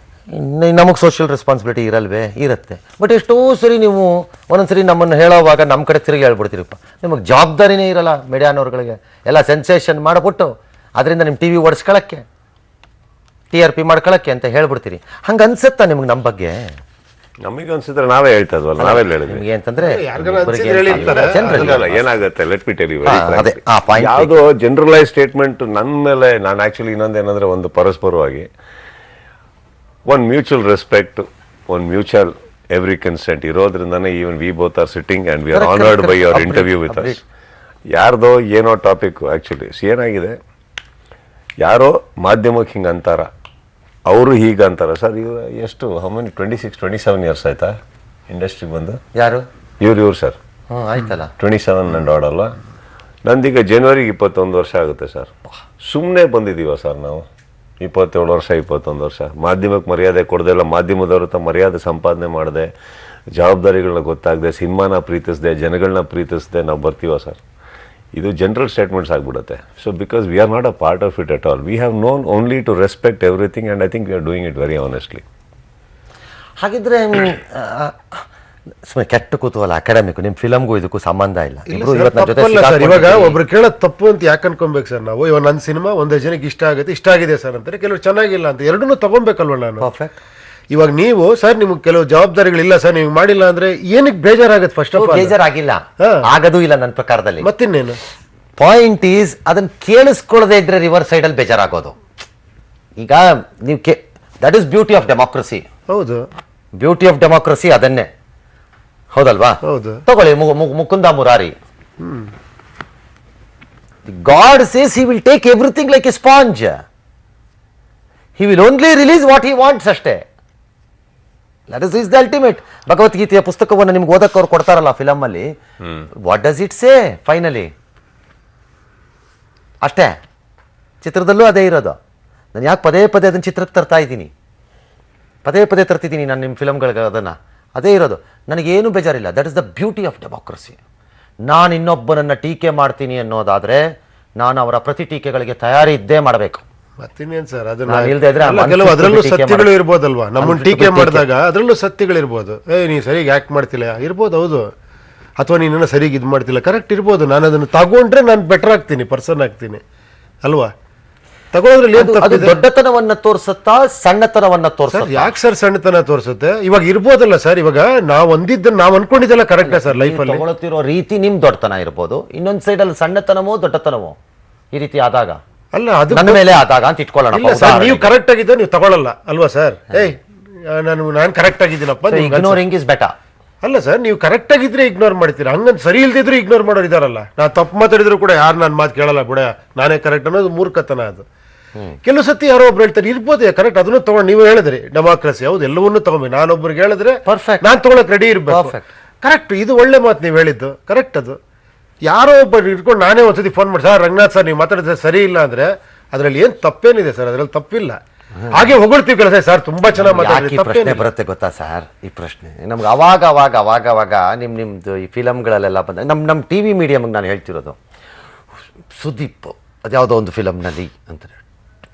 ನಮಗೆ ಸೋಷಿಯಲ್ ರೆಸ್ಪಾನ್ಸಿಬಿಲಿಟಿ ಇರಲ್ವೇ? ಇರುತ್ತೆ. ಬಟ್ ಎಷ್ಟೋ ಸರಿ ನೀವು ಒಂದೊಂದ್ಸರಿ ನಮ್ಮನ್ನು ಹೇಳೋವಾಗ ನಮ್ಮ ಕಡೆ ತಿರುಗಿ ಹೇಳ್ಬಿಡ್ತೀರಪ್ಪ, ನಿಮಗೆ ಜವಾಬ್ದಾರಿನೇ ಇರಲ್ಲ. ಮೀಡಿಯಾನವ್ರುಗಳಿಗೆ ಎಲ್ಲ ಸೆನ್ಸೇಷನ್ ಮಾಡಿಬಿಟ್ಟು ಅದರಿಂದ ನಿಮ್ಮ TV ಓಡಿಸ್ಕೊಳ್ಳೋಕ್ಕೆ, TRP ಮಾಡ್ಕೊಳ್ಳೋಕ್ಕೆ ಅಂತ ಹೇಳ್ಬಿಡ್ತೀರಿ. ಹಂಗೆ ಅನ್ಸುತ್ತಾ ನಿಮ್ಗೆ ನಮ್ಮ ಬಗ್ಗೆ? ನಮಗೆ ಅನ್ಸಿದ್ರೆ ನಾವೇ ಹೇಳ್ತಾ ಇದ್ವಲ್ಲ, ನಾವೇ ಹೇಳಿದ್ವಿ. ನಿಮಗೆ ಅಂತಂದ್ರೆ ಏನಾಗುತ್ತೆ, let me tell you very clearly. ಯಾವುದೋ ಜನರಲೈಸ್ ಸ್ಟೇಟ್ಮೆಂಟ್ ನನ್ನ ಮೇಲೆ, ನಾನು ಆಕ್ಚುಲಿ ಇನ್ನೊಂದೇನಂದ್ರೆ ಒಂದು ಪರಸ್ಪರವಾಗಿ ಒಂದು ಮ್ಯೂಚುವಲ್ ರೆಸ್ಪೆಕ್ಟ್, ಒಂದು ಮ್ಯೂಚುವಲ್ ಎವ್ರಿ ಕನ್ಸೆಂಟ್ ಇರೋದ್ರಿಂದಾನೆ even we both are sitting and we are honoured by your interview with us. ಯಾರ್ದೋ ಏನೋ ಟಾಪಿಕ್ ಆ್ಯಕ್ಚುಲಿ ಏನಾಗಿದೆ, ಯಾರೋ ಮಾಧ್ಯಮಕ್ಕೆ ಹಿಂಗೆ ಅಂತಾರ, ಅವರು ಹೀಗೆ ಅಂತಾರೆ. ಸರ್ ಇವ್ರು ಎಷ್ಟು ಹೌ ಮೆನಿ 26-27 ಇಯರ್ಸ್ ಆಯ್ತಾ ಇಂಡಸ್ಟ್ರಿಗೆ ಬಂದು? ಯಾರು ಇವ್ರು ಸರ್? ಆಯ್ತಲ್ಲ 27 ನಂದು ಆಡಲ್ವಾ? ನಂದೀಗ ಜನವರಿಗೆ 21 ವರ್ಷ ಆಗುತ್ತೆ ಸರ್. ಸುಮ್ಮನೆ ಬಂದಿದ್ದೀವ ಸರ್ ನಾವು 27 ವರ್ಷ 21 ವರ್ಷ. ಮಾಧ್ಯಮಕ್ಕೆ ಮರ್ಯಾದೆ ಕೊಡದೆ, ಇಲ್ಲ ಮಾಧ್ಯಮದವ್ರ ಹತ್ರ ಮರ್ಯಾದೆ ಸಂಪಾದನೆ ಮಾಡದೆ, ಜವಾಬ್ದಾರಿಗಳನ್ನ ಗೊತ್ತಾಗದೆ, ಸಿನಿಮಾನ ಪ್ರೀತಿಸದೆ, ಜನಗಳನ್ನ ಪ್ರೀತಿಸದೆ ನಾವು ಬರ್ತೀವ ಸರ್. ಇದು ಜನರಲ್ ಸ್ಟೇಟ್ಮೆಂಟ್ಸ್ ಆಗಿಬಿಡುತ್ತೆ. So because we are not a part of it at all. We have known only to respect everything and I think we are doing it very honestly. ಹಾಗಿದ್ರೆ ಸುಮ್ಮನೆ ಕೆಟ್ಟ ಕೂತವಲ್ಲ ಅಕಾಡೆಮಿಕ್, ನಿಮ್ಮ ಫಿಲಮ್ಗೂ ಇದಕ್ಕೂ ಸಂಬಂಧ ಇಲ್ಲ. ಇವಾಗ ಒಬ್ರು ಕೇಳೋದು ತಪ್ಪು ಅಂತ ಯಾಕೆ ಅನ್ಕೊಬೇಕು ಸರ್ ನಾವು? ಇವಾಗ ನನ್ನ ಸಿನಿಮಾ ಒಂದೇ ಜನಕ್ಕೆ ಇಷ್ಟ ಆಗಿದೆ ಸರ್ ಅಂತಾರೆ, ಕೆಲವರು ಚೆನ್ನಾಗಿಲ್ಲ ಅಂತ. ಎರಡನ್ನೂ ತಗೊಬೇಕಲ್ವ ನಾನು? ಪರ್ಫೆಕ್ಟ್. ಇವಾಗ ನೀವು ಸರ್ ನಿಮ್ಗೆ ಕೆಲವು ಜವಾಬ್ದಾರಿಗಳಿಲ್ಲ ಸರ್, ನೀವು ಮಾಡಿಲ್ಲ ಅಂದ್ರೆ ಏನಕ್ಕೆ ಬೇಜಾರಾಗತ್ತೆ? ಫಸ್ಟ್ ಆಫ್ ಆಲ್ ಬೇಜಾರಾಗಿಲ್ಲ, ಆಗದು ಇಲ್ಲ ನನ್ನ ಪ್ರಕಾರದಲ್ಲಿ. ಮತ್ತಿನ್ನೇನು ಪಾಯಿಂಟ್ ಈಸ್, ಅದನ್ನ ಕೇಳಿಸ್ಕೊಳ್ಳದೆ ಇದ್ರೆ ರಿವರ್ಸ್ ಸೈಡ್ ಅಲ್ಲಿ ಬೇಜಾರಾಗೋದು. ಈಗ ನೀವು that is beauty of democracy. ಹೌದು, ಬ್ಯೂಟಿ ಆಫ್ ಡೆಮಾಕ್ರಸಿ ಅದನ್ನೇ, ಹೌದಲ್ವಾ? ಹೌದು. ತಗೊಳ್ಳಿ Mukunda Murari. God says he will take everything like a sponge. He will only release what he wants ಅಷ್ಟೇ. That is the ultimate. ಭಗವದ್ಗೀತೆಯ ಪುಸ್ತಕವನ್ನು ನಿಮ್ಗೆ ಓದಕ್ಕೆ ಅವ್ರು ಕೊಡ್ತಾರಲ್ಲ ಫಿಲಮ್ ಅಲ್ಲಿ, what does it say finally? ಅಷ್ಟೇ. ಚಿತ್ರದಲ್ಲೂ ಅದೇ ಇರೋದು. ನಾನು ಯಾಕೆ ಪದೇ ಪದೇ ಅದನ್ನು ಚಿತ್ರಕ್ಕೆ ತರ್ತಾ ಇದ್ದೀನಿ, ಪದೇ ಪದೇ ತರ್ತಿದ್ದೀನಿ ನಾನು ನಿಮ್ಮ ಫಿಲಮ್ಗಳಿಗೆ ಅದನ್ನು. ಅದೇ ಇರೋದು. ನನಗೇನು ಬೇಜಾರಿಲ್ಲ. That is the beauty of democracy. ನಾನು ಇನ್ನೊಬ್ಬನನ್ನು ಟೀಕೆ ಮಾಡ್ತೀನಿ ಅನ್ನೋದಾದರೆ ನಾನು ಅವರ ಪ್ರತಿ ಟೀಕೆಗಳಿಗೆ ತಯಾರಿ ಇದ್ದೇ ಮಾಡಬೇಕು. ಮತ್ತಿನ್ನೇನು ಸರ್, ನಾನ್ ಇಲ್ದೇ ಇದ್ರೆ ಕೆಲವು ಅದರಲ್ಲೂ ಟೀಕೆ ಸತ್ಯಗಳು ಇರ್ಬೋದಲ್ವಾ, ನಮ್ಮನ್ನು ಅನ್ಸುತ್ತೆ ಟೀಕೆ ಟೀಕೆ. ಮಾಡಿದಾಗ ಅದರಲ್ಲೂ ಸತ್ಯಗಳಿರ್ಬೋದು. ನೀನು ಸರಿಯಾಗಿ ಆ್ಯಕ್ಟ್ ಮಾಡ್ತಿಲ್ಲ ಇರ್ಬೋದು, ಹೌದು. ಅಥವಾ ನೀನನ್ನು ಸರಿಯಾಗಿ ಇದು ಮಾಡ್ತಿಲ್ಲ, ಕರೆಕ್ಟ್ ಇರ್ಬೋದು. ನಾನು ಅದನ್ನು ತಗೊಂಡ್ರೆ ನಾನು ಬೆಟರ್ ಆಗ್ತೀನಿ, ಪರ್ಸನ್ ಆಗ್ತೀನಿ ಅಲ್ವಾ. ತಗೊಳ್ಳೋದ್ರಲ್ಲಿ ಏನು ಅದು ತಪ್ಪಿದೆ? ದೊಡ್ಡತನವನ್ನ ತೋರಿಸುತ್ತಾ ಸಣ್ಣತನವನ್ನ ತೋರಿಸುತ್ತಾ? ಯಾಕೆ ಸರ್ ಸಣ್ಣತನ ತೋರಿಸುತ್ತೆ? ಇವಾಗ ಇರ್ಬೋದಲ್ಲ ಸರ್, ಇವಾಗ ನಾವು ಒಂದಿದ್ದನ್ನು ನಾವು ಅನ್ಕೊಂಡಿದ್ದೆಲ್ಲ ಕರೆಕ್ಟೇ ಸರ್ ಲೈಫಲ್ಲಿ. ತಗೊಳ್ತಿರೋ ರೀತಿ ನಿಮ್ ದೊಡ್ಡತನ ಇರ್ಬೋದು, ಇನ್ನೊಂದ್ ಸೈಡ್ ಅಲ್ಲಿ ಸಣ್ಣತನವೋ ದೊಡ್ಡತನವೋ ಈ ರೀತಿ ಆದಾಗ, ಅಲ್ಲ ಅದು ನನ್ನ ಮೇಲೆ ಆದಾಗ ಅಂತ ಇಟ್ಕೊಳ್ಳೋಣ. ಇಲ್ಲ ಸರ್, ನೀವು ಕರೆಕ್ಟ್ ಆಗಿದ್ದ ನೀವು ತಗೊಳ್ಳಲ್ಲ ಅಲ್ವಾ ಸರ್. ನಾನು ಕರೆಕ್ಟ್ ಆಗಿದ್ದೀನಪ್ಪ. Ignoring is better. ಅಲ್ಲ ಸರ್, ನೀವು ಕರೆಕ್ಟ್ ಆಗಿದ್ರೆ ಇಗ್ನೋರ್ ಮಾಡ್ತೀರಾ, ಹಂಗಂತ ಸರಿ ಇಲ್ದಿದ್ರು ಇಗ್ನೋರ್ ಮಾಡೋರು ಇದಾರಲ್ಲ. ನಾನು ತಪ್ಪು ಮಾತಾಡಿದ್ರು ಕೂಡ ಯಾರು ನನ್ನ ಮಾತು ಕೇಳಲ್ಲ ಬಿಡ, ನಾನೇ ಕರೆಕ್ಟ್ ಅನ್ನೋದು ಮೂರ್ಖತನ. ಅದು ಕೆಲವು ಸತಿ ಯಾರೋ ಒಬ್ರು ಹೇಳ್ತಾರೆ ಇರ್ಬೋದು ಕರೆಕ್ಟ್, ಅದನ್ನು ತಗೊಂಡು ನೀವು ಹೇಳಿದ್ರಿ ಡೆಮಾಕ್ರಸಿ, ಹೌದು ಎಲ್ಲವನ್ನೂ ತಗೊಂಡು ನಾನೊಬ್ರಿಗೆ ಹೇಳಿದ್ರೆ Perfect. ನಾನು ತಗೊಳಕ್ ರೆಡಿ ಇರ್ಬೇಕು. Perfect. ಕರೆಕ್ಟ್, ಇದು ಒಳ್ಳೆ ಮಾತು ನೀವು ಹೇಳಿದ್ದು, ಕರೆಕ್ಟ್. ಅದು ಯಾರೋ ಒಬ್ಬ ಇಟ್ಕೊಂಡು ನಾನೇ ಒಂದ್ಸತಿ ಫೋನ್ ಮಾಡಿ, ಸರ್ ರಂಗನಾಥ್ ಸರ್ ನೀವು ಮಾತಾಡಿದ್ರೆ ಸರಿ ಇಲ್ಲ ಅಂದ್ರೆ ಅದ್ರಲ್ಲಿ ಏನ್ ತಪ್ಪೇನಿದೆ ಸರ್, ಅದ್ರಲ್ಲಿ ತಪ್ಪಿಲ್ಲ. ಹಾಗೆ ಹೊಗಳ್ತೀವಿ ಕೆಲಸ ಸರ್, ತುಂಬಾ ಚೆನ್ನಾಗಿ ಯಾಕೆ ಮಾತಾಡಿದ್ರಿ, ಈ ಪ್ರಶ್ನೆ ತಪ್ಪೇನಿಲ್ಲ. ಬರುತ್ತೆ ಗೊತ್ತಾ ಸರ್? ಈ ಪ್ರಶ್ನೆ ನಮ್ಗೆ ಅವಾಗ ನಿಮ್ದು ಈ ಫಿಲಮ್ಗಳಲ್ಲೆಲ್ಲ ಬಂದ ನಮ್ಮ ಟಿ ವಿ ಮೀಡಿಯಮ್ಗೆ ನಾನು ಹೇಳ್ತಿರೋದು, ಸುದೀಪ್ ಅದ್ಯಾವುದೋ ಒಂದು ಫಿಲಮ್ನಲ್ಲಿ ಅಂತಾರೆ,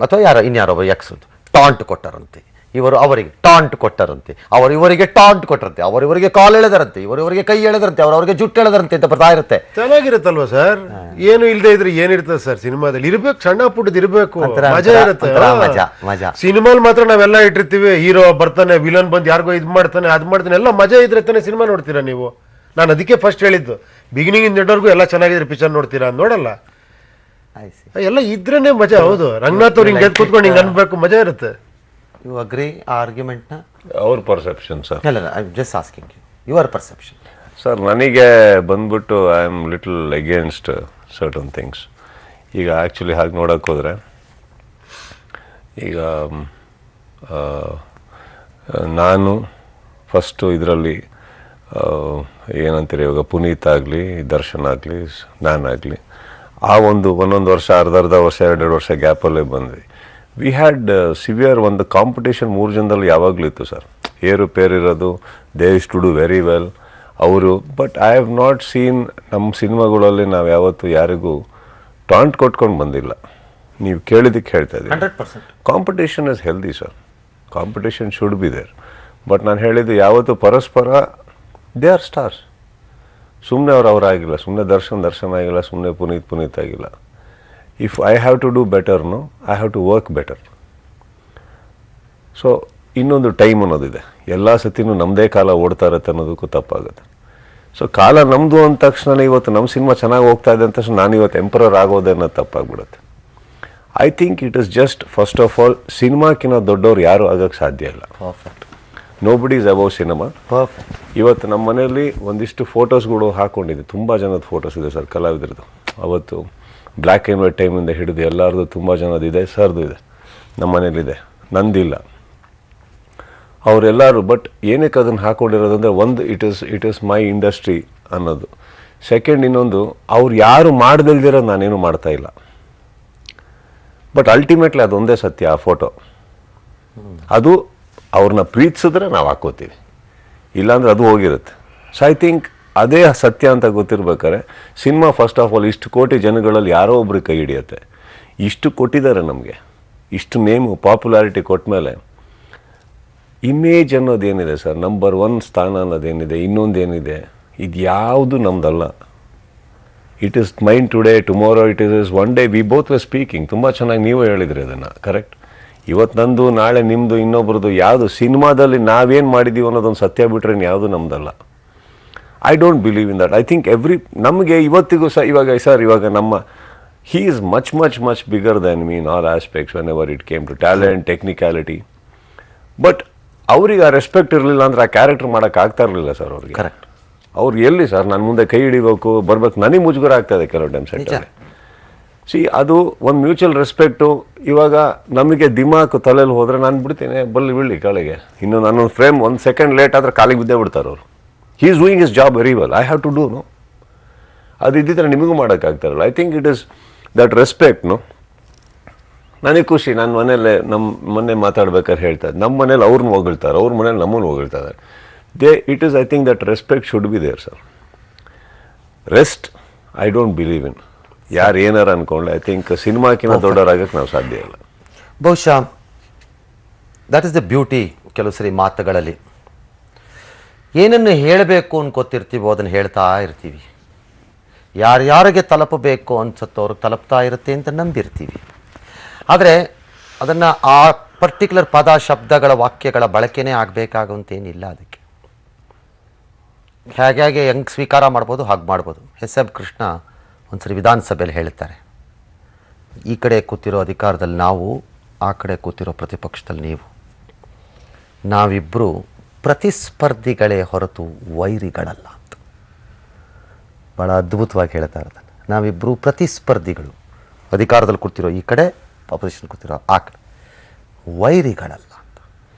ಅಥವಾ ಇನ್ಯಾರೋ ಎಕ್ಸ್ ಟಾಂಟ್ ಕೊಟ್ಟರಂತೆ, ಇವರು ಅವರಿಗೆ ಟಾಂಟ್ ಕೊಟ್ಟರಂತೆ, ಅವರು ಇವರಿಗೆ ಟಾಂಟ್ ಕೊಟ್ಟರಂತೆ, ಅವರು ಇವರಿಗೆ ಕಾಲ್ ಎಳೆದರಂತೆ, ಇವರು ಇವರಿಗೆ ಕೈ ಎಳೆದರಂತೆ, ಅವರವರಿಗೆ ಜುಟ್ಟು ಎಳೆದರಂತೆ ಅಂತ ಬರ್ತಾ ಇರುತ್ತೆ. ಚೆನ್ನಾಗಿರುತ್ತಲ್ವಾ ಸರ್? ಏನು ಇಲ್ದೇ ಇದ್ರೆ ಏನಿರ್ತದೆ ಸರ್ ಸಿನಿಮಾದಲ್ಲಿ? ಇರ್ಬೇಕು, ಸಣ್ಣ ಪುಟ್ಟದ್ ಇರ್ಬೇಕು, ಮಜಾ ಇರುತ್ತೆ. ಮಜಾ. ಸಿನಿಮಾಲ್ ಮಾತ್ರ ನಾವೆಲ್ಲ ಇಟ್ಟಿರ್ತೀವಿ, ಹೀರೋ ಬರ್ತಾನೆ, ವಿಲನ್ ಬಂದು ಯಾರಿಗೋ ಇದ್ ಮಾಡ್ತಾನೆ, ಅದ್ ಮಾಡ್ತಾನೆ, ಎಲ್ಲ ಮಜಾ ಇದ್ರೆ ತಾನೇ ಸಿನಿಮಾ ನೋಡ್ತೀರಾ ನೀವು. ನಾನು ಅದಕ್ಕೆ ಫಸ್ಟ್ ಹೇಳಿದ್ದು, ಬಿಗಿನಿಂಗ್ ಇಂದ ಎಂಡ್ವರೆಗೂ ಎಲ್ಲ ಚೆನ್ನಾಗಿದ್ರೆ ಪಿಕ್ಚರ್ ನೋಡ್ತೀರಾ? ನೋಡಲ್ಲ. ಎಲ್ಲ ಇದ್ರೇನೆ ಮಜಾ. ಹೌದು, ರಂಗನಾಥ್ ಅವ್ರು ಹಿಂಗೆ ಕೂತ್ಕೊಂಡು ಹಿಂಗೆ ಅನ್ಬೇಕು, ಮಜಾ ಇರುತ್ತೆ. ಯು ಅಗ್ರಿ ಆ ಆರ್ಗ್ಯುಮೆಂಟ್ನ? ಅವ್ರ ಪರ್ಸೆಪ್ಷನ್ ಸರ್. ಇಲ್ಲ, I am just asking you your perception. Sir ನನಗೆ ಬಂದ್ಬಿಟ್ಟು I am little against certain things. ಈಗ ಆ್ಯಕ್ಚುಲಿ ಹಾಗೆ ನೋಡೋಕೆ ಹೋದರೆ, ಈಗ ನಾನು ಫಸ್ಟು ಇದರಲ್ಲಿ ಏನಂತೀರಿ, ಇವಾಗ ಪುನೀತ್ ಆಗಲಿ, ದರ್ಶನ್ ಆಗಲಿ, ನಾನಾಗಲಿ, ಆ ಒಂದೊಂದು ವರ್ಷ, ಅರ್ಧ ವರ್ಷ, 2 ವರ್ಷ ಗ್ಯಾಪಲ್ಲೇ ಬಂದ್ವಿ. ವಿ ಹ್ಯಾಡ್ ಸಿವಿಯರ್ ಒಂದು ಕಾಂಪಿಟೇಷನ್ 3 ಜನದಲ್ಲಿ ಯಾವಾಗಲೂ ಇತ್ತು ಸರ್, ಏರುಪೇರಿರೋದು. They is to do very well ಅವರು. But I have not seen ನಮ್ಮ ಸಿನಿಮಾಗಳಲ್ಲಿ ನಾವು ಯಾವತ್ತೂ ಯಾರಿಗೂ ಟಾಂಟ್ ಕೊಟ್ಕೊಂಡು ಬಂದಿಲ್ಲ. ನೀವು ಕೇಳಿದ್ದಕ್ಕೆ ಹೇಳ್ತಾ ಇದ್ದೀವಿ. 100%. Competition is healthy sir, competition should be there. But ನಾನು ಹೇಳಿದ್ದು ಯಾವತ್ತೂ ಪರಸ್ಪರ ದೇ ಆರ್ ಸ್ಟಾರ್ಸ್. ಸುಮ್ಮನೆ ಅವರಾಗಿಲ್ಲ, ಸುಮ್ಮನೆ ದರ್ಶನ್ ಆಗಿಲ್ಲ, ಸುಮ್ಮನೆ ಪುನೀತ್ ಆಗಿಲ್ಲ. If I have to do better, no I have to work better. So ಇನ್ನೊಂದು ಟೈಮ್ ಅನ್ನೋದಿದೆ, ಎಲ್ಲ ಸತಿನೂ ನಮ್ಮದೇ ಕಾಲ ಓಡ್ತಾ ಇರುತ್ತೆ ಅನ್ನೋದಕ್ಕೂ ತಪ್ಪಾಗುತ್ತೆ. ಸೊ ಕಾಲ ನಮ್ಮದು ಅಂದ ತಕ್ಷಣ ಇವತ್ತು ನಮ್ಮ ಸಿನಿಮಾ ಚೆನ್ನಾಗಿ ಹೋಗ್ತಾ ಇದೆ ಅಂತ ತಕ್ಷಣ ನಾನು ಇವತ್ತು ಎಂಪರರ್ ಆಗೋದೇ ಅನ್ನೋದು ತಪ್ಪಾಗ್ಬಿಡುತ್ತೆ. I think it is just first of all, ಸಿನಿಮಾಕ್ಕಿಂತ ದೊಡ್ಡವ್ರು ಯಾರೂ ಆಗೋಕ್ಕೆ ಸಾಧ್ಯ ಇಲ್ಲ. Perfect. Nobody is above cinema. Perfect. ಇವತ್ತು ನಮ್ಮ ಮನೆಯಲ್ಲಿ ಒಂದಿಷ್ಟು ಫೋಟೋಸ್ಗಳು ಹಾಕ್ಕೊಂಡಿದ್ದೆ, ತುಂಬ ಜನದ ಫೋಟೋಸ್ ಇದೆ ಸರ್, ಕಲಾವಿದರದು. ಅವತ್ತು ಬ್ಲ್ಯಾಕ್ ಆ್ಯಂಡ್ ವೈಟ್ ಟೈಮಿಂದ ಹಿಡಿದು ಎಲ್ಲರದು ತುಂಬ ಜನದಿದೆ, ಸರ್ದು ಇದೆ, ನಮ್ಮ ಮನೇಲಿದೆ, ನಂದಿಲ್ಲ. ಅವರೆಲ್ಲರೂ ಬಟ್ ಏನಕ್ಕೆ ಅದನ್ನು ಹಾಕ್ಕೊಂಡಿರೋದಂದರೆ, ಒಂದು ಇಟ್ ಈಸ್ ಮೈ ಇಂಡಸ್ಟ್ರಿ ಅನ್ನೋದು. ಸೆಕೆಂಡ್ ಇನ್ನೊಂದು, ಅವ್ರು ಯಾರು ಮಾಡ್ದಿಲ್ದಿರೋದು ನಾನೇನು ಮಾಡ್ತಾ ಇಲ್ಲ. ಬಟ್ ಅಲ್ಟಿಮೇಟ್ಲಿ ಅದೊಂದೇ ಸತ್ಯ, ಆ ಫೋಟೋ ಅದು ಅವ್ರನ್ನ ಪ್ರೀತಿಸಿದ್ರೆ ನಾವು ಹಾಕೋತೀವಿ, ಇಲ್ಲಾಂದ್ರೆ ಅದು ಹೋಗಿರುತ್ತೆ. ಸೊ ಐ ಥಿಂಕ್ ಅದೇ ಸತ್ಯ ಅಂತ ಗೊತ್ತಿರ್ಬೇಕಾದ್ರೆ ಸಿನಿಮಾ ಫಸ್ಟ್ ಆಫ್ ಆಲ್ ಇಷ್ಟು ಕೋಟಿ ಜನಗಳಲ್ಲಿ ಯಾರೋ ಒಬ್ರಿಗೆ ಕೈ ಹಿಡಿಯುತ್ತೆ. ಇಷ್ಟು ಕೊಟ್ಟಿದ್ದಾರೆ ನಮಗೆ, ಇಷ್ಟು ನೇಮು ಪಾಪ್ಯುಲಾರಿಟಿ ಕೊಟ್ಟ ಮೇಲೆ ಇಮೇಜ್ ಅನ್ನೋದೇನಿದೆ ಸರ್, ನಂಬರ್ 1 ಸ್ಥಾನ ಅನ್ನೋದೇನಿದೆ, ಇನ್ನೊಂದೇನಿದೆ, ಇದು ಯಾವುದು ನಮ್ದಲ್ಲ. It is mind today, tomorrow it is one day. We both were speaking. ತುಂಬ ಚೆನ್ನಾಗಿ ನೀವು ಹೇಳಿದ್ರಿ ಅದನ್ನು, ಕರೆಕ್ಟ್. ಇವತ್ತು ನಂದು, ನಾಳೆ ನಿಮ್ಮದು, ಇನ್ನೊಬ್ರದ್ದು, ಯಾವುದು ಸಿನಿಮಾದಲ್ಲಿ ನಾವೇನು ಮಾಡಿದ್ದೀವಿ ಅನ್ನೋದೊಂದು ಸತ್ಯ ಬಿಟ್ರೆ ಯಾವುದು ನಮ್ದಲ್ಲ. I don't believe in that. I think ನಮಗೆ ಇವತ್ತಿಗೂ ಇವಾಗ ನಮ್ಮ he is much bigger than me in all aspects whenever it came to talent, technicality. But ಅವ್ರಿಗೆ ಆ ರೆಸ್ಪೆಕ್ಟ್ ಇರಲಿಲ್ಲ ಅಂದರೆ ಆ ಕ್ಯಾರೆಕ್ಟರ್ ಮಾಡೋಕ್ಕಾಗ್ತಾ ಇರಲಿಲ್ಲ ಸರ್ ಅವ್ರಿಗೆ. ಕರೆಕ್ಟ್. ಅವ್ರಿಗೆ ಎಲ್ಲಿ ಸರ್ ನನ್ನ ಮುಂದೆ ಕೈ ಹಿಡಿಬೇಕು, ಬರ್ಬೇಕು, ನನಗೆ ಮುಜುಗರ ಆಗ್ತಾಯಿದೆ ಕೆಲವು ಟೈಮ್ ಸೆಟ್ಟಲ್ಲಿ. ಅದು ಒಂದು ಮ್ಯೂಚುವಲ್ ರೆಸ್ಪೆಕ್ಟು. ಇವಾಗ ನಮಗೆ ದಿಮಾಕು ತಲೆಯಲ್ಲಿ ಹೋದರೆ ನಾನು ಬಿಡ್ತೀನಿ, ಬೀಳಿ ಕೆಳಗೆ. ಇನ್ನು ನನ್ನೊಂದು ಫ್ರೇಮ್ 1 ಸೆಕೆಂಡ್ ಲೇಟ್ ಆದರೆ ಕಾಲಿಗೆ ಬಿದ್ದೇ ಬಿಡ್ತಾರೆ ಅವರು. He is doing his job very well, I have to do. No ಅದು ಇದ್ದಿದ್ರೆ ನಿಮಗೂ ಮಾಡೋಕ್ಕಾಗ್ತಾರಲ್ಲ. I think it is that ರೆಸ್ಪೆಕ್ಟ್ನು ನನಗೆ ಖುಷಿ. ನನ್ನ ಮನೇಲೆ ಮೊನ್ನೆ ಮಾತಾಡ್ಬೇಕಾದ್ರೆ ಹೇಳ್ತಾ ಇದ್ದೆ, ನಮ್ಮ ಮನೇಲಿ ಅವ್ರನ್ನ ಹೊಗಳ್ತಾರೆ, ಅವ್ರ ಮನೇಲಿ ನಮ್ಮನ್ನು ಹೊಗಳ್ತಾ ಇದ್ದಾರೆ. It is I think that respect should be there sir. Rest I don't believe in. ಯಾರು ಏನಾರ ಅನ್ಕೊಂಡ್ರೆ ಐ ಥಿಂಕ್ ಸಿನಿಮಾಕಿನ್ನ ದೊಡ್ಡವರಾಗಕ್ಕೆ ನಾವು ಸಾಧ್ಯ ಇಲ್ಲ. ಬಹುಶಃ ದಟ್ ಇಸ್ ದ ಬ್ಯೂಟಿ. ಕೆಲವು ಸರಿ ಮಾತುಗಳಲ್ಲಿ ಏನನ್ನು ಹೇಳಬೇಕು ಅನ್ಕೋತಿರ್ತೀವೋ ಅದನ್ನು ಹೇಳ್ತಾ ಇರ್ತೀವಿ. ಯಾರ್ಯಾರಿಗೆ ತಲುಪಬೇಕು ಅನ್ಸುತ್ತೋ ಅವ್ರಿಗೆ ತಲುಪ್ತಾ ಇರುತ್ತೆ ಅಂತ ನಂಬಿರ್ತೀವಿ. ಆದರೆ ಅದನ್ನು ಆ ಪರ್ಟಿಕ್ಯುಲರ್ ಪದ, ಶಬ್ದಗಳ, ವಾಕ್ಯಗಳ ಬಳಕೆನೇ ಆಗಬೇಕಾಗುವಂತೇನಿಲ್ಲ. ಅದಕ್ಕೆ ಹೇಗೆ ಹೆಂಗೆ ಸ್ವೀಕಾರ ಮಾಡ್ಬೋದು ಹಾಗೆ ಮಾಡ್ಬೋದು. ಎಸ್.ಎಂ. ಕೃಷ್ಣ ಒಂದ್ಸರಿ ವಿಧಾನಸಭೆಯಲ್ಲಿ ಹೇಳ್ತಾರೆ, ಈ ಕಡೆ ಕೂತಿರೋ ಅಧಿಕಾರದಲ್ಲಿ ನಾವು, ಆ ಕಡೆ ಕೂತಿರೋ ಪ್ರತಿಪಕ್ಷದಲ್ಲಿ ನೀವು, ನಾವಿಬ್ಬರು ಪ್ರತಿಸ್ಪರ್ಧಿಗಳೇ ಹೊರತು ವೈರಿಗಳಲ್ಲ ಅಂತ ಭಾಳ ಅದ್ಭುತವಾಗಿ ಹೇಳ್ತಾ ಇರ್ತಾನೆ. ನಾವಿಬ್ಬರು ಪ್ರತಿಸ್ಪರ್ಧಿಗಳು, ಅಧಿಕಾರದಲ್ಲಿ ಕೂತಿರೋ ಈ ಕಡೆ, ಅಪೋಸಿಷನ್ ಕೂತಿರೋ ಆ ಕಡೆ, ವೈರಿಗಳಲ್ಲ ಅಂತ.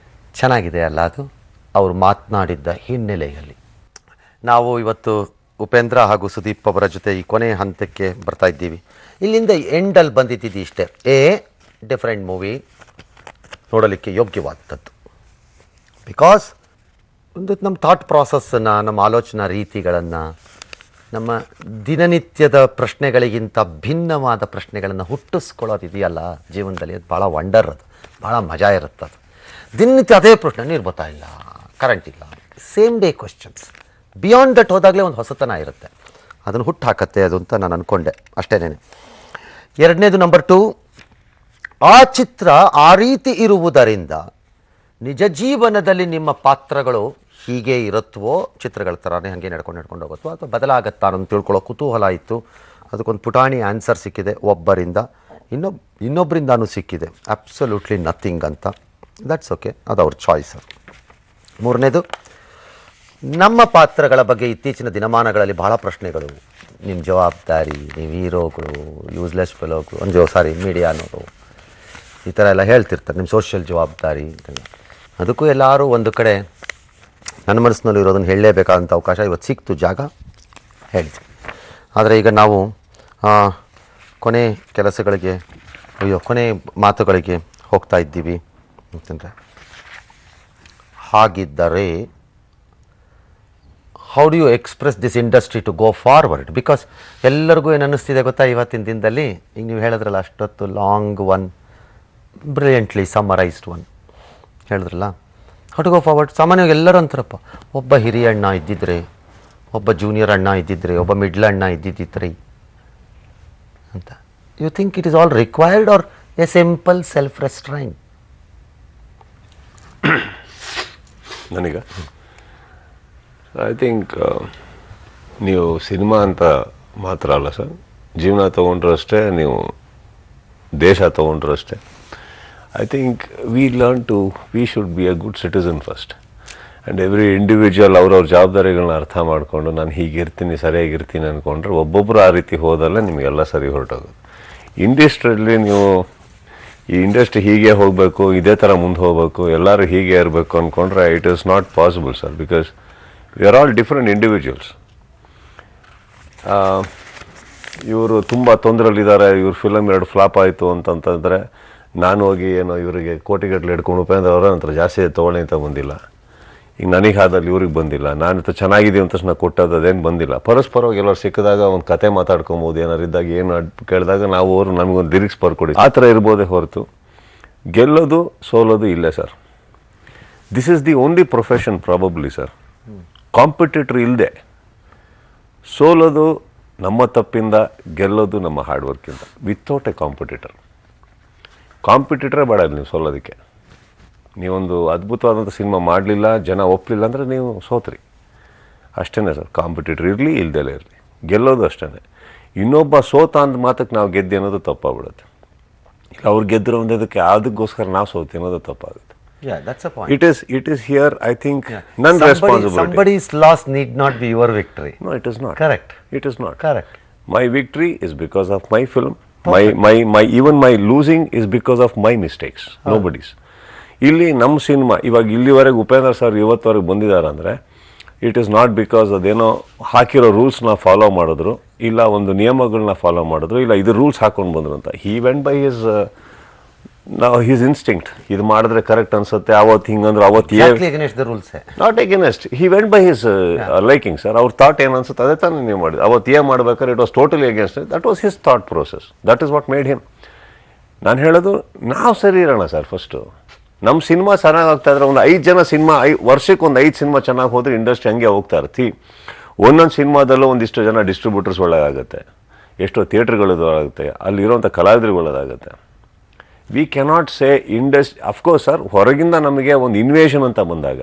ಚೆನ್ನಾಗಿದೆ ಅಲ್ಲ ಅದು ಅವರು ಮಾತನಾಡಿದ್ದ ಹಿನ್ನೆಲೆಯಲ್ಲಿ. ನಾವು ಇವತ್ತು ಉಪೇಂದ್ರ ಹಾಗೂ ಸುದೀಪ್ ಅವರ ಜೊತೆ ಈ ಕೊನೆ ಹಂತಕ್ಕೆ ಬರ್ತಾ ಇದ್ದೀವಿ. ಇಲ್ಲಿಂದ ಎಂಡಲ್ಲಿ ಬಂದಿದ್ದು ಇಷ್ಟೇ, ಡಿಫರೆಂಟ್ ಮೂವಿ, ನೋಡಲಿಕ್ಕೆ ಯೋಗ್ಯವಾದದ್ದು. ಬಿಕಾಸ್ ಒಂದು ನಮ್ಮ ಥಾಟ್ ಪ್ರಾಸೆಸ್ಸನ್ನು, ನಮ್ಮ ಆಲೋಚನಾ ರೀತಿಗಳನ್ನು, ನಮ್ಮ ದಿನನಿತ್ಯದ ಪ್ರಶ್ನೆಗಳಿಗಿಂತ ಭಿನ್ನವಾದ ಪ್ರಶ್ನೆಗಳನ್ನು ಹುಟ್ಟಿಸ್ಕೊಳ್ಳೋದಿದೆಯಲ್ಲ ಜೀವನದಲ್ಲಿ, ಅದು ಭಾಳ ವಂಡರ್, ಅದು ಭಾಳ ಮಜಾ ಇರುತ್ತೆ. ಅದು ದಿನನಿತ್ಯ ಅದೇ ಪ್ರಶ್ನೆ, ನೀರು ಬರ್ತಾ ಇಲ್ಲ, ಕರೆಂಟ್ ಇಲ್ಲ, same day questions. Beyond that ಹೋದಾಗಲೇ ಒಂದು ಹೊಸತನ ಇರುತ್ತೆ, ಅದನ್ನು ಹುಟ್ಟು ಹಾಕತ್ತೆ ಅದು ಅಂತ ನಾನು ಅಂದ್ಕೊಂಡೆ ಅಷ್ಟೇನೇನೆ. ಎರಡನೇದು ನಂಬರ್ 2, ಆ ಚಿತ್ರ ಆ ರೀತಿ ಇರುವುದರಿಂದ ನಿಜ ಜೀವನದಲ್ಲಿ ನಿಮ್ಮ ಪಾತ್ರಗಳು ಹೀಗೆ ಇರುತ್ತವೋ, ಚಿತ್ರಗಳ ಥರನೇ ಹಾಗೆ ನಡ್ಕೊಂಡು ಹೋಗುತ್ತೋ ಅಥವಾ ಬದಲಾಗತ್ತಾ ಅಂತ ತಿಳ್ಕೊಳ್ಳೋ ಕುತೂಹಲ ಇತ್ತು. ಅದಕ್ಕೊಂದು ಪುಟಾಣಿ ಆನ್ಸರ್ ಸಿಕ್ಕಿದೆ ಒಬ್ಬರಿಂದ, ಇನ್ನೊಬ್ಬರಿಂದಾನೂ ಸಿಕ್ಕಿದೆ. ಅಬ್ಸಲ್ಯೂಟ್ಲಿ ನಥಿಂಗ್ ಅಂತ. ದಟ್ಸ್ ಓಕೆ, ಅದು ಅವ್ರ ಚಾಯ್ಸ್. ಮೂರನೇದು, ನಮ್ಮ ಪಾತ್ರಗಳ ಬಗ್ಗೆ ಇತ್ತೀಚಿನ ದಿನಮಾನಗಳಲ್ಲಿ ಬಹಳ ಪ್ರಶ್ನೆಗಳು. ನಿಮ್ಮ ಜವಾಬ್ದಾರಿ, ನೀವು ಹೀರೋಗಳು, ಯೂಸ್ಲೆಸ್ ಫೆಲೋಗಳು, ಮೀಡಿಯಾನವರು ಈ ಥರ ಎಲ್ಲ ಹೇಳ್ತಿರ್ತಾರೆ, ನಿಮ್ಮ ಸೋಷಿಯಲ್ ಜವಾಬ್ದಾರಿ. ಅದಕ್ಕೂ ಎಲ್ಲರೂ ಒಂದು ಕಡೆ ನನ್ನ ಮನಸ್ಸಿನಲ್ಲಿ ಇರೋದನ್ನು ಹೇಳಲೇಬೇಕಾದಂಥ ಅವಕಾಶ ಇವತ್ತು ಸಿಕ್ತು, ಜಾಗ ಹೇಳಿದ್ವಿ. ಆದರೆ ಈಗ ನಾವು ಕೊನೆ ಕೆಲಸಗಳಿಗೆ, ಕೊನೆ ಮಾತುಗಳಿಗೆ ಹೋಗ್ತಾ ಇದ್ದೀವಿ ಅಂತಂದರೆ, ಹಾಗಿದ್ದರೆ how do you express this industry to go forward? Because ಎಲ್ಲರಿಗೂ ಏನು ಅನ್ನಿಸ್ತಿದೆ ಗೊತ್ತಾ, ಇವತ್ತಿನ ದಿನದಲ್ಲಿ ಈಗ ನೀವು ಹೇಳಿದ್ರಲ್ಲ ಅಷ್ಟೊತ್ತು ಲಾಂಗ್ ಒನ್, ಬ್ರಿಲಿಯಂಟ್ಲಿ ಸಮ್ಮರೈಸ್ಡ್ ಒನ್ ಹೇಳಿದ್ರಲ್ಲ, ಹೌ ಟು ಗೋ ಫಾರ್ವರ್ಡ್. ಸಾಮಾನ್ಯವಾಗಿ ಎಲ್ಲರೂ ಅಂತಾರಪ್ಪ, ಒಬ್ಬ ಹಿರಿಯ ಅಣ್ಣ ಇದ್ದಿದ್ರೆ, ಒಬ್ಬ ಜೂನಿಯರ್ ಅಣ್ಣ ಇದ್ದಿದ್ರೆ, ಒಬ್ಬ ಮಿಡ್ಲ್ ಅಣ್ಣ ಇದ್ದಿದ್ದಿದ್ರೆ ಅಂತ. You think it is all required or a simple self restrain? ನನಗೆ ಐ ಥಿಂಕ್ ನೀವು ಸಿನಿಮಾ ಅಂತ ಮಾತ್ರ ಅಲ್ಲ ಸರ್, ಜೀವನ ತೊಗೊಂಡ್ರು ಅಷ್ಟೇ, ನೀವು ದೇಶ ತೊಗೊಂಡ್ರು ಅಷ್ಟೇ. I think we should be A good citizen first. And every individual ಅವ್ರವ್ರ ಜವಾಬ್ದಾರಿಗಳನ್ನ ಅರ್ಥ ಮಾಡಿಕೊಂಡು ನಾನು ಹೀಗಿರ್ತೀನಿ, ಸರಿಯಾಗಿರ್ತೀನಿ ಅಂದ್ಕೊಂಡ್ರೆ ಒಬ್ಬೊಬ್ಬರು ಆ ರೀತಿ ಹೋದಲ್ಲೇ ನಿಮಗೆಲ್ಲ ಸರಿ ಹೊರಟೋಗೋದು. ಇಂಡಸ್ಟ್ರಿಯಲ್ಲಿ ನೀವು ಈ ಇಂಡಸ್ಟ್ರಿ ಹೀಗೆ ಹೋಗಬೇಕು, ಇದೇ ಥರ ಮುಂದೆ ಹೋಗಬೇಕು, ಎಲ್ಲರೂ ಹೀಗೆ ಇರಬೇಕು ಅಂದ್ಕೊಂಡ್ರೆ it is not possible sir. Because we are all different individuals. ಇವರು ತುಂಬ ತೊಂದರೆಯಲ್ಲಿದ್ದಾರೆ, ಇವ್ರ ಫಿಲಮ್ 2 ಫ್ಲಾಪ್ ಆಯಿತು ಅಂತಂತಂದರೆ ನಾನು ಹೋಗಿ ಏನೋ ಇವರಿಗೆ ಕೋಟಿಗಟ್ಟಲೆ ಹಿಡ್ಕೊಂಡು ಉಪೇಂದ್ರ ಅವರ ನಂತರ ಜಾಸ್ತಿ ತೊಗೊಳ್ಳಿ ಅಂತ ಬಂದಿಲ್ಲ. ಈಗ ನನಗೆ ಆದಲ್ಲಿ ಇವ್ರಿಗೆ ಬಂದಿಲ್ಲ, ನಾನು ಚೆನ್ನಾಗಿದ್ದೀವಿ ಅಂತ ತಕ್ಷಣ ಕೊಟ್ಟದ್ದು ಅದೇನು ಬಂದಿಲ್ಲ. ಪರಸ್ಪರವಾಗಿ ಎಲ್ಲರೂ ಸಿಕ್ಕಿದಾಗ ಒಂದು ಕತೆ ಮಾತಾಡ್ಕೊಬೋದು, ಏನಾರು ಇದ್ದಾಗ ಏನು ಕೇಳಿದಾಗ ನಾವು ಅವರು ನಮಗೊಂದು ಲಿರಿಕ್ಸ್ ಬರ್ಕೊಡಿ, ಆ ಥರ ಇರ್ಬೋದೇ ಹೊರತು ಗೆಲ್ಲೋದು ಸೋಲೋದು ಇಲ್ಲೇ sir. This is the only profession probably sir. Competitor ಇಲ್ಲದೆ ಸೋಲೋದು ನಮ್ಮ ತಪ್ಪಿಂದ, ಗೆಲ್ಲೋದು ನಮ್ಮ ಹಾರ್ಡ್ ವರ್ಕಿಂದ. ವಿತೌಟ್ ಎ ಕಾಂಪಿಟೇಟರೇ ಬೇಡ ನೀವು ಸೋಲೋದಕ್ಕೆ. ನೀವೊಂದು ಅದ್ಭುತವಾದಂಥ ಸಿನಿಮಾ ಮಾಡಲಿಲ್ಲ, ಜನ ಒಪ್ಪಲಿಲ್ಲ ಅಂದರೆ ನೀವು ಸೋತ್ರಿ ಅಷ್ಟೇ ಸರ್. ಕಾಂಪಿಟೇಟರ್ ಇರಲಿ ಇಲ್ದೆಲ್ಲ ಇರಲಿ, ಗೆಲ್ಲೋದು ಅಷ್ಟೇ. ಇನ್ನೊಬ್ಬ ಸೋತ ಅಂದ ಮಾತಕ್ಕೆ ನಾವು ಗೆದ್ದೆ ಅನ್ನೋದು ತಪ್ಪಾಗ್ಬಿಡುತ್ತೆ. ಇಲ್ಲ ಅವ್ರು ಗೆದ್ದರು ಅನ್ನೋದಕ್ಕೆ ಅದಕ್ಕೋಸ್ಕರ ನಾವು ಸೋತಿ ಅನ್ನೋದು ತಪ್ಪಾಗುತ್ತೆ. Yeah, that's a point. It is here, I think, none responsibility. Somebody's loss need not be your victory. No, it is not. Correct. It is not. Correct. My victory is because of my film. Even my losing is because of my mistakes. Nobody's. ಇಲ್ಲಿ ನಮ್ಮ cinema ಇವಾಗ ಇಲ್ಲಿವರೆಗೆ Upendra sir ಇವತ್ತವರೆಗೆ ಬಂದಿದ್ದಾರೆ ಅಂದರೆ it is not because ಅದೇನೋ ಹಾಕಿರೋ ರೂಲ್ಸ್ನ follow ಮಾಡಿದ್ರು. ಇಲ್ಲ ಒಂದು ನಿಯಮಗಳನ್ನ ಫಾಲೋ ಮಾಡಿದ್ರು, ಇಲ್ಲ ಇದು ರೂಲ್ಸ್ ಹಾಕೊಂಡು ಬಂದ್ರು ಅಂತ. He went by his instinct. ಇದು ಮಾಡಿದ್ರೆ ಕರೆಕ್ಟ್ ಅನ್ಸುತ್ತೆ, ಅವತ್ತು ಹಿಂಗಂದ್ರೆ ಅವತ್ತು rules not against. He went by his liking sir. ಅವ್ರ ಥಾಟ್ ಏನು ಅನ್ಸುತ್ತೆ ಅದೇ ತಾನೇ ನೀವು ಮಾಡಿದ್ದು. ಅವತ್ತು ಮಾಡ್ಬೇಕಾದ್ರೆ it was totally against. That was his thought process. That is what made him. ನಾನು ಹೇಳೋದು ನಾವು ಸರಿ ಇರೋಣ ಸರ್. ಫಸ್ಟು ನಮ್ಮ ಸಿನಿಮಾ ಚೆನ್ನಾಗಿ ಆಗ್ತಾ ಇದ್ರೆ ಒಂದು 5 ಜನ ಸಿನಿಮಾ ವರ್ಷಕ್ಕೆ ಒಂದು 5 ಸಿನಿಮಾ ಚೆನ್ನಾಗಿ ಹೋದ್ರೆ ಇಂಡಸ್ಟ್ರಿ ಹಂಗೆ ಹೋಗ್ತಾ ಇರ್ತಿ. ಒಂದೊಂದು ಸಿನಿಮಾದಲ್ಲೂ ಒಂದಿಷ್ಟು ಜನ ಡಿಸ್ಟ್ರಿಬ್ಯೂಟರ್ಸ್ ಒಳ್ಳೆದಾಗುತ್ತೆ, ಎಷ್ಟೋ ಥಿಯೇಟ್ರ್ಗಳು ಆಗುತ್ತೆ, ಅಲ್ಲಿರೋಂಥ ಕಲಾವಿದರುಗಳದಾಗುತ್ತೆ. We cannot say of course sir, ಹೊರಗಿಂದ ನಮಗೆ ಒಂದು ಇನ್ವೇಷನ್ ಅಂತ ಬಂದಾಗ,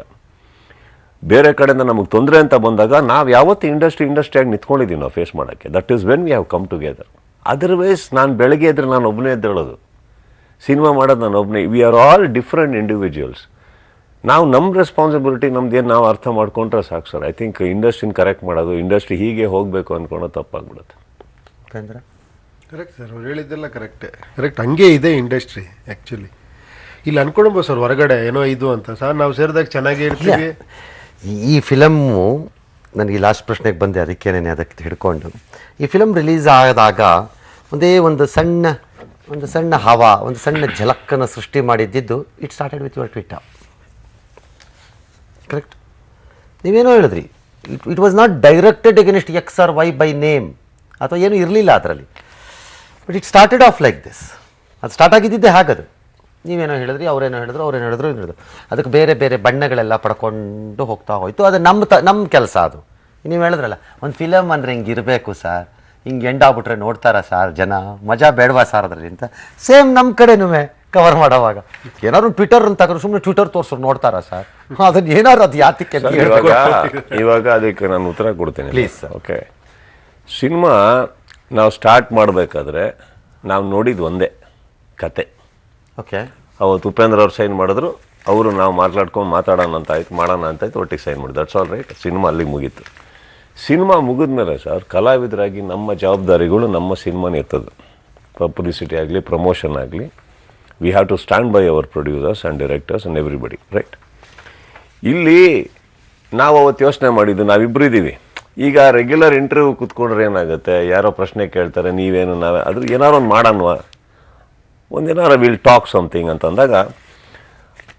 ಬೇರೆ ಕಡೆಯಿಂದ ನಮಗೆ ತೊಂದರೆ ಅಂತ ಬಂದಾಗ ನಾವು ಯಾವತ್ತು ಇಂಡಸ್ಟ್ರಿಯಾಗಿ ನಿಂತ್ಕೊಂಡಿದ್ದೀವಿ ನಾವು ಫೇಸ್ ಮಾಡೋಕ್ಕೆ. That is when we have come together. Otherwise ನಾನು ಬೆಳಗ್ಗೆ ಎದ್ರೆ ನಾನು ಒಬ್ಬನೇ ಎದ್ದೇಳೋದು, ಸಿನಿಮಾ ಮಾಡೋದು ನಾನು ಒಬ್ಬನೇ. We are all different individuals. ನಾವು ನಮ್ಮ ರೆಸ್ಪಾನ್ಸಿಬಿಲಿಟಿ ನಮ್ದೇನು ನಾವು ಅರ್ಥ ಮಾಡ್ಕೊಂಡ್ರೆ ಸಾಕು ಸರ್. ಐ ಥಿಂಕ್ ಇಂಡಸ್ಟ್ರಿನ ಕರೆಕ್ಟ್ ಮಾಡೋದು, ಇಂಡಸ್ಟ್ರಿ ಹೀಗೆ ಹೋಗಬೇಕು ಅಂದ್ಕೊಳ್ಳೋದು ತಪ್ಪಾಗ್ಬಿಡುತ್ತೆ. ಕರೆಕ್ಟ್ ಸರ್, ಅವ್ರು ಹೇಳಿದ್ದೆಲ್ಲ ಕರೆಕ್ಟ್ ಹಂಗೆ ಇದೆ ಇಂಡಸ್ಟ್ರಿ ಆ್ಯಕ್ಚುಲಿ. ಇಲ್ಲಿ ಅನ್ಕೊಳ್ಬೋದು ಸರ್ ಹೊರಗಡೆ ಏನೋ ಇದು ಅಂತ. ಸರ್ ನಾವು ಸೇರಿದಾಗ ಚೆನ್ನಾಗೇ ಇರ್ತೀವಿ. ಈ ಫಿಲಮ್ಮು ನನಗೆ ಲಾಸ್ಟ್ ಪ್ರಶ್ನೆಗೆ ಬಂದೆ, ಅದಕ್ಕೇನೆ ಅದಕ್ಕೆ ಹಿಡ್ಕೊಂಡು. ಈ ಫಿಲಮ್ ರಿಲೀಸ್ ಆದಾಗ ಒಂದು ಸಣ್ಣ ಹವಾ, ಒಂದು ಸಣ್ಣ ಝಲಕ್ಕನ್ನು ಸೃಷ್ಟಿ ಮಾಡಿದ್ದಿದ್ದು it started with your Twitter. Correct? ನೀವೇನೋ ಹೇಳಿದ್ರಿ, it was not directed against X or Y by name ಅಥವಾ ಏನೂ ಇರಲಿಲ್ಲ ಅದರಲ್ಲಿ. But it started off like this. ಅದು ಸ್ಟಾರ್ಟ್ ಆಗಿದ್ದಿದ್ದೇ ಹಾಗದು. ನೀವೇನೋ ಹೇಳಿದ್ರಿ, ಅವರೇನೋ ಹೇಳಿದ್ರು. ಅದಕ್ಕೆ ಬೇರೆ ಬೇರೆ ಬಣ್ಣಗಳೆಲ್ಲ ಪಡ್ಕೊಂಡು ಹೋಗ್ತಾ ಹೋಯಿತು. ಅದು ನಮ್ಮ ಕೆಲಸ. ಅದು ನೀವು ಹೇಳಿದ್ರಲ್ಲ, ಒಂದು ಫಿಲಮ್ ಅಂದರೆ ಹಿಂಗೆ ಇರಬೇಕು ಸರ್, ಹಿಂಗೆ ಎಂಡಾಗ್ಬಿಟ್ರೆ ನೋಡ್ತಾರ ಸರ್ ಜನ, ಮಜಾ ಬೇಡವಾ ಸರ್ ಅದರಲ್ಲಿ ಅಂತ. ಸೇಮ್ ನಮ್ಮ ಕಡೆನೂ ಕವರ್ ಮಾಡೋವಾಗ ಏನಾದ್ರು ಟ್ವಿಟರ್ ಅಂತ ಸುಮ್ಮನೆ ಟ್ವಿಟರ್ ತೋರಿಸೋರು ನೋಡ್ತಾರ ಸರ್, ಅದನ್ನ ಏನಾದ್ರು ಅದು ಯಾತಕ್ಕೆ ಇವಾಗ ಅದಕ್ಕೆ ನಾನು ಉತ್ತರ ಕೊಡ್ತೇನೆ ಪ್ಲೀಸ್ ಸರ್. ಓಕೆ, ಸಿನಿಮಾ ನಾವು ಸ್ಟಾರ್ಟ್ ಮಾಡಬೇಕಾದ್ರೆ ನಾವು ನೋಡಿದ್ದು ಒಂದೇ ಕತೆ. ಓಕೆ, ಅವತ್ತು ಉಪೇಂದ್ರ ಅವ್ರು ಸೈನ್ ಮಾಡಿದ್ರು, ಅವರು ನಾವು ಮಾತಾಡೋಣ ಅಂತ ಆಯ್ತು, ಮಾಡೋಣ ಅಂತ ಆಯ್ತು, ಒಟ್ಟಿಗೆ ಸೈನ್ ಮಾಡಿದ್ರು. That's all right. ಸಿನಿಮಾ ಅಲ್ಲಿಗೆ ಮುಗೀತು. ಸಿನಿಮಾ ಮುಗಿದ್ಮೇಲೆ ಸರ್, ಕಲಾವಿದರಾಗಿ ನಮ್ಮ ಜವಾಬ್ದಾರಿಗಳು ನಮ್ಮ ಸಿನಿಮಾನೇ ಇರ್ತದೆ. ಪಬ್ಲಿಸಿಟಿ ಆಗಲಿ, ಪ್ರಮೋಷನ್ ಆಗಲಿ, we have to stand by our producers and directors and everybody, right? ಇಲ್ಲಿ ನಾವು ಅವತ್ತು ಯೋಚನೆ ಮಾಡಿದ್ದು, ನಾವಿಬ್ಬರು ಇದ್ದೀವಿ. ಈಗ ರೆಗ್ಯುಲರ್ ಇಂಟರ್ವ್ಯೂ ಕೂತ್ಕೊಂಡ್ರೆ ಏನಾಗುತ್ತೆ, ಯಾರೋ ಪ್ರಶ್ನೆ ಕೇಳ್ತಾರೆ, ನೀವೇನು ನಾವೇ ಅದ್ರ ಏನಾರು ಒಂದು ಮಾಡೋಣವಾ, ಒಂದೇನಾರ ವಿಲ್ ಟಾಕ್ ಸಮಥಿಂಗ್ ಅಂತಂದಾಗ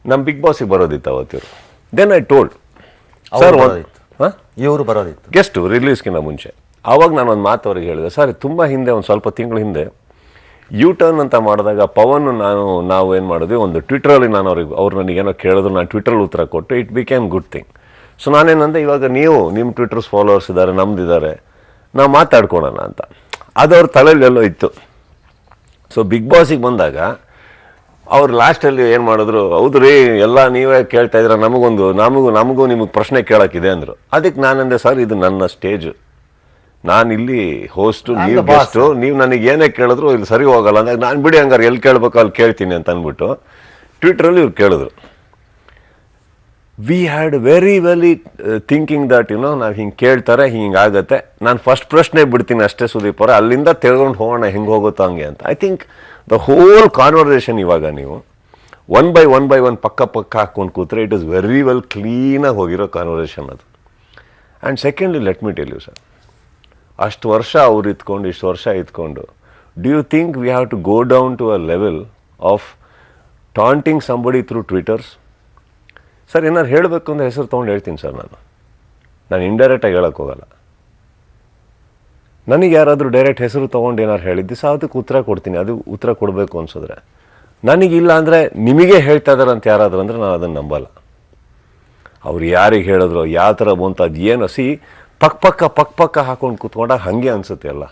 ನಮ್ಮ ಬಿಗ್ ಬಾಸಿಗೆ ಬರೋದಿತ್ತು ಅವತ್ತಿರು. ದೆನ್ ಐ ಟೋಲ್ಡ್ ಸರ್, ಇವರು ಬರೋದಿತ್ತು ಗೆಸ್ಟು ರಿಲೀಸ್ಗಿಂತ ಮುಂಚೆ. ಆವಾಗ ನಾನು ಒಂದು ಮಾತು ಅವ್ರಿಗೆ ಹೇಳಿದೆ, ಸರ್ ತುಂಬ ಹಿಂದೆ, ಒಂದು ಸ್ವಲ್ಪ ತಿಂಗಳ ಹಿಂದೆ ಟರ್ನ್ ಅಂತ ಮಾಡಿದಾಗ ಪವನ್ ನಾವು ಏನು ಮಾಡಿದ್ವಿ, ಒಂದು ಟ್ವಿಟ್ರಲ್ಲಿ ನಾನು ಅವ್ರು ನನಗೇನೋ ಕೇಳಿದ್ರು, ನಾನು ಟ್ವಿಟ್ರಲ್ಲಿ ಉತ್ತರ ಕೊಟ್ಟು it became good thing. So ನಾನೇನಂದೆ, ಇವಾಗ ನಿಮ್ಮ ಟ್ವಿಟರ್ಸ್ ಫಾಲೋವರ್ಸ್ ಇದ್ದಾರೆ, ನಮ್ದಿದ್ದಾರೆ, ನಾವು ಮಾತಾಡ್ಕೊಳೋಣ ಅಂತ. ಅದು ಅವ್ರ ತಲೆಯಲ್ಲಿ ಎಲ್ಲೋ ಇತ್ತು. ಸೊ ಬಿಗ್ ಬಾಸಿಗೆ ಬಂದಾಗ ಅವ್ರು ಲಾಸ್ಟಲ್ಲಿ ಏನು ಮಾಡಿದ್ರು, ಹೌದು ರೀ ಎಲ್ಲ ನೀವೇ ಕೇಳ್ತಾ ಇದ್ದೀರ, ನಮಗೂ ನಿಮಗೆ ಪ್ರಶ್ನೆ ಕೇಳೋಕ್ಕಿದೆ ಅಂದರು. ಅದಕ್ಕೆ ನಾನಂದೆ, ಸರ್ ಇದು ನನ್ನ ಸ್ಟೇಜು, ನಾನಿಲ್ಲಿ ಹೋಸ್ಟು, ನೀವು ಗೆಸ್ಟು, ನೀವು ನನಗೆ ಏನೇ ಕೇಳಿದ್ರು ಇಲ್ಲಿ ಸರಿ ಹೋಗಲ್ಲ ಅಂದಾಗ ನಾನು ಬಿಡಿ ಹಂಗಾರೆ ಎಲ್ಲಿ ಕೇಳಬೇಕು ಅಲ್ಲಿ ಕೇಳ್ತೀನಿ ಅಂತ ಅಂದ್ಬಿಟ್ಟು ಟ್ವಿಟ್ರಲ್ಲಿ ಇವ್ರು ಕೇಳಿದ್ರು. We had very thinking that ನಾವು ಹಿಂಗೆ ಕೇಳ್ತಾರೆ, ಹಿಂಗಾಗತ್ತೆ, ನಾನು ಫಸ್ಟ್ ಪ್ರಶ್ನೆ ಬಿಡ್ತೀನಿ ಅಷ್ಟೇ ಸುದೀಪ್ ಅವರ, ಅಲ್ಲಿಂದ ತಿಳ್ಕೊಂಡು ಹೋಗೋಣ ಹೆಂಗೆ ಹೋಗುತ್ತೋ ಹಂಗೆ ಅಂತ. I think the whole conversation ಇವಾಗ ನೀವು ಒನ್ ಬೈ ಒನ್ ಪಕ್ಕ ಹಾಕ್ಕೊಂಡು ಕೂತ್ರೆ ಇಟ್ ಇಸ್ ವೆರಿ ಕ್ಲೀನಾಗಿ ಹೋಗಿರೋ ಕಾನ್ವರ್ಸೇಷನ್ ಅದು. And secondly let me tell you sir, ಅಷ್ಟು ವರ್ಷ ಅವ್ರು ಇತ್ಕೊಂಡು, ಇಷ್ಟು ವರ್ಷ ಇತ್ಕೊಂಡು, do you think we have to go down to a level of taunting somebody through twitters? Sir ಏನಾರು ಹೇಳಬೇಕು ಅಂದರೆ ಹೆಸರು ತೊಗೊಂಡು ಹೇಳ್ತೀನಿ ಸರ್. ನಾನು ಇಂಡೈರೆಕ್ಟಾಗಿ ಹೇಳೋಕ್ಕೆ ಹೋಗಲ್ಲ. ನನಗೆ ಯಾರಾದರೂ ಡೈರೆಕ್ಟ್ ಹೆಸರು ತೊಗೊಂಡು ಏನಾರು ಹೇಳಿದ್ದು ಸಹ ಅದಕ್ಕೆ ಉತ್ತರ ಕೊಡ್ತೀನಿ, ಅದು ಉತ್ತರ ಕೊಡಬೇಕು ಅನ್ಸಿದ್ರೆ. ನನಗಿಲ್ಲ ಅಂದರೆ ನಿಮಗೆ ಹೇಳ್ತಾ ಇದ್ದಾರೆ ಅಂತ ಯಾರಾದರೂ ಅಂದರೆ ನಾನು ಅದನ್ನು ನಂಬಲ್ಲ. ಅವ್ರು ಯಾರಿಗೆ ಹೇಳಿದ್ರು, ಯಾವ ಥರ ಬಂತು, ಅದು ಏನು ಪಕ್ಕ ಹಾಕೊಂಡು ಕೂತ್ಕೊಂಡಾಗ ಹಾಗೆ ಅನಿಸುತ್ತೆ ಎಲ್ಲ.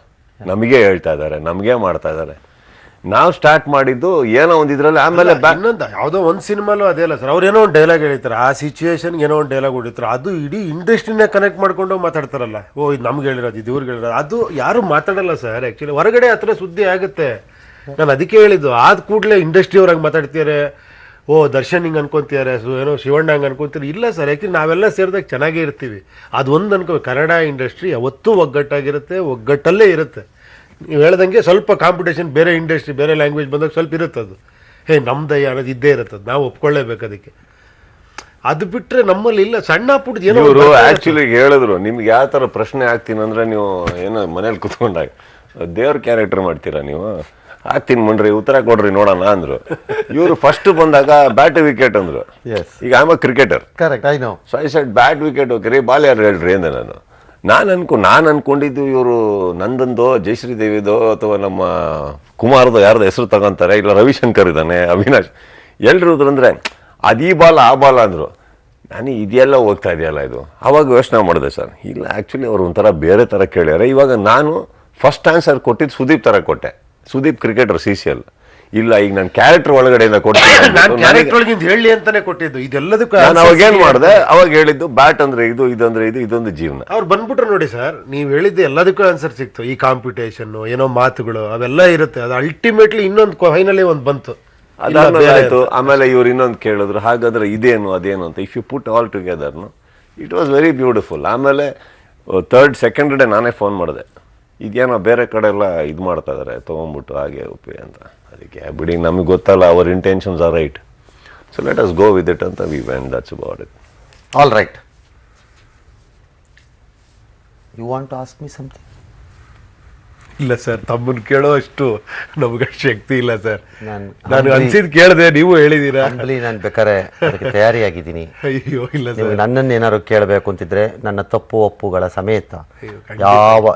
ನಮಗೆ ಹೇಳ್ತಾ ಇದ್ದಾರೆ, ನಮಗೆ ಮಾಡ್ತಾ ಇದ್ದಾರೆ. ನಾವು ಸ್ಟಾರ್ಟ್ ಮಾಡಿದ್ದು ಏನೋ ಒಂದು ಇದರಲ್ಲಿ, ಆಮೇಲೆ ಇನ್ನೊಂದು ಯಾವುದೋ ಒಂದು ಸಿನಿಮಾಲು ಅದೇ ಅಲ್ಲ ಸರ್, ಅವ್ರು ಏನೋ ಒಂದು ಡೈಲಾಗ್ ಹೇಳ್ತಾರೆ, ಆ ಸಿಚುವೇಶನ್ಗೆ ಏನೋ ಒಂದು ಡೈಲಾಗ್ ಹೊಡಿತಾರೆ, ಅದು ಇಡೀ ಇಂಡಸ್ಟ್ರಿನೇ ಕನೆಕ್ಟ್ ಮಾಡ್ಕೊಂಡು ಮಾತಾಡ್ತಾರಲ್ಲ. ಓ ಇದು ನಮ್ಗೆ ಹೇಳಿರೋದು, ಇದು ಇವ್ರಿಗೆ ಹೇಳಿರೋದು, ಅದು ಯಾರು ಮಾತಾಡಲ್ಲ ಸರ್. ಆ್ಯಕ್ಚುಲಿ ಹೊರಗಡೆ ಹತ್ರ ಸುದ್ದಿ ಆಗುತ್ತೆ. ನಾನು ಅದಕ್ಕೆ ಹೇಳಿದ್ದು, ಆದ ಕೂಡಲೇ ಇಂಡಸ್ಟ್ರಿ ಅವ್ರಾಗ ಮಾತಾಡ್ತಿದ್ದಾರೆ, ಓ ದರ್ಶನ್ ಹಿಂಗೆ ಅನ್ಕೊಂತಿದ್ದಾರೆ, ಏನೋ ಶಿವಣ್ಣ ಹಂಗೆ ಅನ್ಕೊಂತೀರಿ. ಇಲ್ಲ ಸರ್, ಯಾಕೆ ನಾವೆಲ್ಲ ಸೇರಿದಾಗ ಚೆನ್ನಾಗೇ ಇರ್ತೀವಿ. ಅದು ಒಂದು ಅನ್ಕೋ, ಕನ್ನಡ ಇಂಡಸ್ಟ್ರಿ ಯಾವತ್ತೂ ಒಗ್ಗಟ್ಟಾಗಿರುತ್ತೆ, ಒಗ್ಗಟ್ಟಲ್ಲೇ ಇರುತ್ತೆ. ನೀವು ಹೇಳ್ದಂಗೆ ಸ್ವಲ್ಪ ಕಾಂಪಿಟೇಷನ್ ಬೇರೆ ಇಂಡಸ್ಟ್ರಿ, ಬೇರೆ ಲ್ಯಾಂಗ್ವೇಜ್ ಬಂದಾಗ ಸ್ವಲ್ಪ ಇರುತ್ತೆ. ಅದು ನಮ್ದಯ್ಯ ಅನ್ನೋದು ಇದ್ದೇ ಇರುತ್ತೆ, ನಾವು ಒಪ್ಕೊಳ್ಳೇಬೇಕು ಅದಕ್ಕೆ. ಅದು ಬಿಟ್ರೆ ನಮ್ಮಲ್ಲಿ ಇಲ್ಲ, ಸಣ್ಣ ಪುಟ್ಟ ಏನೋ ಇವರು ಆಕ್ಚುಲಿ ಹೇಳಿದ್ರು ನಿಮ್ಗೆ ಯಾವ ತರ ಪ್ರಶ್ನೆ ಆಗ್ತೀನಿ ಅಂದ್ರೆ ನೀವು ಏನೋ ಮನೇಲಿ ಕುತ್ಕೊಂಡಾಗ ದೇವ್ರ ಕ್ಯಾರೆಕ್ಟರ್ ಮಾಡ್ತೀರಾ ನೀವು, ಆಗ್ತೀನಿ ಮಣ್ರಿ ಉತ್ತರ ಕೊಡ್ರಿ ನೋಡೋಣ ಅಂದ್ರು. ಇವರು ಫಸ್ಟ್ ಬಂದಾಗ ಬ್ಯಾಟ್ ವಿಕೆಟ್ ಅಂದ್ರು. ಈಗ am a cricketer, correct, I know. So I said bat wicket ಹೋಗ್ರಿ, ಬಾಲ್ ಯಾರು ಹೇಳ್ರಿ ಅಂದೆ ನಾನು. ನಾನು ಅನ್ಕೊಂಡಿದ್ದು ಇವರು ನಂದಂದೋ ಜಯಶ್ರೀ ದೇವಿದೋ ಅಥವಾ ನಮ್ಮ ಕುಮಾರ್ದೋ ಯಾರ್ದು ಹೆಸರು ತಗೊಂತಾರೆ, ಇಲ್ಲ ರವಿಶಂಕರ್ ಇದ್ದಾನೆ, ಅವಿನಾಶ್ ಎಲ್ರು ಅಂದ್ರೆ ಅದೀ ಬಾಲ್ ಆ ಬಾಲ್ ಅಂದ್ರು. ನಾನು ಇದೆಲ್ಲ ಹೋಗ್ತಾ ಇದೆಯಲ್ಲ ಇದು. ಅವಾಗ ಯೋಚನೆ ಮಾಡಿದೆ ಸರ್, ಇಲ್ಲ ಆ್ಯಕ್ಚುಲಿ ಅವರು ಒಂಥರ ಬೇರೆ ಥರ ಕೇಳ್ಯಾರೆ. ಇವಾಗ ನಾನು ಫಸ್ಟ್ ಆನ್ಸರ್ ಕೊಟ್ಟಿದ್ದು ಸುದೀಪ್ ಥರ ಕೊಟ್ಟೆ, ಸುದೀಪ್ ಕ್ರಿಕೆಟರ್ CCL. ಇಲ್ಲ ಈಗ ನಾನು ಕ್ಯಾರೆಕ್ಟರ್ ಒಳಗಡೆಯಿಂದ ನಾನು ಕ್ಯಾರೆಕ್ಟರ್ ಒಳಗಿಂದ ಹೇಳಿ ಅಂತಾನೆ ಕೊಟ್ಟಿದ್ದು ಇದೆಲ್ಲದಕ್ಕೂ. ನಾನು ಅವಾಗ ಏನ್ ಮಾಡಿದೆ, ಅವಾಗ ಹೇಳಿದ್ದು ಬ್ಯಾಟ್ ಅಂದ್ರೆ ಇದು, ಇದಂದ್ರೆ ಇದು, ಇದೊಂದು ಜೀವನ. ಅವ್ರು ಬಂದ್ಬಿಟ್ರು ನೋಡಿ ಸರ್, ನೀವು ಹೇಳಿದ್ದು ಎಲ್ಲದಕ್ಕೂ ಆನ್ಸರ್ ಸಿಕ್ತು. ಈ ಕಾಂಪಿಟೇಷನ್ ಏನೋ ಮಾತುಗಳು ಅವೆಲ್ಲ ಇರುತ್ತೆ, ಅದು ಅಲ್ಟಿಮೇಟ್ಲಿ ಇನ್ನೊಂದು ಫೈನಲಿ ಒಂದು ಬಂತು, ಆಯ್ತು. ಆಮೇಲೆ ಇವ್ರು ಇನ್ನೊಂದು ಕೇಳಿದ್ರು, ಹಾಗಾದ್ರೆ ಇದೇನು ಅದೇನು ಅಂತ. If you put all together it was very beautiful. ಆಮೇಲೆ ಸೆಕೆಂಡ್ ಡೇ ನಾನೇ ಫೋನ್ ಮಾಡಿದೆ, ಇದೇನೋ ಬೇರೆ ಕಡೆ ಎಲ್ಲ ಇದು ಮಾಡ್ತಾ ಇದಾರೆ ತೊಗೊಂಡ್ಬಿಟ್ಟು ಹಾಗೆ ಉಪಿ ಅಂತ. ಅದಕ್ಕೆ ಬಿಡಿ, ನಮಗೆ ಗೊತ್ತಲ್ಲ our intentions are right, so let us go with it ಅಂತ we went. That's about it. All right. You want to ask me something? ಇಲ್ಲ ಸರ್, ತಮ್ಮನ್ನು ಕೇಳೋ ಅಷ್ಟು ನಮ್ಗೆ ಶಕ್ತಿ ಇಲ್ಲ ಸರ್. ನಾನು ಅನ್ಸಿದ್ ಕೇಳಿದೆ, ನೀವು ಹೇಳಿದೀರಾ. ನಾನು ಬೇಕಾದ್ರೆ ಅದಕ್ಕೆ ತಯಾರಿಯಾಗಿದ್ದೀನಿ. ಅಯ್ಯೋ ಇಲ್ಲ ನೀವು ಸರ್, ನನ್ನನ್ನು ಏನಾದ್ರು ಕೇಳಬೇಕು ಅಂತಿದ್ರೆ ನನ್ನ ತಪ್ಪು ಒಪ್ಪುಗಳ ಸಮೇತ ಯಾವ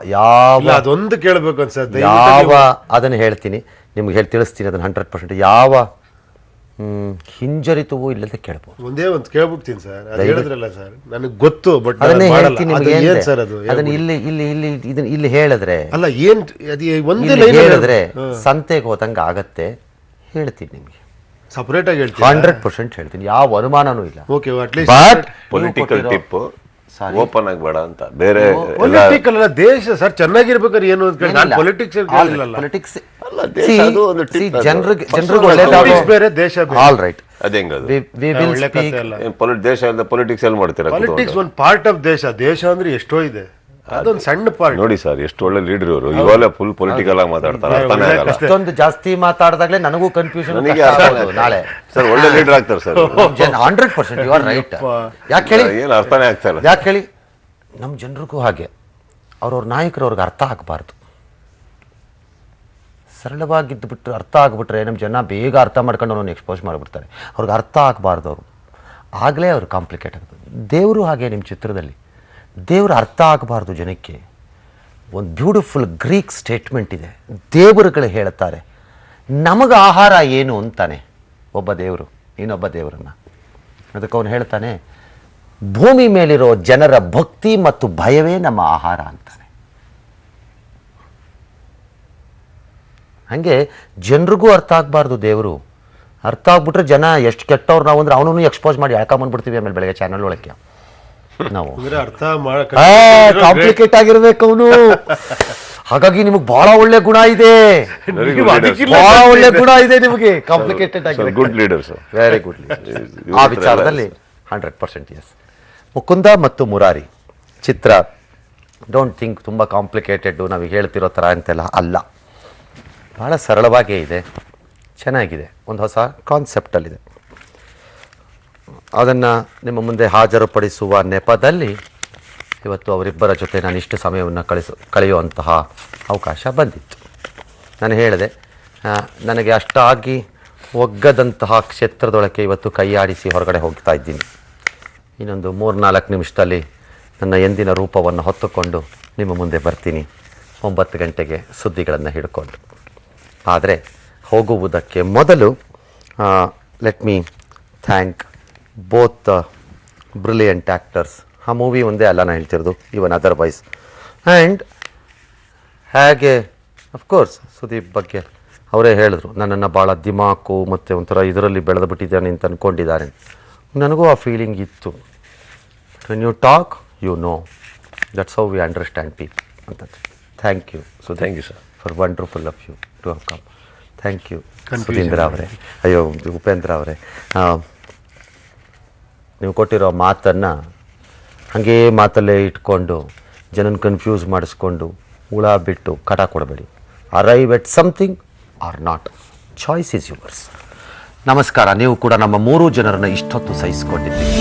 ಅದೊಂದು ಕೇಳಬೇಕು ಅನ್ಸತ್ತೆ. ಅದನ್ನು ಹೇಳ್ತೀನಿ ನಿಮ್ಗೆ ತಿಳಿಸ್ತೀನಿ ಅದನ್ನು 100%. ಯಾವ ಹಿಂಜರಿತವೂ ಇಲ್ಲದೆ ಕೇಳ್ಬೋದು. ಒಂದೇ ಒಂದು ಕೇಳ್ಬಿಡ್ತೀನಿ ಸರ್, ಅದು ಹೇಳಿದ್ರಲ್ಲ ಸರ್, ನನಗೆ ಗೊತ್ತು, ಬಟ್ ಅದನ್ನೇ ಹೇಳ್ತೀನಿ ನಿಮ್ಗೆ. ಏನ್ ಸರ್ ಅದು? ಅದನ್ನ ಇಲ್ಲಿ ಹೇಳಿದ್ರೆ ಅಲ್ಲ, ಏನ್ ಒಂದೇ ಹೇಳಿದ್ರೆ ಸಂತೆಗೆ ಹೋದಂಗೆ ಆಗತ್ತೆ. ಹೇಳ್ತೀನಿ ನಿಮ್ಗೆ, ಸಪರೇಟ್ ಆಗಿ ಹೇಳ್ತೀನಿ, 100% ಹೇಳ್ತೀನಿ, ಯಾವ ಅನುಮಾನನೂ ಇಲ್ಲ. Okay, at least but political tip open ಆಗಬೇಡ ಅಂತ. ಬೇರೆ ಪೊಲಿಟಿಕಲ್ ಅಲ್ಲ, ದೇಶ ಸರ್ ಚೆನ್ನಾಗಿರ್ಬೇಕಾದ್ರೆ ಏನು ಅಂತ ನಾನು ಪೊಲಿಟಿಕ್ಸ್ ಹೇಳಿಲ್ಲ. ಪೊಲಿಟಿಕ್ಸ್ ಬೇರೆ, ದೇಶ ಆಲ್ ರೈಟ್. ಅದೇಂಗದು ದೇಶ ಪೊಲಿಟಿಕ್ಸ್ ಎಲ್ಲಿ ಮಾಡ್ತೀರಾ? ಪಾಲಿಟಿಕ್ಸ್ ಒಂದು ಪಾರ್ಟ್ ಆಫ್ ದೇಶ. ದೇಶ ಅಂದ್ರೆ ಎಷ್ಟೋ ಇದೆ, ಅದೊಂದು ಸಣ್ಣ ಪಾರ್ಟ್. ನೋಡಿ ಸರ್, ಎಷ್ಟು ಒಳ್ಳೆ ಲೀಡರ್ ಇವರು, ಇವಾಗಲೇ ಫುಲ್ ಪೊಲಿಟಿಕಲ್ ಆಗಿ ಮಾತಾಡ್ತಾರೆ, ಅರ್ಥನೇ ಆಗಲ್ಲ. ಅಷ್ಟೊಂದು ಜಾಸ್ತಿ ಮಾತಾಡಿದಾಗಲೇ ನನಗೂ ಕನ್ಫ್ಯೂಷನ್. ನಾಳೆ ಸರ್ ಒಳ್ಳೆ ಲೀಡರ್ ಆಗ್ತಾರೆ ಸರ್. 100% you are right. ಯಾಕೆ ಹೇಳಿ, ಏನು ಅರ್ಥನೇ ಆಗ್ತಾ ಇಲ್ಲ. ಯಾಕೆ ಹೇಳಿ, ನಮ್ಮ ಜನರಿಗೂ ಹಾಗೆ ಅವ್ರವ್ರ ನಾಯಕರು ಅವ್ರಿಗೆ ಅರ್ಥ ಆಗಬಾರ್ದು. ಸರಳವಾಗಿದ್ದು ಬಿಟ್ಟರೆ, ಅರ್ಥ ಆಗಿಬಿಟ್ರೆ ನಮ್ಮ ಜನ ಬೇಗ ಅರ್ಥ ಮಾಡ್ಕೊಂಡು ಅವನನ್ನು ಎಕ್ಸ್ಪೋಸ್ ಮಾಡಿಬಿಡ್ತಾರೆ. ಅವ್ರಿಗೆ ಅರ್ಥ ಆಗಬಾರ್ದು ಅವರು, ಆಗಲೇ ಅವ್ರು ಕಾಂಪ್ಲಿಕೇಟ್ ಆಗ್ತದೆ. ದೇವರು ಹಾಗೆ ನಿಮ್ಮ ಚಿತ್ರದಲ್ಲಿ ದೇವರು ಅರ್ಥ ಆಗಬಾರ್ದು ಜನಕ್ಕೆ. ಒಂದು ಬ್ಯೂಟಿಫುಲ್ ಗ್ರೀಕ್ ಸ್ಟೇಟ್ಮೆಂಟ್ ಇದೆ, ದೇವರುಗಳು ಹೇಳ್ತಾರೆ ನಮಗೆ ಆಹಾರ ಏನು ಅಂತಾನೆ ಒಬ್ಬ ದೇವರು ಇನ್ನೊಬ್ಬ ದೇವರನ್ನು. ಅದಕ್ಕೆ ಅವನು ಹೇಳ್ತಾನೆ, ಭೂಮಿ ಮೇಲಿರೋ ಜನರ ಭಕ್ತಿ ಮತ್ತು ಭಯವೇ ನಮ್ಮ ಆಹಾರ ಅಂತಾನೆ. ಹಾಗೆ ಜನರಿಗೂ ಅರ್ಥ ಆಗಬಾರ್ದು ದೇವರು. ಅರ್ಥ ಆಗ್ಬಿಟ್ರೆ ಜನ ಎಷ್ಟು ಕೆಟ್ಟವ್ರು ನಾವು ಅಂದ್ರೆ ಅವನನ್ನು ಎಕ್ಸ್ಪೋಸ್ ಮಾಡಿ ಎಳ್ಕೊಂಬಂದ್ಬಿಡ್ತೀವಿ. ಆಮೇಲೆ ಬೆಳಗ್ಗೆ ಚಾನಲ್ ಒಳಕ್ಕೆ ನಾವು ಕಾಂಪ್ಲಿಕೇಟ್ ಆಗಿರ್ಬೇಕು ಅವನು. ಹಾಗಾಗಿ ನಿಮಗೆ ಬಹಳ ಒಳ್ಳೆ ಗುಣ ಇದೆ, ಬಹಳ ಒಳ್ಳೆ ಗುಣ ಇದೆ ನಿಮಗೆ. ಕಾಂಪ್ಲಿಕೇಟೆಡ್ ಆಗಿ good leader sir, very good leader. ಆ ವಿಚಾರದಲ್ಲಿ 100% ಎಸ್. ಮುಕುಂದ ಮತ್ತು ಮುರಾರಿ ಚಿತ್ರ ಡೋಂಟ್ ಥಿಂಕ್ ತುಂಬ ಕಾಂಪ್ಲಿಕೇಟೆಡ್ ನಾವು ಹೇಳ್ತಿರೋ ಥರ ಅಂತೆಲ್ಲ ಅಲ್ಲ. ಭಾಳ ಸರಳವಾಗೇ ಇದೆ, ಚೆನ್ನಾಗಿದೆ, ಒಂದು ಹೊಸ ಕಾನ್ಸೆಪ್ಟಲ್ಲಿದೆ. ಅದನ್ನು ನಿಮ್ಮ ಮುಂದೆ ಹಾಜರುಪಡಿಸುವ ನೆಪದಲ್ಲಿ ಇವತ್ತು ಅವರಿಬ್ಬರ ಜೊತೆ ನಾನು ಇಷ್ಟು ಸಮಯವನ್ನು ಕಳೆಯುವಂತಹ ಅವಕಾಶ ಬಂದಿತ್ತು. ನಾನು ಹೇಳಿದೆ, ನನಗೆ ಅಷ್ಟಾಗಿ ಒಗ್ಗದಂತಹ ಕ್ಷೇತ್ರದೊಳಗೆ ಇವತ್ತು ಕೈಯಾಡಿಸಿ ಹೊರಗಡೆ ಹೋಗ್ತಾ ಇದ್ದೀನಿ. ಇನ್ನೊಂದು 3-4 ನಿಮಿಷದಲ್ಲಿ ನನ್ನ ಎಂದಿನ ರೂಪವನ್ನು ಹೊತ್ತುಕೊಂಡು ನಿಮ್ಮ ಮುಂದೆ ಬರ್ತೀನಿ 9 ಗಂಟೆಗೆ ಸುದ್ದಿಗಳನ್ನು ಹಿಡ್ಕೊಂಡು. ಆದರೆ ಹೋಗುವುದಕ್ಕೆ ಮೊದಲು let me thank both brilliant actors. ಆ ಮೂವಿ ಒಂದೇ ಅಲ್ಲ ನಾನು ಹೇಳ್ತಿರೋದು, ಈವನ್ ಅದರ್ವೈಸ್. ಆ್ಯಂಡ್ ಹಾಗೆ ಅಫ್ಕೋರ್ಸ್ ಸುದೀಪ್ ಬಗ್ಗೆ ಅವರೇ ಹೇಳಿದ್ರು, ನನ್ನನ್ನು ಭಾಳ ದಿಮಾಕು ಮತ್ತು ಒಂಥರ ಇದರಲ್ಲಿ ಬೆಳೆದು ಬಿಟ್ಟಿದ್ದಾನೆ ಅಂತ ಅಂದ್ಕೊಂಡಿದ್ದಾರೆ. ನನಗೂ ಆ ಫೀಲಿಂಗ್ ಇತ್ತು. When you talk you know, that's how we understand people ಅಂತ. Thank you. So thank you sir for wonderful of you to have come. Thank you Sudhindra ಅವರೇ, ಅಯ್ಯೋ ಉಪೇಂದ್ರ ಅವರೇ. ನೀವು ಕೊಟ್ಟಿರೋ ಮಾತನ್ನು ಹಾಗೇ ಮಾತಲ್ಲೇ ಇಟ್ಕೊಂಡು ಜನನ ಕನ್ಫ್ಯೂಸ್ ಮಾಡಿಸ್ಕೊಂಡು ಹುಳ ಬಿಟ್ಟು ಕಟ ಕೊಡಬೇಡಿ. Arrive at something R not, choice is yours. ನಮಸ್ಕಾರ. ನೀವು ಕೂಡ ನಮ್ಮ 3 ಜನರನ್ನ ಇಷ್ಟೊತ್ತು ಸಹಿಸಿಕೊಂಡಿದ್ದೀರಿ.